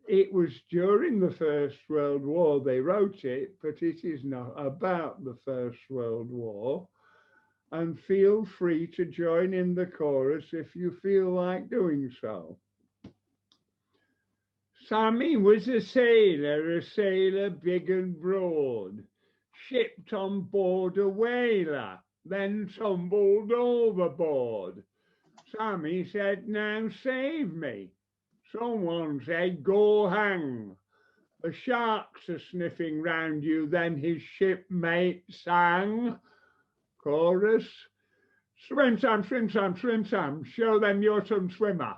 it was during the First World War they wrote it, but it is not about the First World War. And feel free to join in the chorus if you feel like doing so. Sammy was a sailor big and broad, shipped on board a whaler, then tumbled overboard. Sammy said, now save me. Someone said, go hang. The sharks are sniffing round you, then his shipmate sang. Chorus, swim, Sam, swim, Sam, swim, Sam, show them you're some swimmer.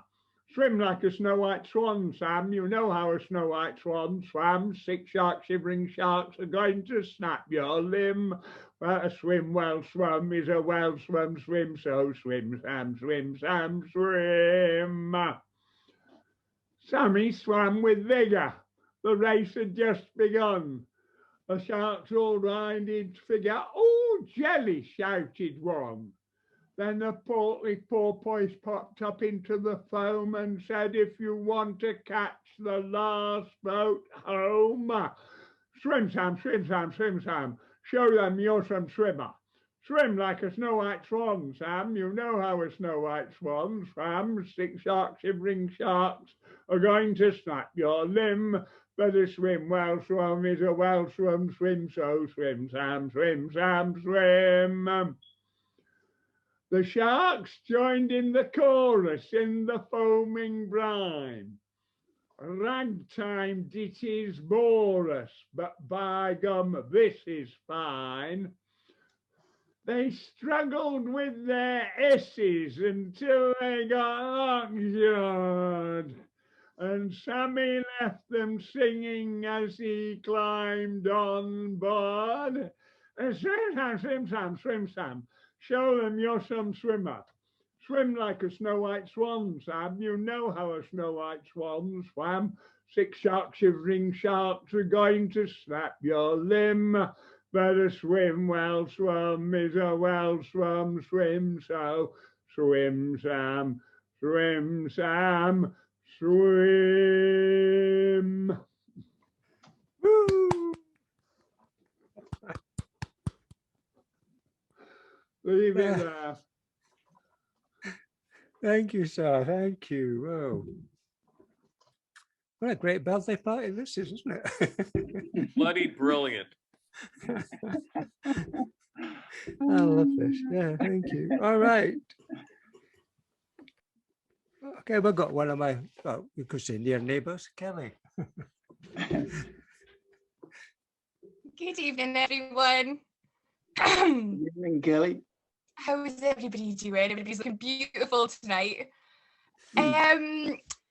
Swim like a snow white swan, Sam, you know how a snow white swan swam. 6 shark shivering sharks are going to snap your limb. Well, a swim well swum is a well swum swim, so swim, Sam, swim, Sam, swim. Sammy swam with vigour, the race had just begun. The sharks all round his figure, oh, jelly, shouted one. Then the portly porpoise popped up into the foam and said, if you want to catch the last boat home, swim, Sam, swim, Sam, swim, Sam, show them you're some swimmer. Swim like a snow white swan, Sam, you know how a snow white swan swam. 6 shark shivering sharks are going to snap your limb. Better swim, well swum is a well swum swim, so swim, Sam, swim, Sam, swim. The sharks joined in the chorus in the foaming brine. Ragtime ditties bore us, but by gum, this is fine. They struggled with their S's until they got lockjaw, and Sammy left them singing as he climbed on board. Swim, Sam, swim, Sam, swim, Sam. Show them you're some swimmer. Swim like a snow white swan, Sam. You know how a snow white swan swam. 6 shark shivering sharks are going to snap your limb. Better swim, well swum is a well swum swim, so swim, Sam, swim, Sam, swim. Woo! Leave it there. Thank you, sir. Thank you. Whoa. What a great birthday party this is, isn't it? Bloody brilliant. I love this. Yeah, thank you. All right. Okay, we've got one of my, well, we could say near neighbours, Kelly. Good evening, everyone. Good evening, Kelly. How is everybody doing? Everybody's looking beautiful tonight.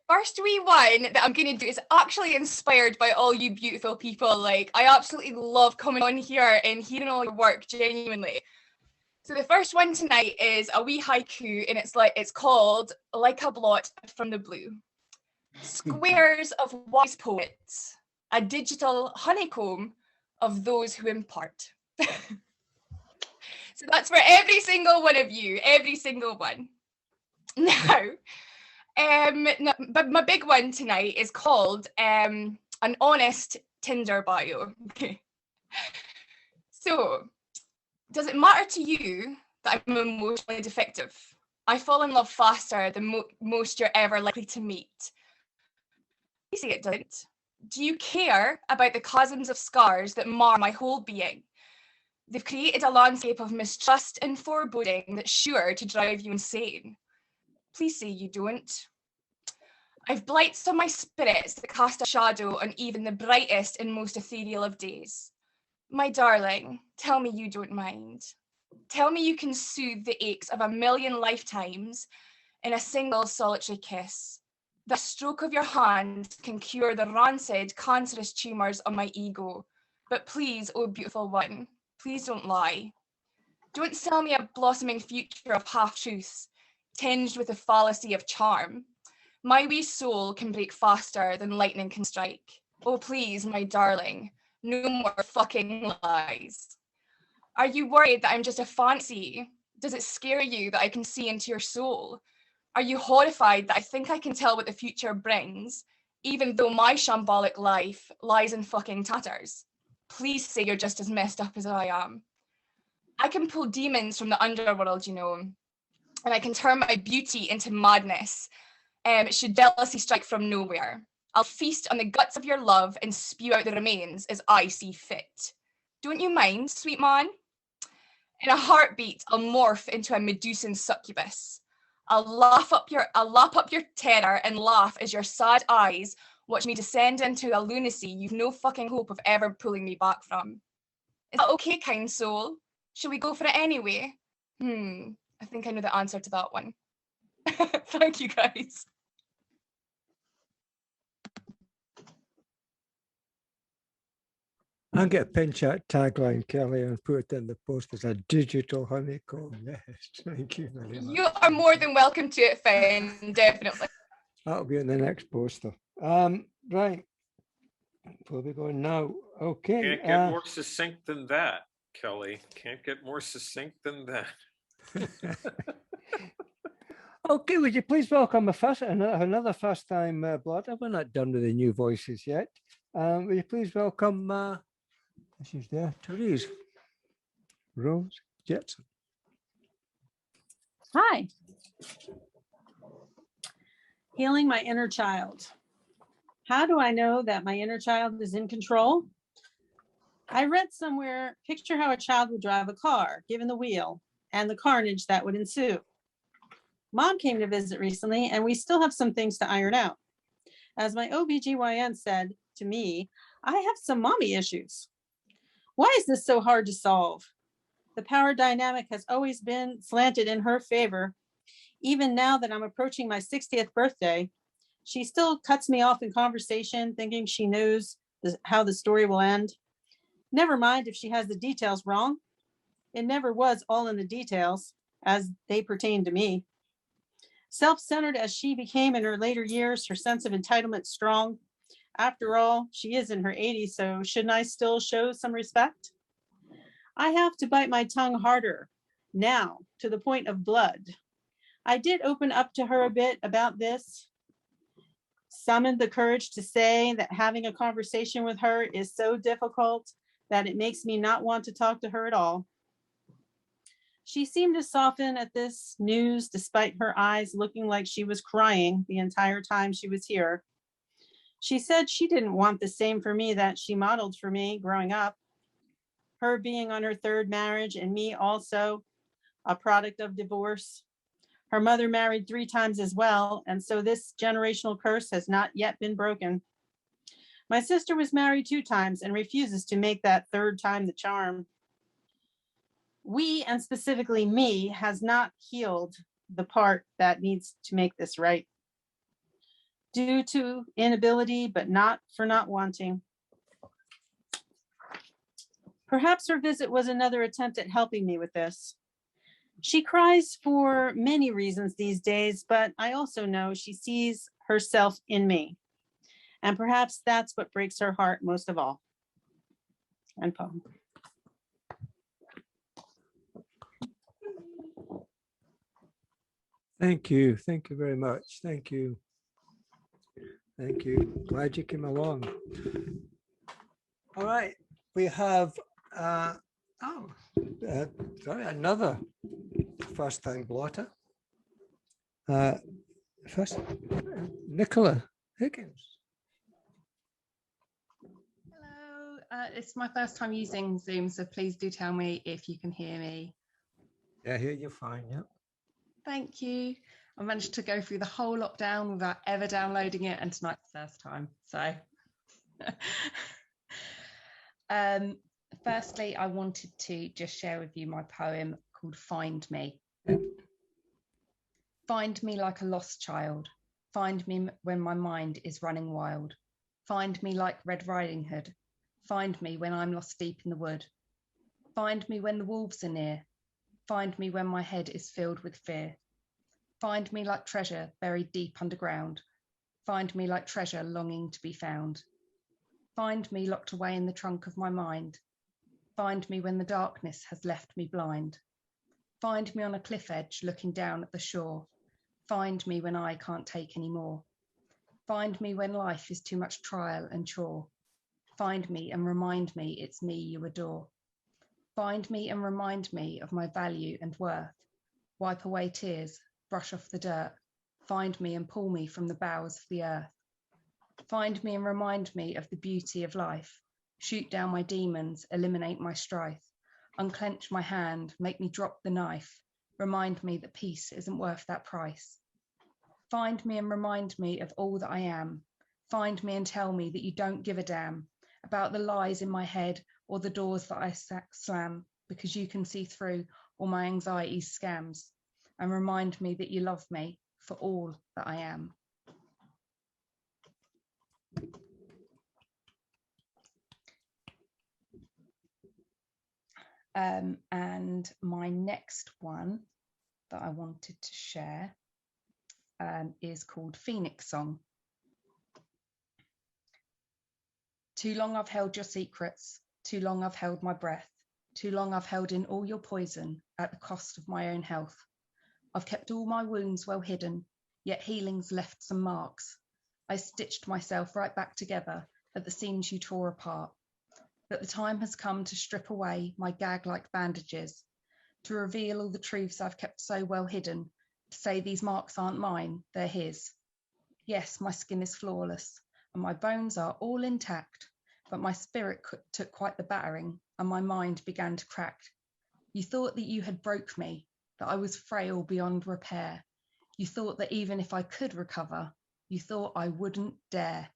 First wee one that I'm going to do is actually inspired by all you beautiful people. Like, I absolutely love coming on here and hearing all your work, genuinely. So the first one tonight is a wee haiku, and it's called Like a Blot from the Blue. Squares of wise poets, a digital honeycomb of those who impart. So that's for every single one of you, every single one. Now, but my big one tonight is called An Honest Tinder Bio. Okay. So, does it matter to you that I'm emotionally defective? I fall in love faster than most you're ever likely to meet. You say it doesn't. Do you care about the chasms of scars that mar my whole being? They've created a landscape of mistrust and foreboding that's sure to drive you insane. Please say you don't. I've blights on my spirits that cast a shadow on even the brightest and most ethereal of days. My darling, tell me you don't mind. Tell me you can soothe the aches of a million lifetimes in a single solitary kiss. The stroke of your hand can cure the rancid, cancerous tumours on my ego. But please, oh beautiful one, please don't lie. Don't sell me a blossoming future of half-truths, tinged with the fallacy of charm. My wee soul can break faster than lightning can strike. Oh please, my darling, no more fucking lies. Are you worried that I'm just a fancy? Does it scare you that I can see into your soul? Are you horrified that I think I can tell what the future brings, even though my shambolic life lies in fucking tatters? Please say you're just as messed up as I am. I can pull demons from the underworld, you know, and I can turn my beauty into madness. Should jealousy strike from nowhere, I'll feast on the guts of your love and spew out the remains as I see fit. Don't you mind, sweet man? In a heartbeat, I'll morph into a Medusan succubus. I'll lap up your terror and laugh as your sad eyes watch me descend into a lunacy you've no fucking hope of ever pulling me back from. Is that okay, kind soul? Shall we go for it anyway? I think I know the answer to that one. Thank you, guys. I'll get a pinch that tagline, Kelly, and put it in the post as a digital honeycomb. Yes, thank you very much. You are more than welcome to it, Finn, definitely. That'll be in the next poster. Right, where are we going now? Okay. Can't get more succinct than that, Kelly. Can't get more succinct than that. Okay, would you please welcome another first-time blotter? We're not done with the new voices yet. Will you please welcome, she's there, Therese Rose Jetson. Hi. Healing my inner child. How do I know that my inner child is in control? I read somewhere, picture how a child would drive a car, given the wheel, and the carnage that would ensue. Mom came to visit recently, and we still have some things to iron out. As my OBGYN said to me, I have some mommy issues. Why is this so hard to solve? The power dynamic has always been slanted in her favor. Even now that I'm approaching my 60th birthday, she still cuts me off in conversation, thinking she knows how the story will end. Never mind if she has the details wrong. It never was all in the details, as they pertain to me. Self-centered as she became in her later years, her sense of entitlement strong. After all, she is in her 80s, so shouldn't I still show some respect? I have to bite my tongue harder now, to the point of blood. I did open up to her a bit about this, summoned the courage to say that having a conversation with her is so difficult that it makes me not want to talk to her at all. She seemed to soften at this news, despite her eyes looking like she was crying the entire time she was here. She said she didn't want the same for me that she modeled for me growing up. Her being on her third marriage and me also, a product of divorce. Her mother married 3 times as well, and so this generational curse has not yet been broken. My sister was married 2 times and refuses to make that third time the charm. We, and specifically me, has not healed the part that needs to make this right. Due to inability, but not for not wanting. Perhaps her visit was another attempt at helping me with this. She cries for many reasons these days, but I also know she sees herself in me. And perhaps that's what breaks her heart most of all. End poem. Thank you. Thank you very much. Thank you. Thank you. Glad you came along. All right. We have sorry, another first-time blotter. First, Nicola Higgins. Hello, it's my first time using Zoom, so please do tell me if you can hear me. Yeah, here you're fine. Yeah. Thank you. I managed to go through the whole lockdown without ever downloading it, and tonight's the first time. So, firstly, I wanted to just share with you my poem called Find Me. Find me like a lost child. Find me when my mind is running wild. Find me like Red Riding Hood. Find me when I'm lost deep in the wood. Find me when the wolves are near. Find me when my head is filled with fear. Find me like treasure buried deep underground. Find me like treasure longing to be found. Find me locked away in the trunk of my mind. Find me when the darkness has left me blind. Find me on a cliff edge looking down at the shore. Find me when I can't take any more. Find me when life is too much trial and chore. Find me and remind me it's me you adore. Find me and remind me of my value and worth. Wipe away tears, brush off the dirt. Find me and pull me from the bowels of the earth. Find me and remind me of the beauty of life. Shoot down my demons, eliminate my strife. Unclench my hand, make me drop the knife. Remind me that peace isn't worth that price. Find me and remind me of all that I am. Find me and tell me that you don't give a damn about the lies in my head or the doors that I slam, because you can see through all my anxieties, scams, and remind me that you love me for all that I am. And my next one that I wanted to share is called Phoenix Song. Too long I've held your secrets, too long I've held my breath, too long I've held in all your poison at the cost of my own health. I've kept all my wounds well hidden, yet healing's left some marks. I stitched myself right back together at the seams you tore apart. But the time has come to strip away my gag-like bandages, to reveal all the truths I've kept so well hidden, to say these marks aren't mine, they're his. Yes, my skin is flawless, and my bones are all intact, but my spirit took quite the battering, and my mind began to crack. You thought that you had broke me, that I was frail beyond repair. You thought that even if I could recover, you thought I wouldn't dare.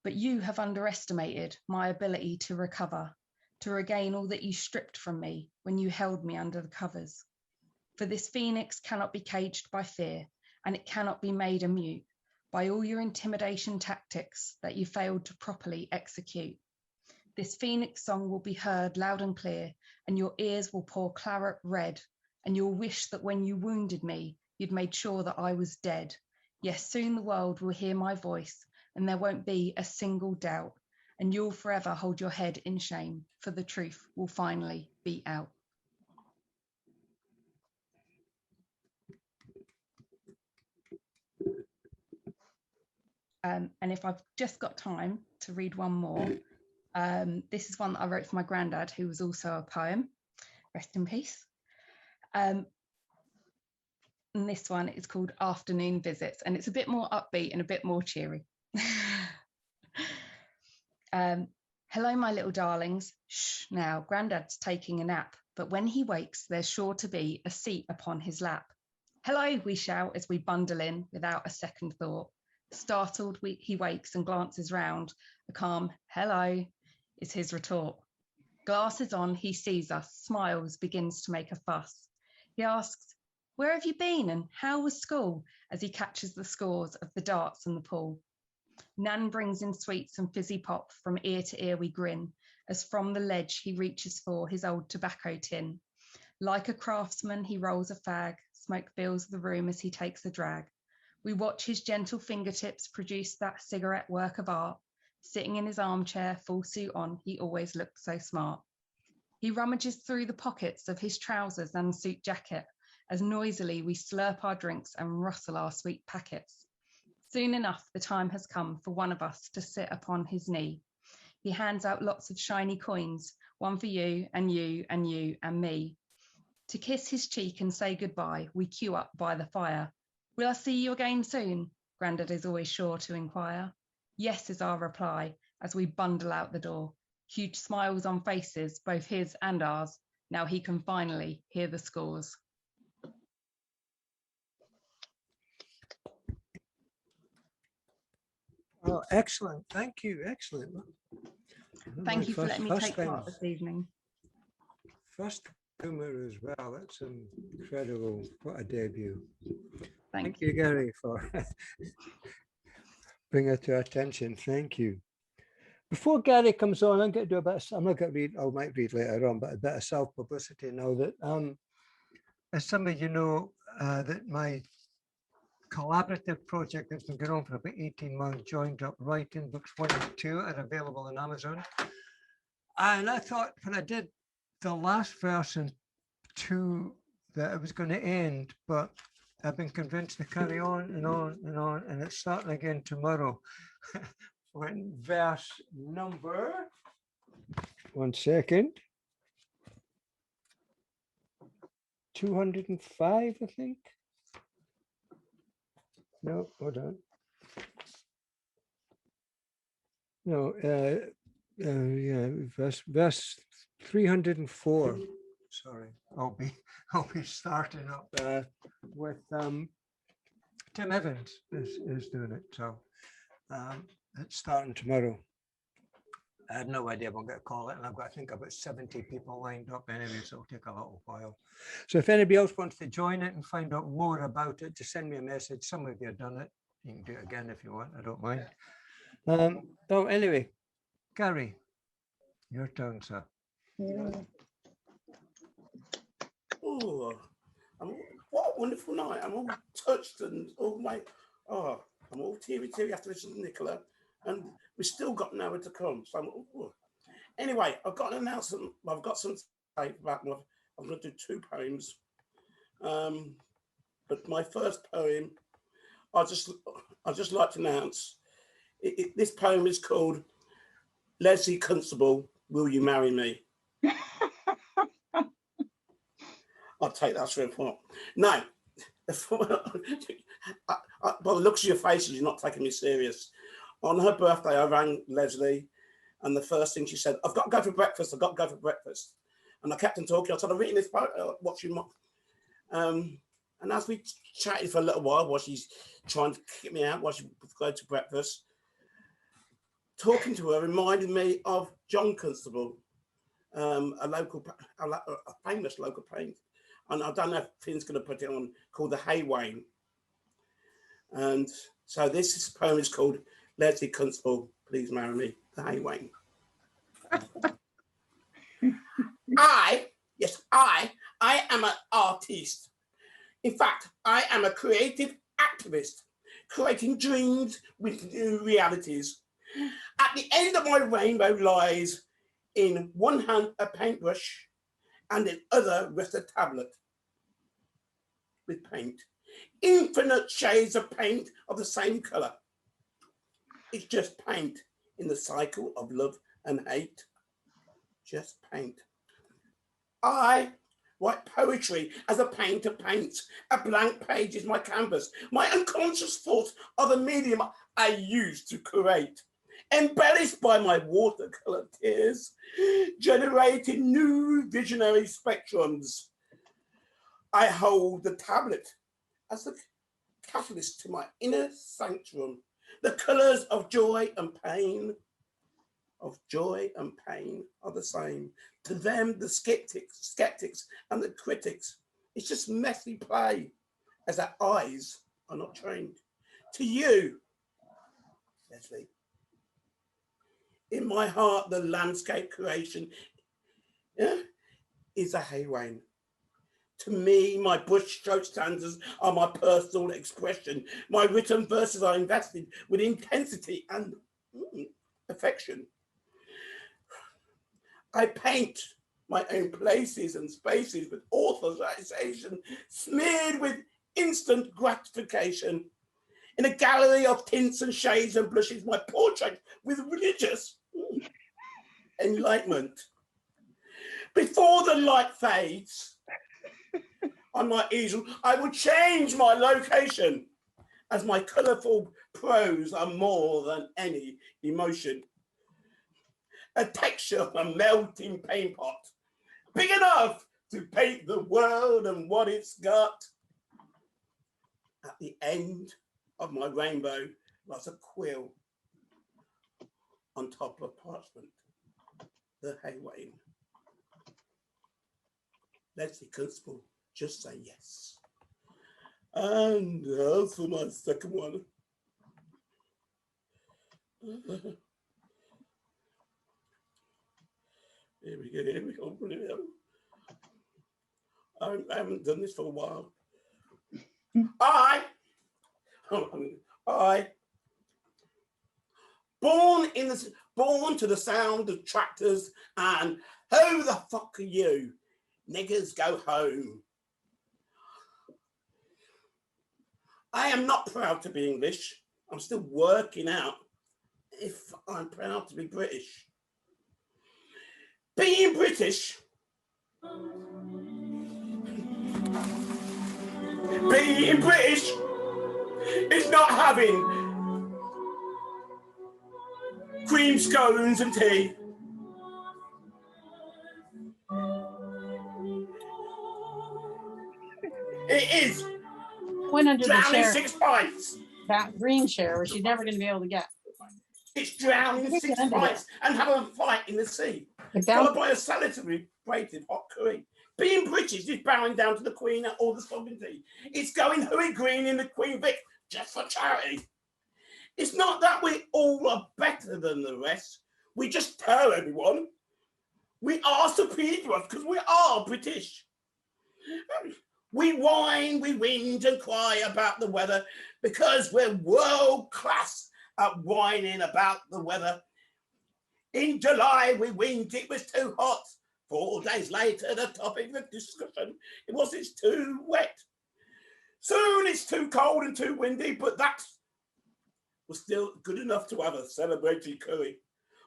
But you have underestimated my ability to recover, to regain all that you stripped from me when you held me under the covers. For this phoenix cannot be caged by fear, and it cannot be made a mute by all your intimidation tactics that you failed to properly execute. This phoenix song will be heard loud and clear, and your ears will pour claret red, and you'll wish that when you wounded me, you'd made sure that I was dead. Yes, soon the world will hear my voice, and there won't be a single doubt, and you'll forever hold your head in shame, for the truth will finally be out. And if I've just got time to read one more, this is one that I wrote for my granddad, who was also a poem. Rest in peace. And this one is called Afternoon Visits, and it's a bit more upbeat and a bit more cheery. Hello, my little darlings. Shh, now, Grandad's taking a nap, but when he wakes, there's sure to be a seat upon his lap. Hello, we shout as we bundle in without a second thought. Startled, he wakes and glances round. A calm hello is his retort. Glasses on, he sees us, smiles, begins to make a fuss. He asks, "Where have you been and how was school?" as he catches the scores of the darts and the pool. Nan brings in sweets and fizzy pop, from ear to ear we grin, as from the ledge he reaches for his old tobacco tin. Like a craftsman, he rolls a fag, smoke fills the room as he takes a drag. We watch his gentle fingertips produce that cigarette work of art. Sitting in his armchair, full suit on, he always looked so smart. He rummages through the pockets of his trousers and suit jacket, as noisily we slurp our drinks and rustle our sweet packets. Soon enough, the time has come for one of us to sit upon his knee. He hands out lots of shiny coins, one for you and you and you and me. To kiss his cheek and say goodbye, we queue up by the fire. "Will I see you again soon?" Grandad is always sure to inquire. Yes is our reply as we bundle out the door. Huge smiles on faces, both his and ours. Now he can finally hear the scores. Oh, excellent. Thank you. Excellent. Thank you for letting me take part this evening. First humor as well. That's incredible. What a debut. Thank you, Gary, for bringing it to our attention. Thank you. Before Gary comes on, I'm going to do a bit of, I'm not going to read, I might read later on, but a bit of self-publicity now that, as some of you know, that my collaborative project that's been going on for about 18 months, Joined Up Writing, books 1 and 2 are available on Amazon. And I thought when I did the last verse and 2 that it was going to end, but I've been convinced to carry on and on and on, and it's starting again tomorrow. When verse number, 1 second, 205, I think. No, hold on. No, yeah, verse 304. Sorry, I'll be starting up with Tim Evans is doing it. So it's starting tomorrow. I had no idea what I'm going to call it, and I've got, I think, about 70 people lined up anyway, so it'll take a little while. So if anybody else wants to join it and find out more about it, just send me a message. Some of you have done it. You can do it again if you want. I don't mind. So anyway, Gary, your turn, sir. Oh, what a wonderful night. I'm all touched and all I'm all teary after listening to Nicola, and we've still got an hour to come. So anyway, I've got an announcement. I've got some to say about I'm going to do 2 poems. But my first poem, I just like to announce. This poem is called Leslie Constable, Will You Marry Me? I'll take that for a point. Now, by the looks of your faces, you're not taking me serious. On her birthday, I rang Leslie, and the first thing she said, "I've got to go for breakfast. I've got to go for breakfast." And I kept on talking. I said, "I've written this poem, what you want." And as we chatted for a little while, while she's trying to kick me out, while she go to breakfast, talking to her reminded me of John Constable, a famous local painter. And I don't know if Finn's going to put it on, called The Haywain. And so this poem is called Leslie Constable, Please Marry Me, The Haywain. I am an artiste. In fact, I am a creative activist, creating dreams with new realities. At the end of my rainbow lies, in one hand a paintbrush, and in other rests a tablet with paint. Infinite shades of paint of the same colour. It's just paint in the cycle of love and hate. Just paint. I write poetry as a painter paints. A blank page is my canvas. My unconscious thoughts are the medium I use to create. Embellished by my watercolour tears, generating new visionary spectrums. I hold the tablet as the catalyst to my inner sanctuary. The colours of joy and pain, are the same. To them, the skeptics and the critics, it's just messy play, as our eyes are not trained. To you, Leslie, in my heart, the landscape creation is a haywain. To me, my brushstroke stanzas are my personal expression. My written verses are invested with intensity and affection. I paint my own places and spaces with authorization, smeared with instant gratification. In a gallery of tints and shades and blushes, my portrait with religious enlightenment. Before the light fades on my easel, I will change my location, as my colourful prose are more than any emotion. A texture of a melting paint pot, big enough to paint the world and what it's got. At the end of my rainbow lies a quill on top of parchment, the haywain. Leslie Constable, just say yes. And as for my second one, here we go. I haven't done this for a while. Born to the sound of tractors and who the fuck are you? Niggers go home. I am not proud to be English. I'm still working out if I'm proud to be British. Being British is not having cream scones and tea. It is went under the drowning chair. 6 pints. That green chair, where she's never going to be able to get. It's drowning 6 pints and have a fight in the sea, followed by a salutary braided hot curry. Being British is bowing down to the Queen at all the sovereignty. It's going hooey green in the Queen Vic just for charity. It's not that we all are better than the rest. We just tell everyone we are superior because we are British. We whine, we whinge and cry about the weather because we're world class at whining about the weather. In July, we whined it was too hot. 4 days later, the topic of discussion, it was it's too wet. Soon it's too cold and too windy, but that was still good enough to have a celebratory curry.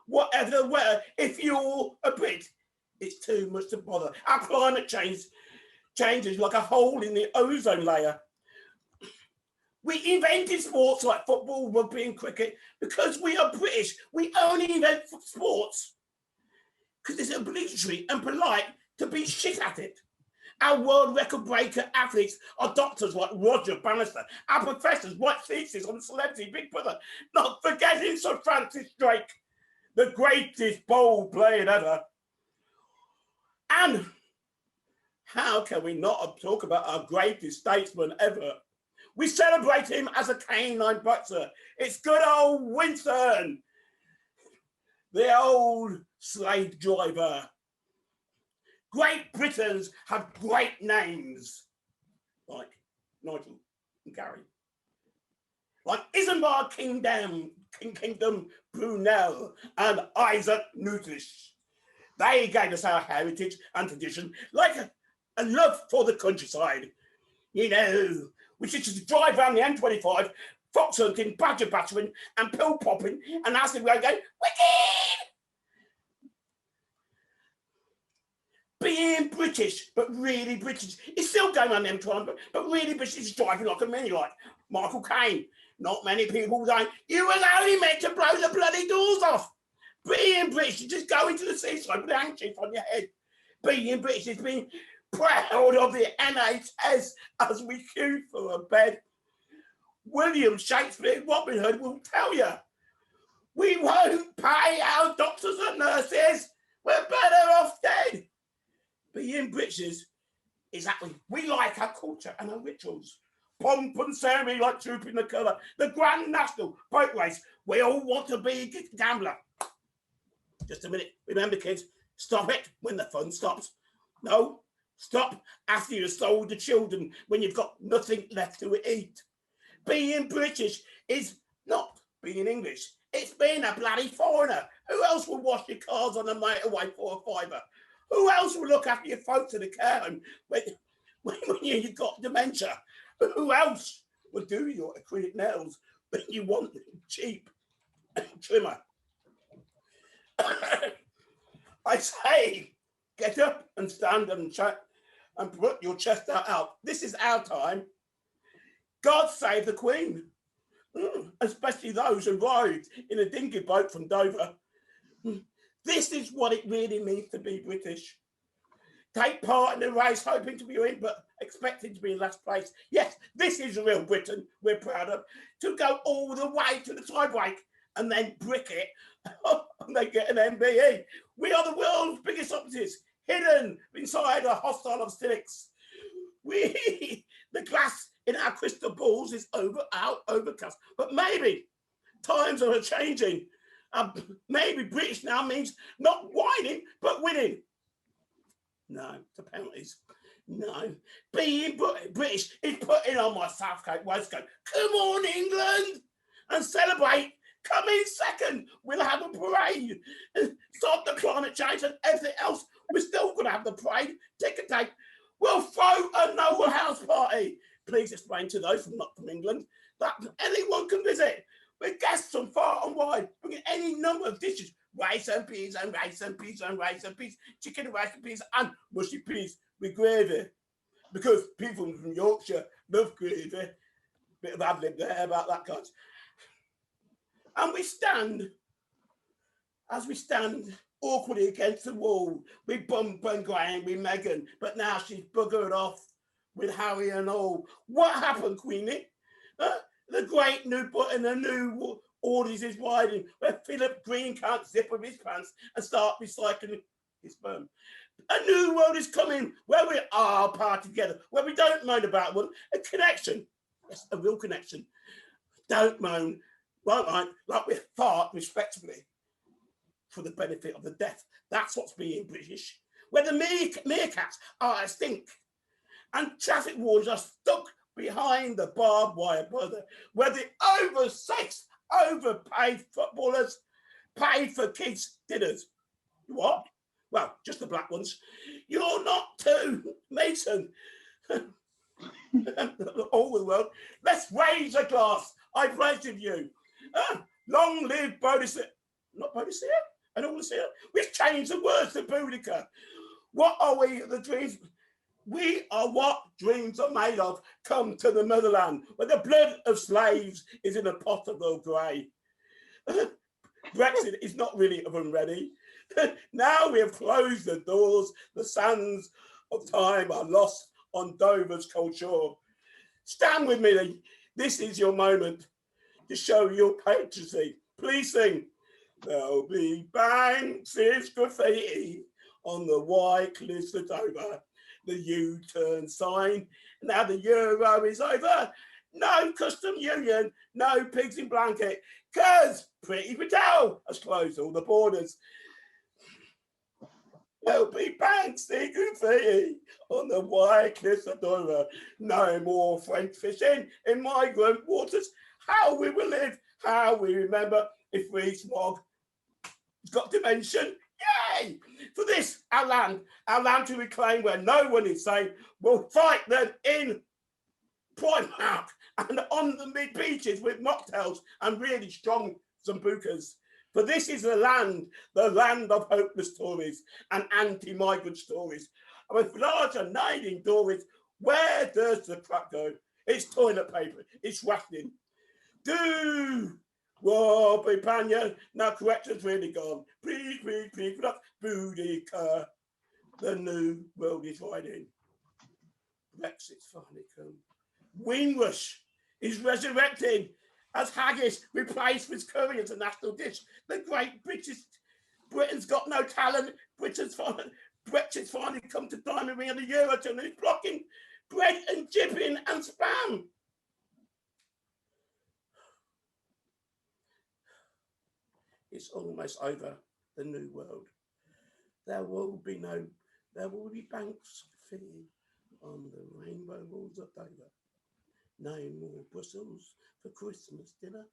Whatever the weather, if you're a Brit, it's too much to bother. Our climate changes like a hole in the ozone layer. We invented sports like football, rugby and cricket because we are British. We only invent sports because it's obligatory and polite to be shit at it. Our world record breaker athletes are doctors like Roger Bannister. Our professors write theses on Celebrity Big Brother, not forgetting Sir Francis Drake, the greatest ball player ever. And how can we not talk about our greatest statesman ever? We celebrate him as a canine boxer. It's good old Winston, the old slave driver. Great Britons have great names, like Nigel and Gary. Like Isambard Kingdom Brunel and Isaac Newtish. They gave us our heritage and tradition, like a love for the countryside. You know, we should just drive around the M25, fox hunting, badger battering, and pill popping, and ask them where I go, wicked! Being British, but really British. It's still going on the M25, but really British is driving like a mini, like Michael Caine. Not many people saying, you was only meant to blow the bloody doors off. Being British is just going to the seaside with a handkerchief on your head. Being British is being proud of the NHS as we queue for a bed. William Shakespeare Robin Hood will tell you, we won't pay our doctors and nurses. we're better off dead. Being British, exactly, we like our culture and our rituals. Pomp and ceremony like trooping the colour, the grand national boat race. We all want to be a gambler. Just a minute, remember kids, stop it when the fun stops. No, stop after you've sold the children when you've got nothing left to eat. Being British is not being English. It's being a bloody foreigner. Who else will wash your cars on the motorway for a fiver? Who else will look after your folks in the care home when you've got dementia? Who else will do your acrylic nails when you want them cheap and trimmer? I say, get up and stand and chat and put your chest out. This is our time. God save the Queen, especially those who arrived in a dinghy boat from Dover. This is what it really means to be British. Take part in the race, hoping to be in, but expecting to be in last place. Yes, this is real Britain we're proud of. To go all the way to the tiebreak and then brick it, and they get an MBE. We are the world's biggest opposites, hidden inside a hostile of cynics. The glass in our crystal balls is overcast, but maybe times are changing. Maybe British now means not whining, but winning. No, to penalties. No, being British is putting on my Southcote waistcoat. Come on, England, and celebrate. Come in second. We'll have a parade. Stop the climate change and everything else. We're still going to have the parade. Tick and take. We'll throw a Noble House party. Please explain to those not from England that anyone can visit. With guests from far and wide, bringing any number of dishes. Rice and peas and rice and peas and rice and peas, chicken and rice and peas and mushy peas with gravy. Because people from Yorkshire love gravy. Bit of ad-lib there about that kind. And we stand, as we stand awkwardly against the wall, we bump and grind with Meghan, but now she's buggered off with Harry and all. What happened, Queenie? The great new button, the new orders is widening, where Philip Green can't zip up his pants and start recycling his sperm. A new world is coming where we are part together, where we don't moan about one, a connection. Yes, a real connection. Don't moan, won't mind, like we fart respectfully for the benefit of the deaf. That's what's being British. Where the meerkats are extinct and traffic wardens are stuck behind the barbed wire border, where the oversexed, overpaid footballers paid for kids' dinners. What? Well, just the black ones. You're not too, Mason. All the world. Let's raise a glass. I pledge of you. Long live Boadicea. Not Boadicea? I don't want to see it. We've changed the words to Boudica. What are we, the dreams? We are what dreams are made of. Come to the motherland, where the blood of slaves is in a pot of Earl Grey. Brexit is not really oven ready. Now we have closed the doors. The sands of time are lost on Dover's cold shore. Stand with me. This is your moment to show your patriocy. Please sing. There'll be Banks's graffiti on the white cliffs of Dover. The U-turn sign. Now the Euro is over. No custom union, no pigs in blanket, because Pretty Patel has closed all the borders. There'll be Banksy graffiti on the white cliffs of Dover. No more French fishing in migrant waters. How we will live, how we remember if we smog got dimension. Yay! For this, our land to reclaim where no one is safe, we'll fight them in Primark and on the mid-beaches with mocktails and really strong Zambucas. For this is the land of hopeless stories and anti-migrant stories. And with large and nine dories, where does the crap go? It's toilet paper, it's rationing. Whoa, Panya, now correction's really gone. Please, Boudica. The new world is riding. Brexit's finally come. Windrush is resurrecting as haggis replaced with curry as a national dish. The great British Britain's got no talent. Brexit's finally come to diamond ring of the Eurozone and it's blocking bread and jibbing and spam. It's almost over, the new world. There will be banks fitting on the rainbow walls of Dover. No more Brussels for Christmas dinner.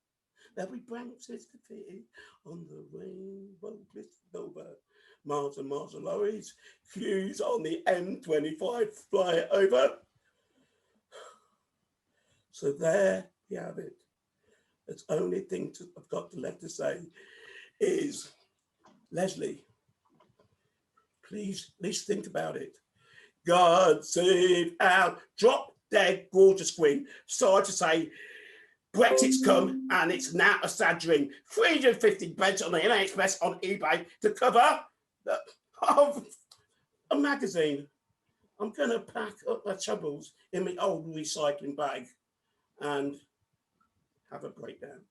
There'll be branches fitting on the rainbow Dover. Miles and miles of lorries, queues on the M25 fly over. So there you have it. The only thing I've got left to say is, Leslie, please at least think about it. God save our drop dead gorgeous queen. Sorry to say, Brexit's come and it's now a sad dream. 350 beds on the NHS on eBay to cover of a magazine. I'm going to pack up my troubles in my old recycling bag and have a breakdown.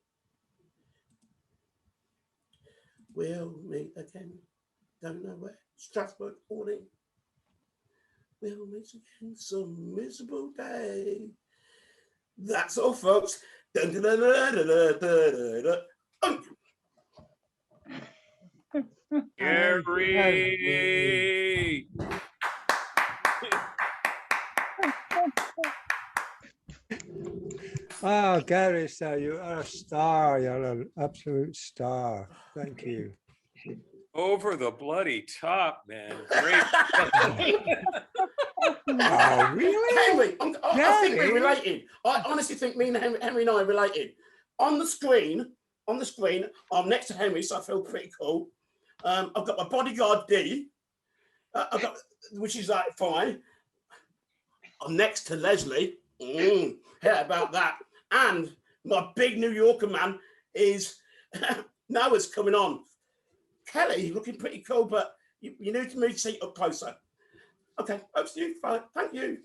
We'll meet again. Don't know where. Strasbourg morning. We'll meet again some miserable day. That's all, folks. Dun, dun, dun, dun, dun, dun, dun, dun. Gary. Oh, Gary, sir, you are a star. You're an absolute star. Thank you. Over the bloody top, man. Great. Oh, really? Henry, I think we're related. I honestly think me and Henry and I are related. On the screen, I'm next to Henry, so I feel pretty cool. I've got my bodyguard D, which is like fine. I'm next to Leslie. How about that? And my big New Yorker man is Noah's coming on. Kelly, looking pretty cool, but you need to move seat up closer. Okay, over to you. Fine. Thank you.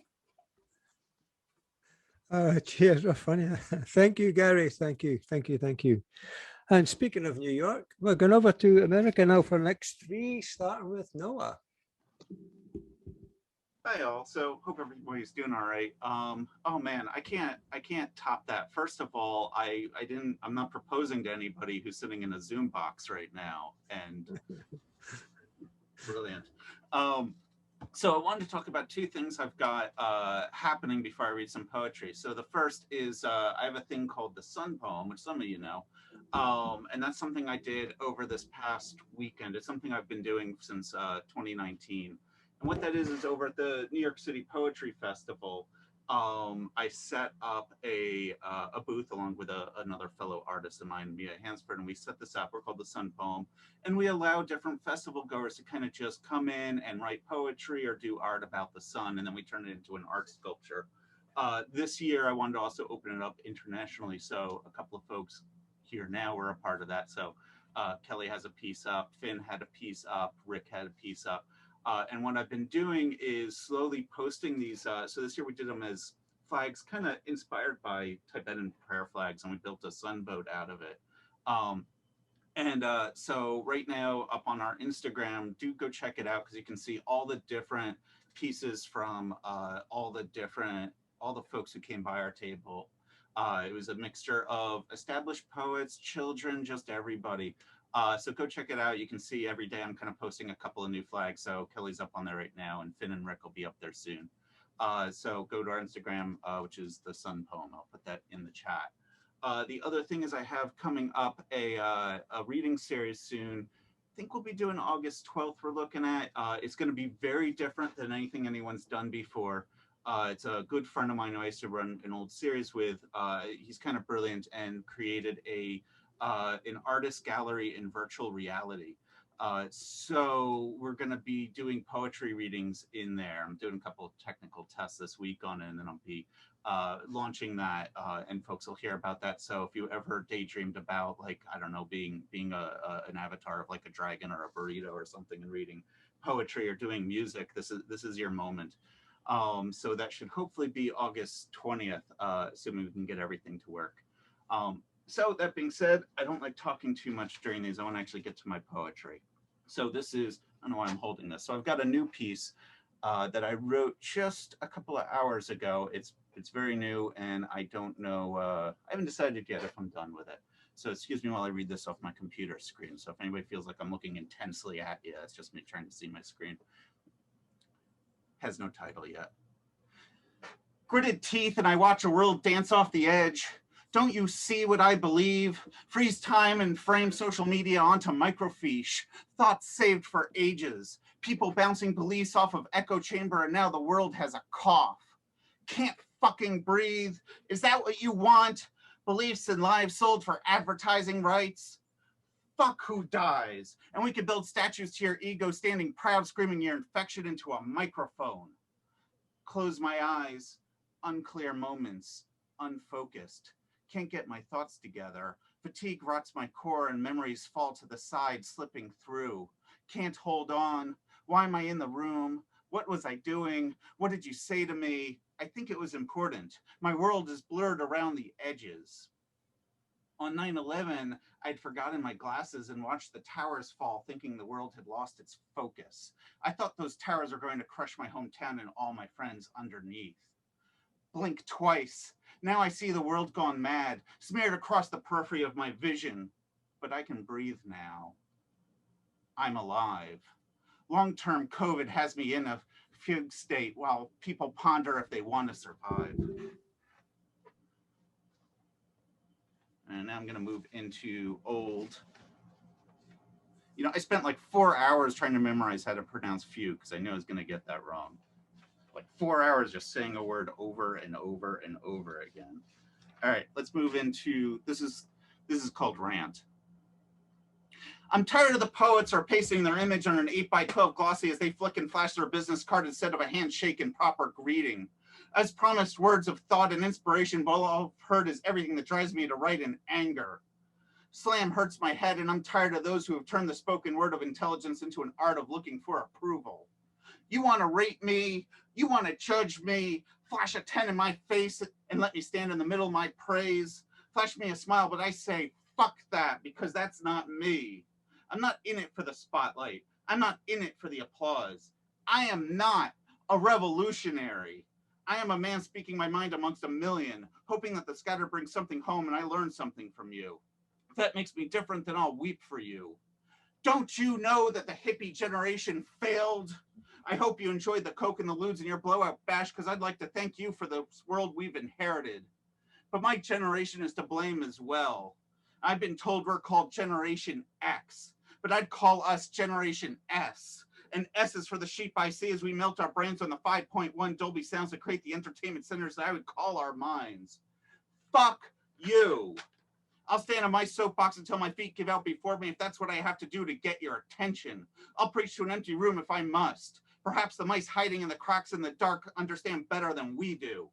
Cheers, we're funny. Thank you, Gary. Thank you. And speaking of New York, we're going over to America now for the next three, starting with Noah. Hi all. So hope everybody's doing all right. Oh man, I can't top that. First of all, I'm not proposing to anybody who's sitting in a Zoom box right now, and brilliant. So I wanted to talk about two things I've got happening before I read some poetry. So the first is I have a thing called the Sun Poem, which some of you know. And that's something I did over this past weekend. It's something I've been doing since 2019. And what that is over at the New York City Poetry Festival, I set up a booth along with another fellow artist of mine, Mia Hansford, and we set this up. We're called the Sun Poem, and we allow different festival goers to kind of just come in and write poetry or do art about the sun, and then we turn it into an art sculpture. This year, I wanted to also open it up internationally, so a couple of folks here now were a part of that. So Kelly has a piece up, Finn had a piece up, Rick had a piece up. And what I've been doing is slowly posting these. So this year we did them as flags, kind of inspired by Tibetan prayer flags, and we built a sunboat out of it. So right now up on our Instagram, do go check it out because you can see all the different pieces from all the folks who came by our table. It was a mixture of established poets, children, just everybody. So go check it out. You can see every day I'm kind of posting a couple of new flags. So Kelly's up on there right now, and Finn and Rick will be up there soon. So go to our Instagram, which is the Sun Poem. I'll put that in the chat. The other thing is I have coming up a reading series soon. I think we'll be doing August 12th we're looking at. It's going to be very different than anything anyone's done before. It's a good friend of mine who I used to run an old series with. He's kind of brilliant and created an artist gallery in virtual reality. So we're going to be doing poetry readings in there. I'm doing a couple of technical tests this week on it, and then I'll be launching that, and folks will hear about that. So if you ever daydreamed about, like, I don't know, being an avatar of like a dragon or a burrito or something and reading poetry or doing music, this is your moment. So that should hopefully be August 20th, assuming we can get everything to work. So that being said, I don't like talking too much during these. I want to actually get to my poetry. So this is, I don't know why I'm holding this. So I've got a new piece that I wrote just a couple of hours ago. It's very new, and I don't know, I haven't decided yet if I'm done with it. So excuse me while I read this off my computer screen. So if anybody feels like I'm looking intensely at you, it's just me trying to see my screen. Has no title yet. Gritted teeth and I watch a world dance off the edge. Don't you see what I believe? Freeze time and frame social media onto microfiche. Thoughts saved for ages. People bouncing beliefs off of echo chamber, and now the world has a cough. Can't fucking breathe. Is that what you want? Beliefs and lives sold for advertising rights? Fuck who dies. And we could build statues to your ego, standing proud, screaming your infection into a microphone. Close my eyes. Unclear moments. Unfocused. Can't get my thoughts together. Fatigue rots my core and memories fall to the side, slipping through. Can't hold on. Why am I in the room? What was I doing? What did you say to me? I think it was important. My world is blurred around the edges. On 9/11, I'd forgotten my glasses and watched the towers fall, thinking the world had lost its focus. I thought those towers were going to crush my hometown and all my friends underneath. Blink twice. Now I see the world gone mad, smeared across the periphery of my vision. But I can breathe now. I'm alive. Long-term COVID has me in a fugue state while people ponder if they want to survive. And now I'm going to move into old. You know, I spent like 4 hours trying to memorize how to pronounce fugue because I knew I was going to get that wrong. Like 4 hours just saying a word over and over and over again. All right, let's move into, this is called Rant. I'm tired of the poets are pasting their image on an 8x12 glossy as they flick and flash their business card instead of a handshake and proper greeting. As promised words of thought and inspiration, but all I've heard is everything that drives me to write in anger. Slam hurts my head, and I'm tired of those who have turned the spoken word of intelligence into an art of looking for approval. You want to rate me, you want to judge me, flash a 10 in my face and let me stand in the middle of my praise. Flash me a smile, but I say, fuck that, because that's not me. I'm not in it for the spotlight. I'm not in it for the applause. I am not a revolutionary. I am a man speaking my mind amongst a million, hoping that the scatter brings something home and I learn something from you. If that makes me different, then I'll weep for you. Don't you know that the hippie generation failed? I hope you enjoyed the coke and the lewds in your blowout bash, because I'd like to thank you for the world we've inherited. But my generation is to blame as well. I've been told we're called Generation X, but I'd call us Generation S. And S is for the sheep I see as we melt our brains on the 5.1 Dolby sounds that create the entertainment centers that I would call our minds. Fuck you. I'll stand on my soapbox until my feet give out before me if that's what I have to do to get your attention. I'll preach to an empty room if I must. Perhaps the mice hiding in the cracks in the dark understand better than we do.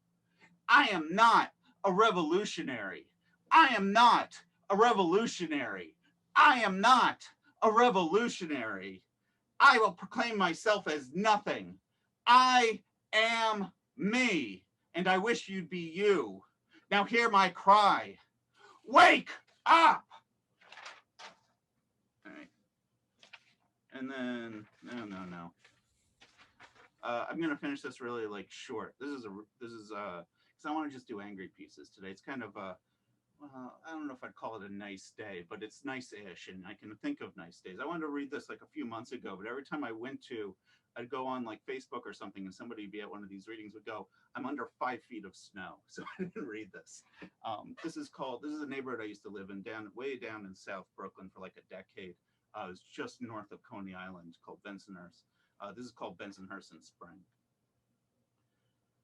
I am not a revolutionary. I am not a revolutionary. I am not a revolutionary. I will proclaim myself as nothing. I am me, and I wish you'd be you. Now hear my cry. Wake up! All right. And then, no. I'm gonna finish this really like short. This is because I want to just do angry pieces today. It's kind of well, I don't know if I'd call it a nice day, but it's nice-ish, and I can think of nice days. I wanted to read this like a few months ago, but every time I'd go on like Facebook or something, and somebody be at one of these readings would go, "I'm under 5 feet of snow," so I didn't read this. This is a neighborhood I used to live in, way down in South Brooklyn for like a decade. It was just north of Coney Island, called Bensonhurst. This is called Bensonhurst in spring.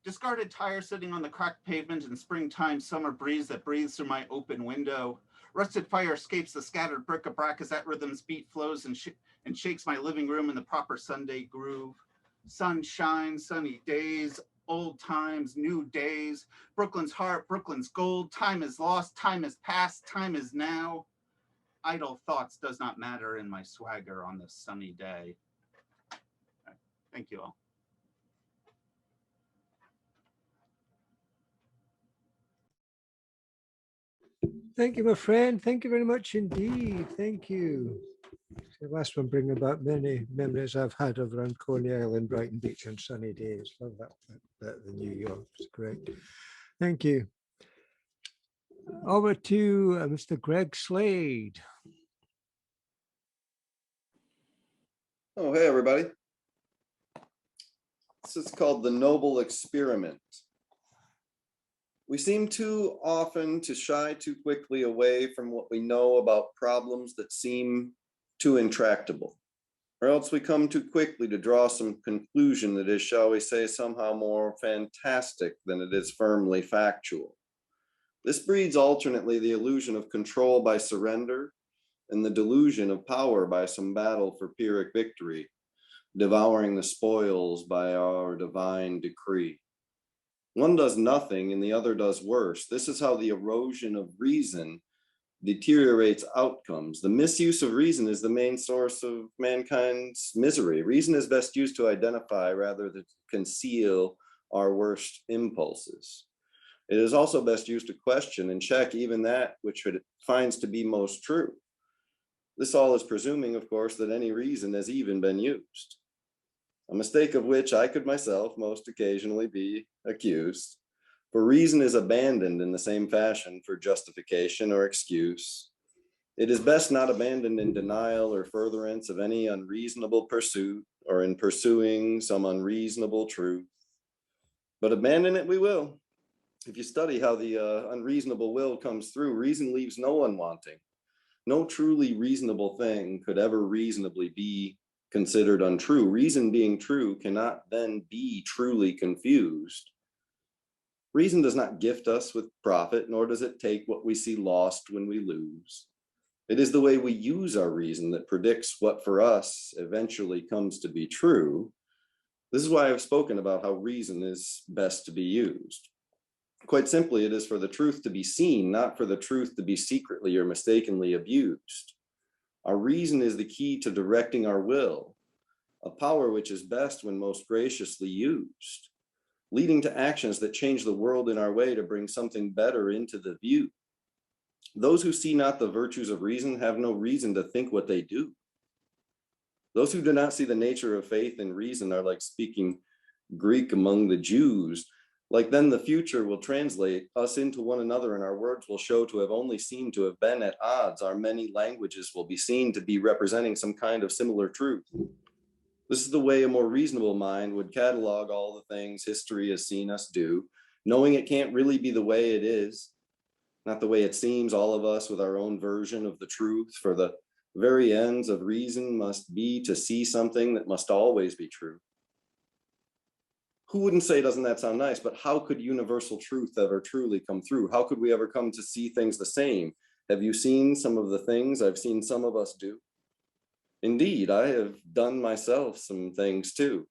Discarded tire sitting on the cracked pavement in springtime summer breeze that breathes through my open window. Rusted fire escapes the scattered bric-a-brac as that rhythm's beat flows and shakes my living room in the proper Sunday groove. Sunshine, sunny days, old times, new days. Brooklyn's heart, Brooklyn's gold. Time is lost, time is past, time is now. Idle thoughts does not matter in my swagger on this sunny day. Right. Thank you all. Thank you, my friend. Thank you very much indeed. Thank you. The last one bringing back many memories I've had of around Coney Island, Brighton Beach on sunny days. Love that better than New York. It's great. Thank you. Over to Mr. Greg Slade. Oh, hey, everybody. This is called The Noble Experiment. We seem too often to shy too quickly away from what we know about problems that seem too intractable, or else we come too quickly to draw some conclusion that is, shall we say, somehow more fantastic than it is firmly factual. This breeds alternately the illusion of control by surrender and the delusion of power by some battle for Pyrrhic victory, devouring the spoils by our divine decree. One does nothing and the other does worse. This is how the erosion of reason deteriorates outcomes. The misuse of reason is the main source of mankind's misery. Reason is best used to identify rather than conceal our worst impulses. It is also best used to question and check even that which it finds to be most true. This all is presuming, of course, that any reason has even been used, a mistake of which I could myself most occasionally be accused. For reason is abandoned in the same fashion for justification or excuse. It is best not abandoned in denial or furtherance of any unreasonable pursuit or in pursuing some unreasonable truth. But abandon it we will. If you study how the unreasonable will comes through, reason leaves no one wanting. No truly reasonable thing could ever reasonably be considered untrue. Reason being true cannot then be truly confused. Reason does not gift us with profit, nor does it take what we see lost when we lose. It is the way we use our reason that predicts what for us eventually comes to be true. This is why I've spoken about how reason is best to be used. Quite simply, it is for the truth to be seen, not for the truth to be secretly or mistakenly abused. Our reason is the key to directing our will, a power which is best when most graciously used, leading to actions that change the world in our way to bring something better into the view. Those who see not the virtues of reason have no reason to think what they do. Those who do not see the nature of faith and reason are like speaking Greek among the Jews. Like then the future will translate us into one another and our words will show to have only seemed to have been at odds. Our many languages will be seen to be representing some kind of similar truth. This is the way a more reasonable mind would catalog all the things history has seen us do, knowing it can't really be the way it is, not the way it seems, all of us with our own version of the truth, for the very ends of reason must be to see something that must always be true. Who wouldn't say, doesn't that sound nice? But how could universal truth ever truly come through? How could we ever come to see things the same? Have you seen some of the things I've seen some of us do? Indeed, I have done myself some things too.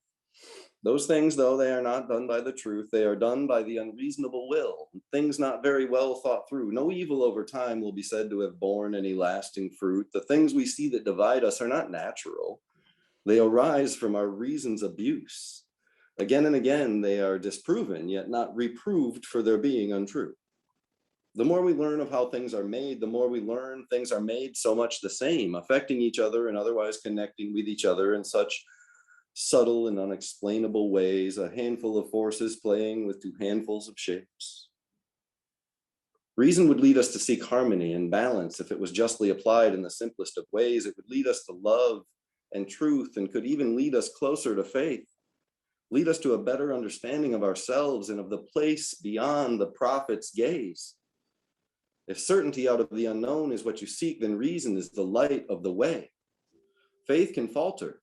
Those things, though they are not done by the truth, they are done by the unreasonable will, things not very well thought through. No evil over time will be said to have borne any lasting fruit. The things we see that divide us are not natural. They arise from our reason's abuse. Again and again, they are disproven, yet not reproved for their being untrue. The more we learn of how things are made, the more we learn things are made so much the same, affecting each other and otherwise connecting with each other in such subtle and unexplainable ways, a handful of forces playing with two handfuls of shapes. Reason would lead us to seek harmony and balance. If it was justly applied in the simplest of ways, it would lead us to love and truth and could even lead us closer to faith. Lead us to a better understanding of ourselves and of the place beyond the prophet's gaze. If certainty out of the unknown is what you seek, then reason is the light of the way. Faith can falter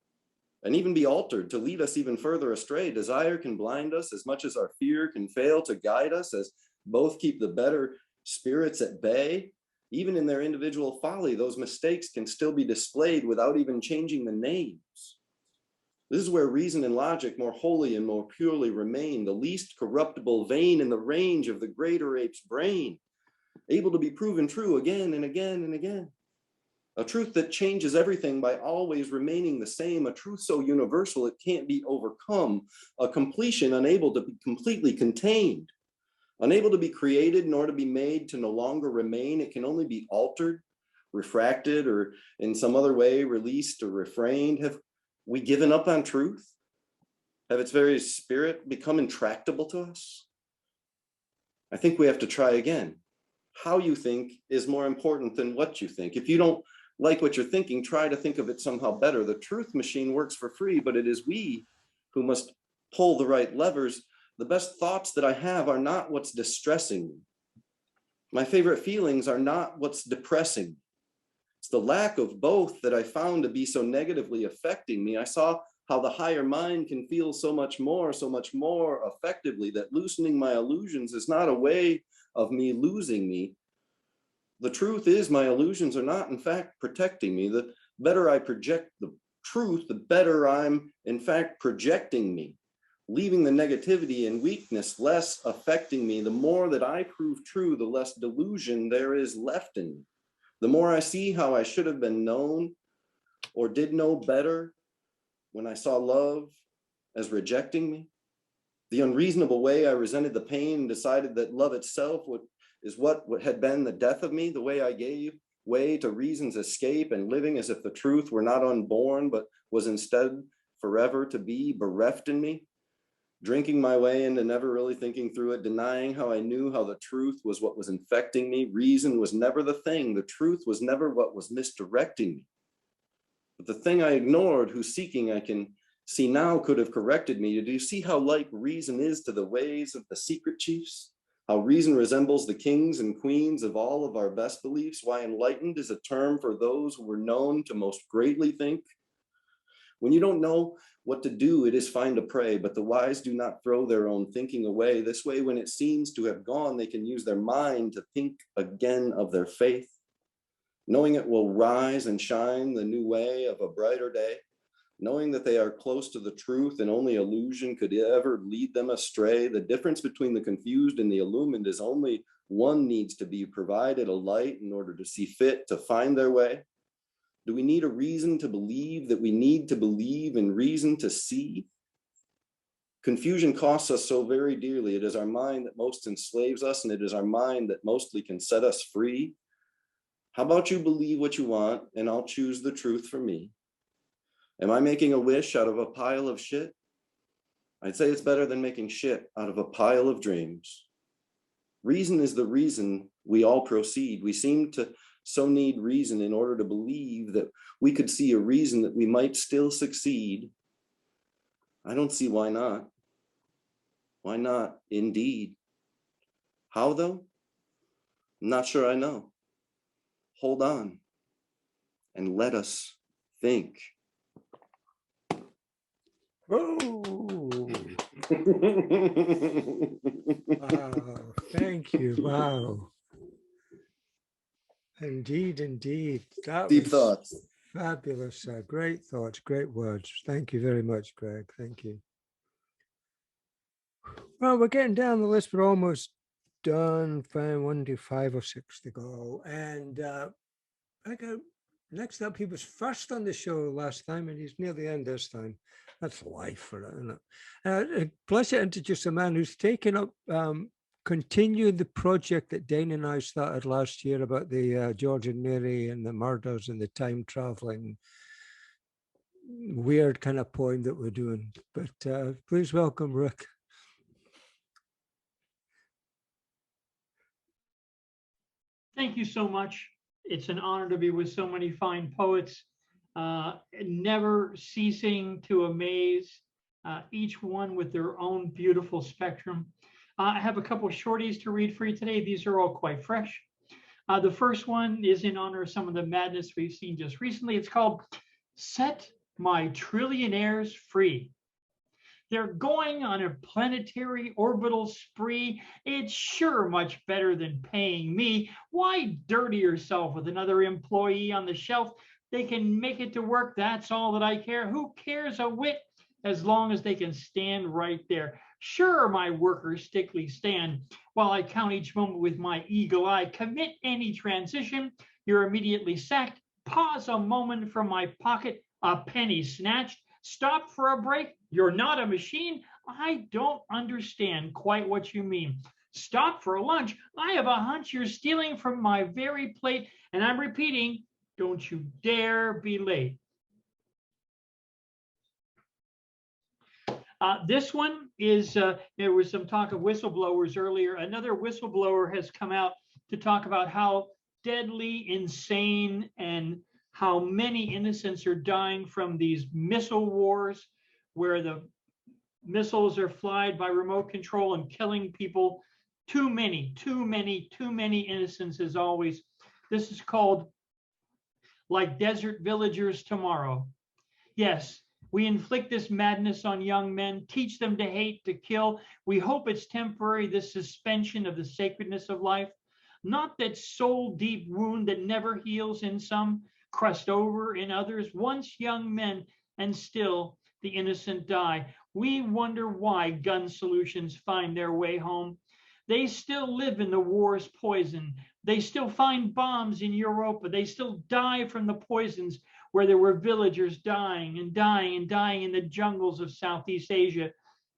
and even be altered to lead us even further astray. Desire can blind us as much as our fear can fail to guide us, as both keep the better spirits at bay. Even in their individual folly, those mistakes can still be displayed without even changing the names. This is where reason and logic more wholly and more purely remain, the least corruptible vein in the range of the greater ape's brain, able to be proven true again and again and again. A truth that changes everything by always remaining the same, a truth so universal it can't be overcome, a completion unable to be completely contained, unable to be created nor to be made to no longer remain. It can only be altered, refracted, or in some other way released or refrained? Have we given up on truth? Have its very spirit become intractable to us? I think we have to try again. How you think is more important than what you think. If you don't like what you're thinking, try to think of it somehow better. The truth machine works for free, but it is we who must pull the right levers. The best thoughts that I have are not what's distressing me. My favorite feelings are not what's depressing me. It's the lack of both that I found to be so negatively affecting me. I saw how the higher mind can feel so much more effectively, that loosening my illusions is not a way of me losing me. The truth is, my illusions are not, in fact, protecting me. The better I project the truth, the better I'm, in fact, projecting me, leaving the negativity and weakness less affecting me. The more that I prove true, the less delusion there is left in me. The more I see how I should have been known or did know better when I saw love as rejecting me, the unreasonable way I resented the pain and decided that love itself is what had been the death of me, the way I gave way to reason's escape and living as if the truth were not unborn, but was instead forever to be bereft in me, drinking my way into never really thinking through it, denying how I knew how the truth was what was infecting me. Reason was never the thing. The truth was never what was misdirecting me. But the thing I ignored, whose seeking I can see now could have corrected me. Do you see how like reason is to the ways of the secret chiefs? How reason resembles the kings and queens of all of our best beliefs? Why enlightened is a term for those who were known to most greatly think? When you don't know what to do, it is fine to pray, but the wise do not throw their own thinking away. This way, when it seems to have gone, they can use their mind to think again of their faith, knowing it will rise and shine the new way of a brighter day, knowing that they are close to the truth and only illusion could ever lead them astray. The difference between the confused and the illumined is only one needs to be provided a light in order to see fit to find their way. Do we need a reason to believe that we need to believe and reason to see? Confusion costs us so very dearly. It is our mind that most enslaves us, and it is our mind that mostly can set us free. How about you believe what you want, and I'll choose the truth for me? Am I making a wish out of a pile of shit? I'd say it's better than making shit out of a pile of dreams. Reason is the reason we all proceed. We seem to so need reason in order to believe that we could see a reason that we might still succeed. I don't see why not. Why not, indeed? How though? I'm not sure I know. Hold on and let us think. Oh, wow, thank you. Wow. Indeed, indeed. That Deep was thoughts. fabulous. Great thoughts, great words. Thank you very much, Greg. Thank you. Well, we're getting down the list. We're almost done. Fine, 1 to 5 or 6 to go. And next up, he was first on the show last time, and he's near the end this time. That's life for it, isn't it? A pleasure to introduce a man who's taken up, continued the project that Dane and I started last year about the George and Mary and the murders and the time traveling weird kind of poem that we're doing. But please welcome Rick. Thank you so much. It's an honor to be with so many fine poets, never ceasing to amaze, each one with their own beautiful spectrum. I have a couple shorties to read for you today. These are all quite fresh. The first one is in honor of some of the madness we've seen just recently. It's called Set My Trillionaires Free. They're going on a planetary orbital spree. It's sure much better than paying me. Why dirty yourself with another employee on the shelf? They can make it to work. That's all that I care. Who cares a whit as long as they can stand right there? Sure, my workers stickly stand while I count each moment with my eagle eye. Commit any transition, you're immediately sacked. Pause a moment from my pocket, a penny snatched. Stop for a break. You're not a machine. I don't understand quite what you mean. Stop for lunch. I have a hunch you're stealing from my very plate. And I'm repeating, don't you dare be late. This one is, there was some talk of whistleblowers earlier. Another whistleblower has come out to talk about how deadly, insane, and how many innocents are dying from these missile wars where the missiles are flied by remote control and killing people. Too many innocents as always. This is called Like Desert Villagers Tomorrow. Yes, we inflict this madness on young men, teach them to hate, to kill. We hope it's temporary, this suspension of the sacredness of life. Not that soul-deep wound that never heals in some, crust over in others, once young men, and still the innocent die. We wonder why gun solutions find their way home. They still live in the war's poison. They still find bombs in Europa. They still die from the poisons where there were villagers dying and dying and dying in the jungles of Southeast Asia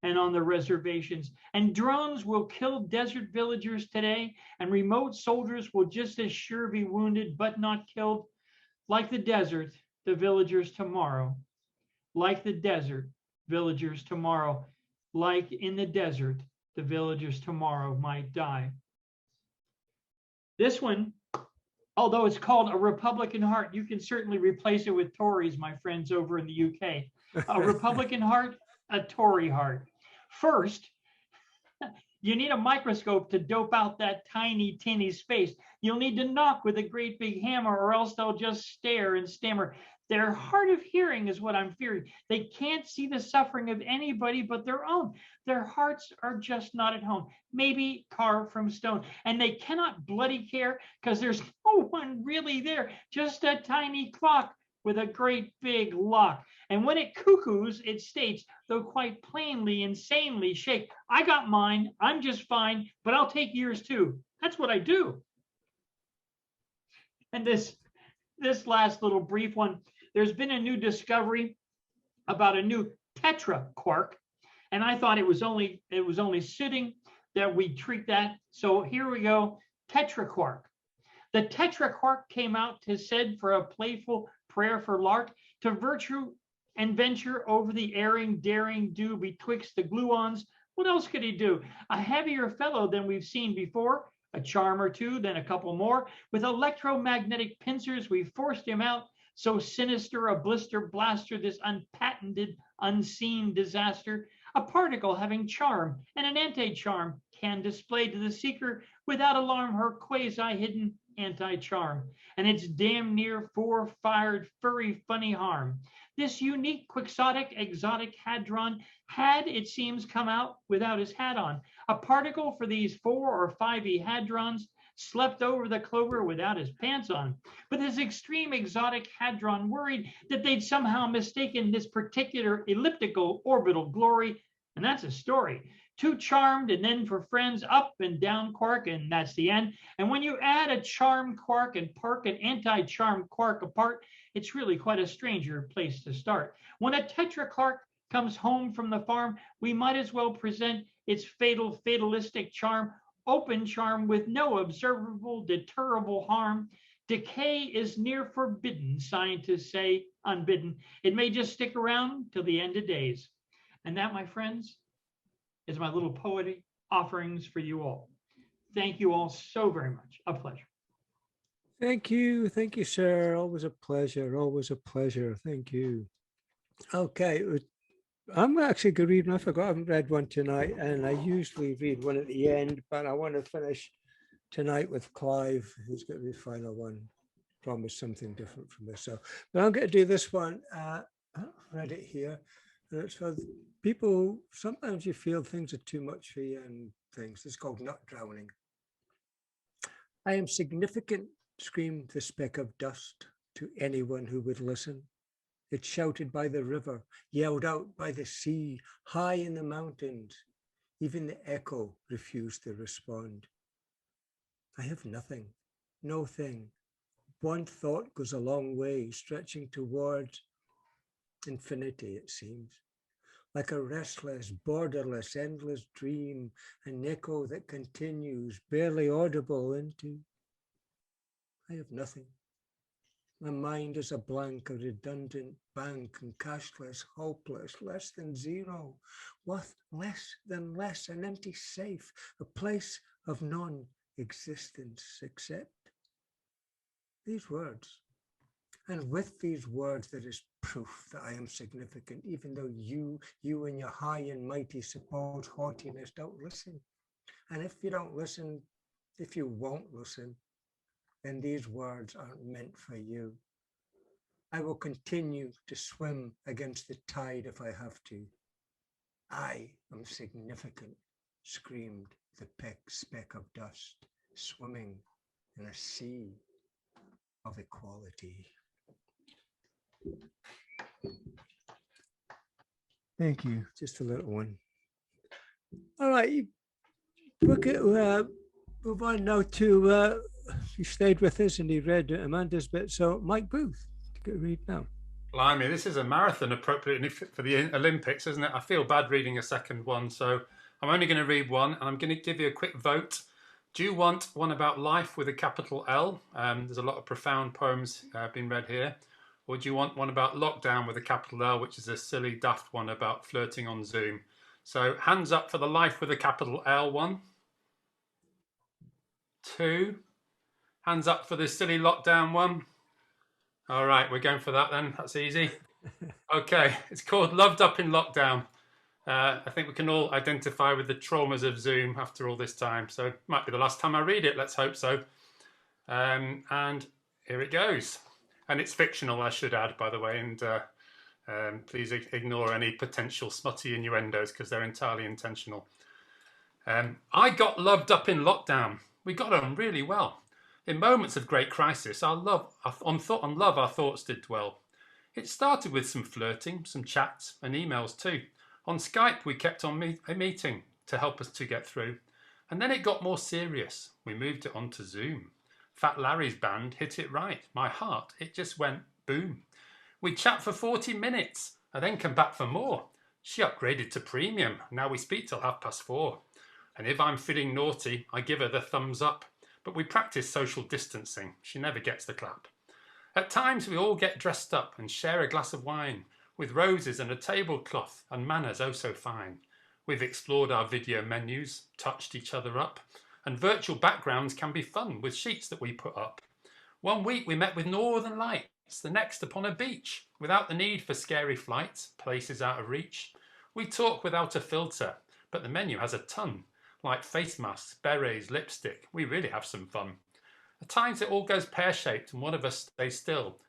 and on the reservations. And drones will kill desert villagers today, and remote soldiers will just as sure be wounded but not killed. Like the desert, the villagers tomorrow. Like the desert, villagers tomorrow. Like in the desert, the villagers tomorrow might die. This one, although it's called A Republican Heart, you can certainly replace it with Tories, my friends over in the UK. A Republican heart, a Tory heart. First, you need a microscope to dope out that tiny, teeny space. You'll need to knock with a great big hammer, or else they'll just stare and stammer. They're hard of hearing is what I'm fearing. They can't see the suffering of anybody but their own. Their hearts are just not at home, maybe carved from stone. And they cannot bloody care because there's no one really there, just a tiny clock with a great big lock. And when it cuckoos, it states, though quite plainly, insanely shake, I got mine, I'm just fine, but I'll take yours too. That's what I do. And this last little brief one, there's been a new discovery about a new tetra quark, and I thought it was only sitting that we treat that. So here we go, tetra quark. The tetra quark came out, 'tis said, for a playful prayer for lark, to virtue and venture over the airing, daring do betwixt the gluons. What else could he do? A heavier fellow than we've seen before, a charm or two, then a couple more. With electromagnetic pincers, we forced him out. So sinister a blister blaster, this unpatented, unseen disaster. A particle having charm and an anti-charm can display to the seeker without alarm her quasi-hidden anti-charm. And it's damn near four-fired, furry, funny harm. This unique, quixotic, exotic hadron had, it seems, come out without his hat on. A particle for these 4 or 5e hadrons slept over the clover without his pants on. But this extreme exotic hadron worried that they'd somehow mistaken this particular elliptical orbital glory, and that's a story. Too charmed, and then for friends, up and down quark, and that's the end. And when you add a charmed quark and park an anti-charmed quark apart, it's really quite a stranger place to start. When a tetra quark comes home from the farm, we might as well present its fatal, fatalistic charm, open charm with no observable, deterrable harm. Decay is near forbidden, scientists say, unbidden. It may just stick around till the end of days. And that, my friends, is my little poetic offerings for you all. Thank you all so very much. A pleasure. Thank you, sir. Always a pleasure. Always a pleasure. Thank you. Okay, I'm actually going to read one. I forgot I haven't read one tonight, and I usually read one at the end, but I want to finish tonight with Clive, who's going to be the final one. Promise something different from this. So, but I'm going to do this one. I've read it here, and it's for people. Sometimes you feel things are too much for you, and things. It's called Not Drowning. I am significant, screamed the speck of dust to anyone who would listen. It shouted by the river, yelled out by the sea, high in the mountains. Even the echo refused to respond. I have nothing, no thing. One thought goes a long way, stretching towards infinity, it seems. like a restless, borderless, endless dream, an echo that continues, barely audible into. I have nothing. My mind is a blank, a redundant bank, and cashless, hopeless, less than zero, worth less than less, an empty safe, a place of non-existence, except these words. And with these words, there is proof that I am significant, even though you and your high and mighty supposed haughtiness don't listen. And if you don't listen, if you won't listen, then these words aren't meant for you. I will continue to swim against the tide if I have to. I am significant, screamed the speck of dust, swimming in a sea of equality. Thank you. Just a little one. All right, move on now to, he stayed with us and he read Amanda's bit. So Mike Booth, you can read now. Blimey, this is a marathon appropriately for the Olympics, isn't it? I feel bad reading a second one, so I'm only going to read one, and I'm going to give you a quick vote. Do you want one about life with a capital L? There's a lot of profound poems being read here. Or do you want one about lockdown with a capital L, which is a silly, daft one about flirting on Zoom? So hands up for the life with a capital L one. 2. Hands up for the silly lockdown one. All right, we're going for that then. That's easy. Okay, it's called Loved Up in Lockdown. I think we can all identify with the traumas of Zoom after all this time. So it might be the last time I read it. Let's hope so. And here it goes. And it's fictional, I should add, by the way. And please ignore any potential smutty innuendos because they're entirely intentional. I got loved up in lockdown. We got on really well. In moments of great crisis, on love our thoughts did dwell. It started with some flirting, some chats and emails too. On Skype, we kept on a meeting to help us to get through. And then it got more serious. We moved it onto Zoom. Fat Larry's band hit it right. My heart, it just went boom. We'd chat for 40 minutes and then come back for more. She upgraded to premium. Now we speak till 4:30. And if I'm feeling naughty, I give her the thumbs up. But we practice social distancing. She never gets the clap. At times we all get dressed up and share a glass of wine with roses and a tablecloth and manners oh so fine. We've explored our video menus, touched each other up, and virtual backgrounds can be fun with sheets that we put up. One week we met with northern lights, the next upon a beach, without the need for scary flights, places out of reach. We talk without a filter, but the menu has a ton. Like face masks, berets, lipstick, we really have some fun. At times it all goes pear-shaped and one of us stays still.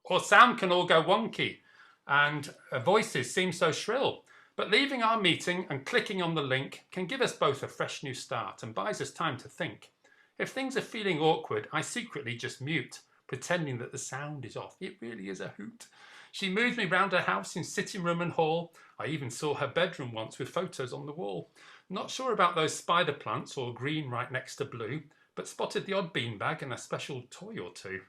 Or sound can all go wonky and voices seem so shrill. But leaving our meeting and clicking on the link can give us both a fresh new start and buys us time to think. If things are feeling awkward, I secretly just mute, pretending that the sound is off. It really is a hoot. She moved me round her house in sitting room and hall. I even saw her bedroom once with photos on the wall. Not sure about those spider plants or green right next to blue, but spotted the odd beanbag and a special toy or two.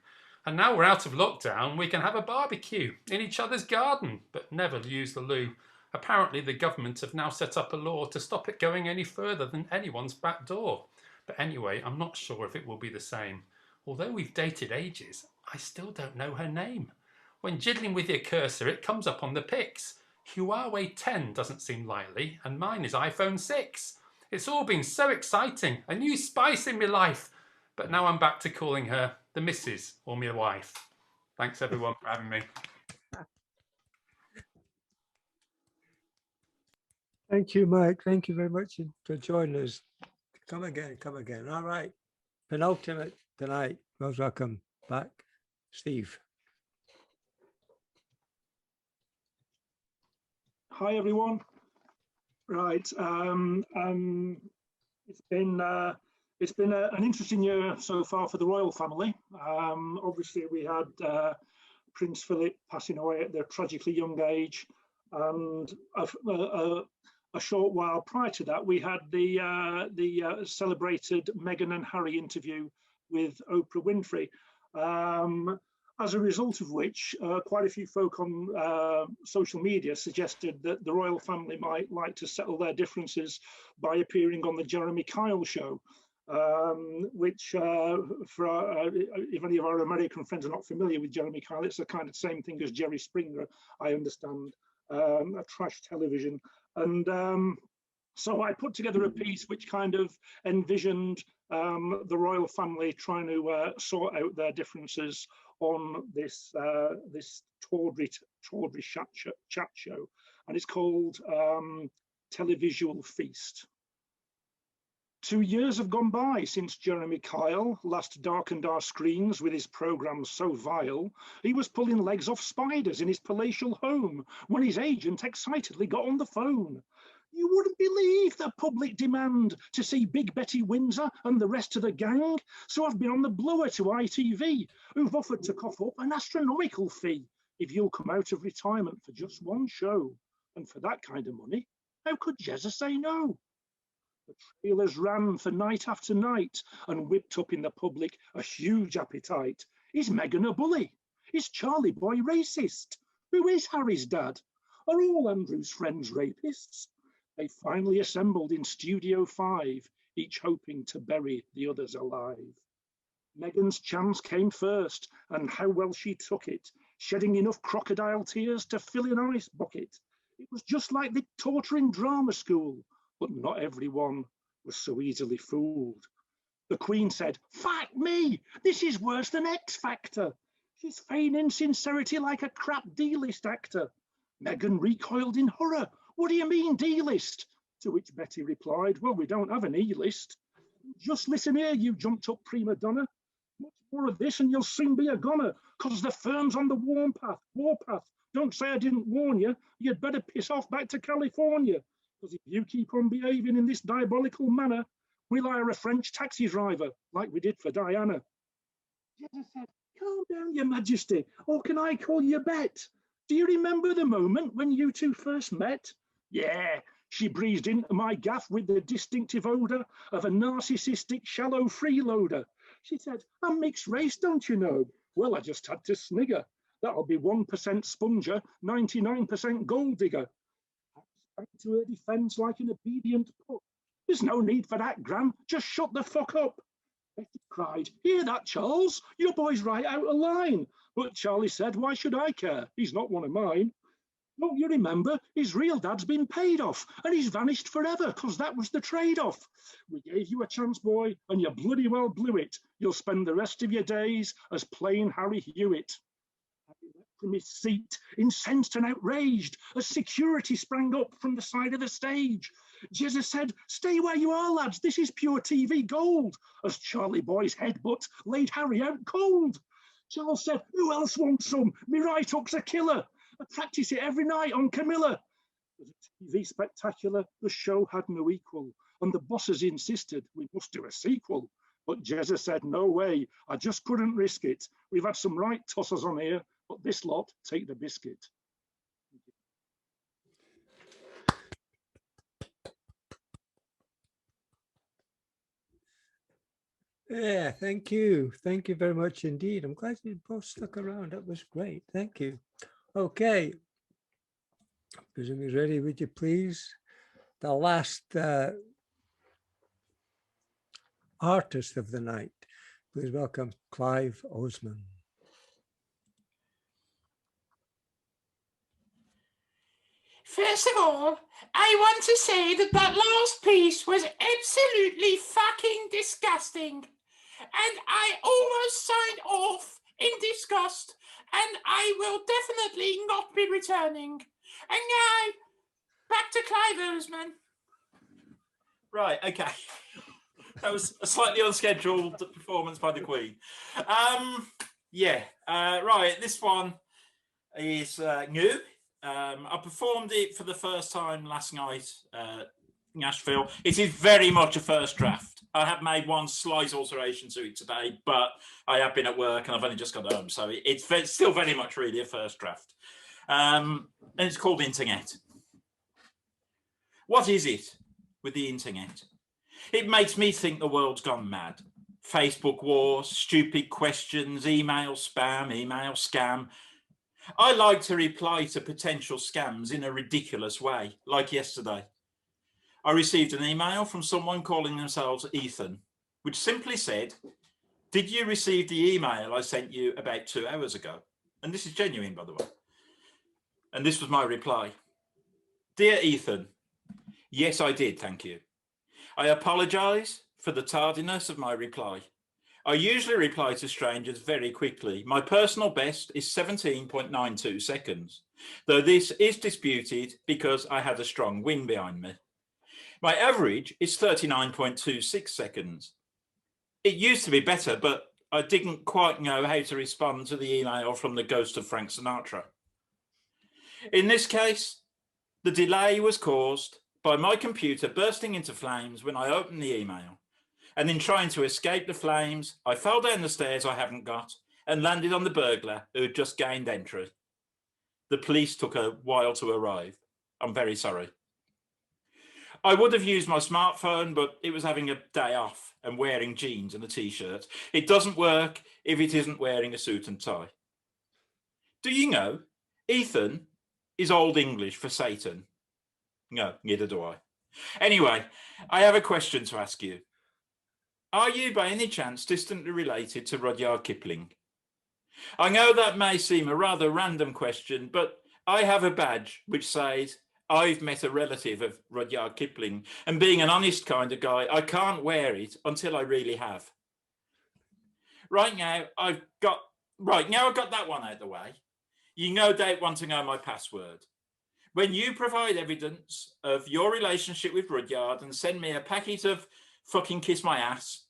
And now we're out of lockdown, we can have a barbecue in each other's garden, but never use the loo. Apparently the government have now set up a law to stop it going any further than anyone's back door. But anyway, I'm not sure if it will be the same. Although we've dated ages, I still don't know her name. When jiggling with your cursor, it comes up on the pics. Huawei 10 doesn't seem likely, and mine is iPhone 6. It's all been so exciting, a new spice in my life. But now I'm back to calling her the missus or my wife. Thanks everyone for having me. Thank you, Mike. Thank you very much for joining us. Come again, come again. All right. Penultimate tonight. Most welcome back, Steve. Hi, everyone. Right. It's been an interesting year so far for the royal family. Obviously, we had Prince Philip passing away at their tragically young age, and a short while prior to that, we had the celebrated Meghan and Harry interview with Oprah Winfrey. as a result of which, quite a few folk on social media suggested that the royal family might like to settle their differences by appearing on the Jeremy Kyle show, which, if any of our American friends are not familiar with Jeremy Kyle, it's the kind of same thing as Jerry Springer, I understand, a trash television. And so I put together a piece which kind of envisioned the royal family trying to sort out their differences on this this tawdry chat show, and it's called Televisual Feast. 2 years have gone by since Jeremy Kyle last darkened our screens with his programmes so vile. He was pulling legs off spiders in his palatial home when his agent excitedly got on the phone. You wouldn't believe the public demand to see Big Betty Windsor and the rest of the gang. So I've been on the blower to ITV, who've offered to cough up an astronomical fee if you'll come out of retirement for just one show. And for that kind of money, how could Jezza say no? The trailers ran for night after night and whipped up in the public a huge appetite. Is Meghan a bully? Is Charlie Boy racist? Who is Harry's dad? Are all Andrew's friends rapists? They finally assembled in Studio 5, each hoping to bury the others alive. Meghan's chance came first, and how well she took it, shedding enough crocodile tears to fill an ice bucket. It was just like the torturing drama school, but not everyone was so easily fooled. The Queen said, "Fuck me, this is worse than X Factor." She's feigning sincerity like a crap D-list actor. Meghan recoiled in horror. "What do you mean D-list?" To which Betty replied, "Well, we don't have an E-list." "Just listen here, you jumped up prima donna. Much more of this and you'll soon be a goner, cause the firm's on the warpath. Don't say I didn't warn you. You'd better piss off back to California, because if you keep on behaving in this diabolical manner, we'll hire a French taxi driver, like we did for Diana." Jezza said, "Calm down, your majesty, or can I call you Bet? Do you remember the moment when you two first met?" "Yeah," she breezed into my gaff with the distinctive odour of a narcissistic shallow freeloader. She said, "I'm mixed race, don't you know?" Well, I just had to snigger. That'll be 1% sponger, 99% gold digger. I sprang to her defence like an obedient pup. "There's no need for that, Gran. Just shut the fuck up." Betty cried, "Hear that, Charles? Your boy's right out of line." But Charlie said, "Why should I care? He's not one of mine." "Don't you remember? His real dad's been paid off and he's vanished forever, cause that was the trade-off. We gave you a chance, boy, and you bloody well blew it. You'll spend the rest of your days as plain Harry Hewitt." Harry leapt from his seat, incensed and outraged, as security sprang up from the side of the stage. Jezza said, "Stay where you are, lads, this is pure TV gold," as Charlie Boy's headbutt laid Harry out cold. Charles said, "Who else wants some? Me right hook's a killer. I practice it every night on Camilla." It was a TV spectacular, the show had no equal, and the bosses insisted we must do a sequel. But Jezza said, "No way, I just couldn't risk it. We've had some right tossers on here, but this lot take the biscuit." Yeah, thank you. Thank you very much indeed. I'm glad you both stuck around. That was great. Thank you. Okay. Presume you're ready, would you please? The last artist of the night. Please welcome Clive Osman. First of all, I want to say that last piece was absolutely fucking disgusting. And I almost signed off in disgust, and I will definitely not be returning. And now, back to Clive Osman. Right, okay. That was a slightly unscheduled performance by the Queen. Right, this one is new. I performed it for the first time last night in Nashville. It is very much a first draft. I have made one slight alteration to it today, but I have been at work and I've only just got home, so it's still very much really a first draft. And it's called Internet. What is it with the internet? It makes me think the world's gone mad. Facebook wars, stupid questions, email spam, email scam. I like to reply to potential scams in a ridiculous way, like yesterday. I received an email from someone calling themselves Ethan, which simply said, "Did you receive the email I sent you about 2 hours ago?" And this is genuine, by the way. And this was my reply. "Dear Ethan, yes, I did, thank you. I apologise for the tardiness of my reply. I usually reply to strangers very quickly. My personal best is 17.92 seconds, though this is disputed because I had a strong wind behind me. My average is 39.26 seconds. It used to be better, but I didn't quite know how to respond to the email from the ghost of Frank Sinatra. In this case, the delay was caused by my computer bursting into flames when I opened the email. And in trying to escape the flames, I fell down the stairs I haven't got and landed on the burglar who had just gained entry. The police took a while to arrive. I'm very sorry. I would have used my smartphone, but it was having a day off and wearing jeans and a t-shirt. It doesn't work if it isn't wearing a suit and tie. Do you know, Ethan is Old English for Satan? No, neither do I. Anyway, I have a question to ask you. Are you by any chance distantly related to Rudyard Kipling? I know that may seem a rather random question, but I have a badge which says I've met a relative of Rudyard Kipling, and being an honest kind of guy, I can't wear it until I really have. Right now I've got that one out of the way. You no doubt want to know my password. When you provide evidence of your relationship with Rudyard and send me a packet of fucking kiss my ass,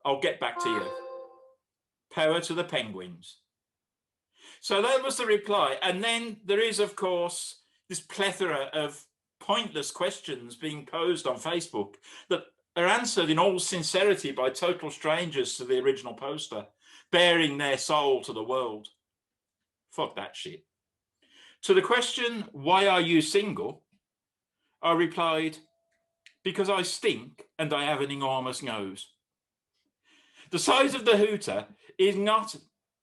I'll get back to you. Power to the penguins. So that was the reply. And then there is, of course, this plethora of pointless questions being posed on Facebook that are answered in all sincerity by total strangers to the original poster, bearing their soul to the world. Fuck that shit. To the question, why are you single? I replied, because I stink and I have an enormous nose. The size of the hooter is not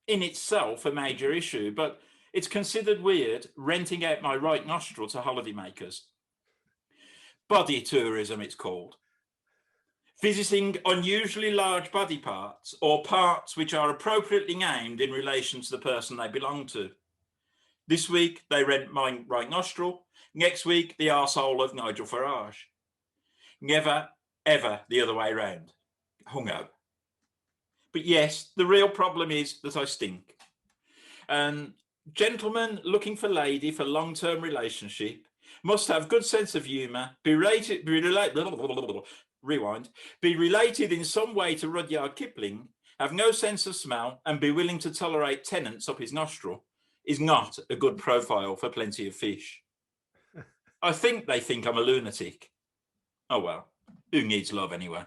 in itself a major issue, but it's considered weird renting out my right nostril to holidaymakers. Body tourism, it's called. Visiting unusually large body parts or parts which are appropriately named in relation to the person they belong to. This week, they rent my right nostril. Next week, the arsehole of Nigel Farage. Never, ever the other way round. Hung up. But yes, the real problem is that I stink. And gentlemen looking for lady for long-term relationship must have good sense of humour, be related in some way to Rudyard Kipling, have no sense of smell, and be willing to tolerate tenants up his nostril is not a good profile for Plenty of Fish. I think they think I'm a lunatic. Oh well, who needs love anyway?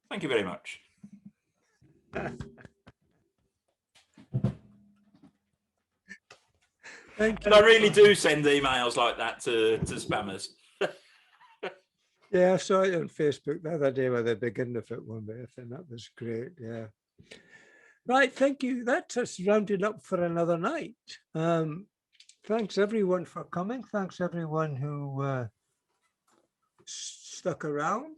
Thank you very much. Thank you. And I really do send emails like that to spammers. Yeah, I saw it on Facebook the other day with the beginning of it one day. I think that was great. Yeah. Right, thank you. That's us rounded up for another night. Thanks everyone for coming. Thanks everyone who stuck around.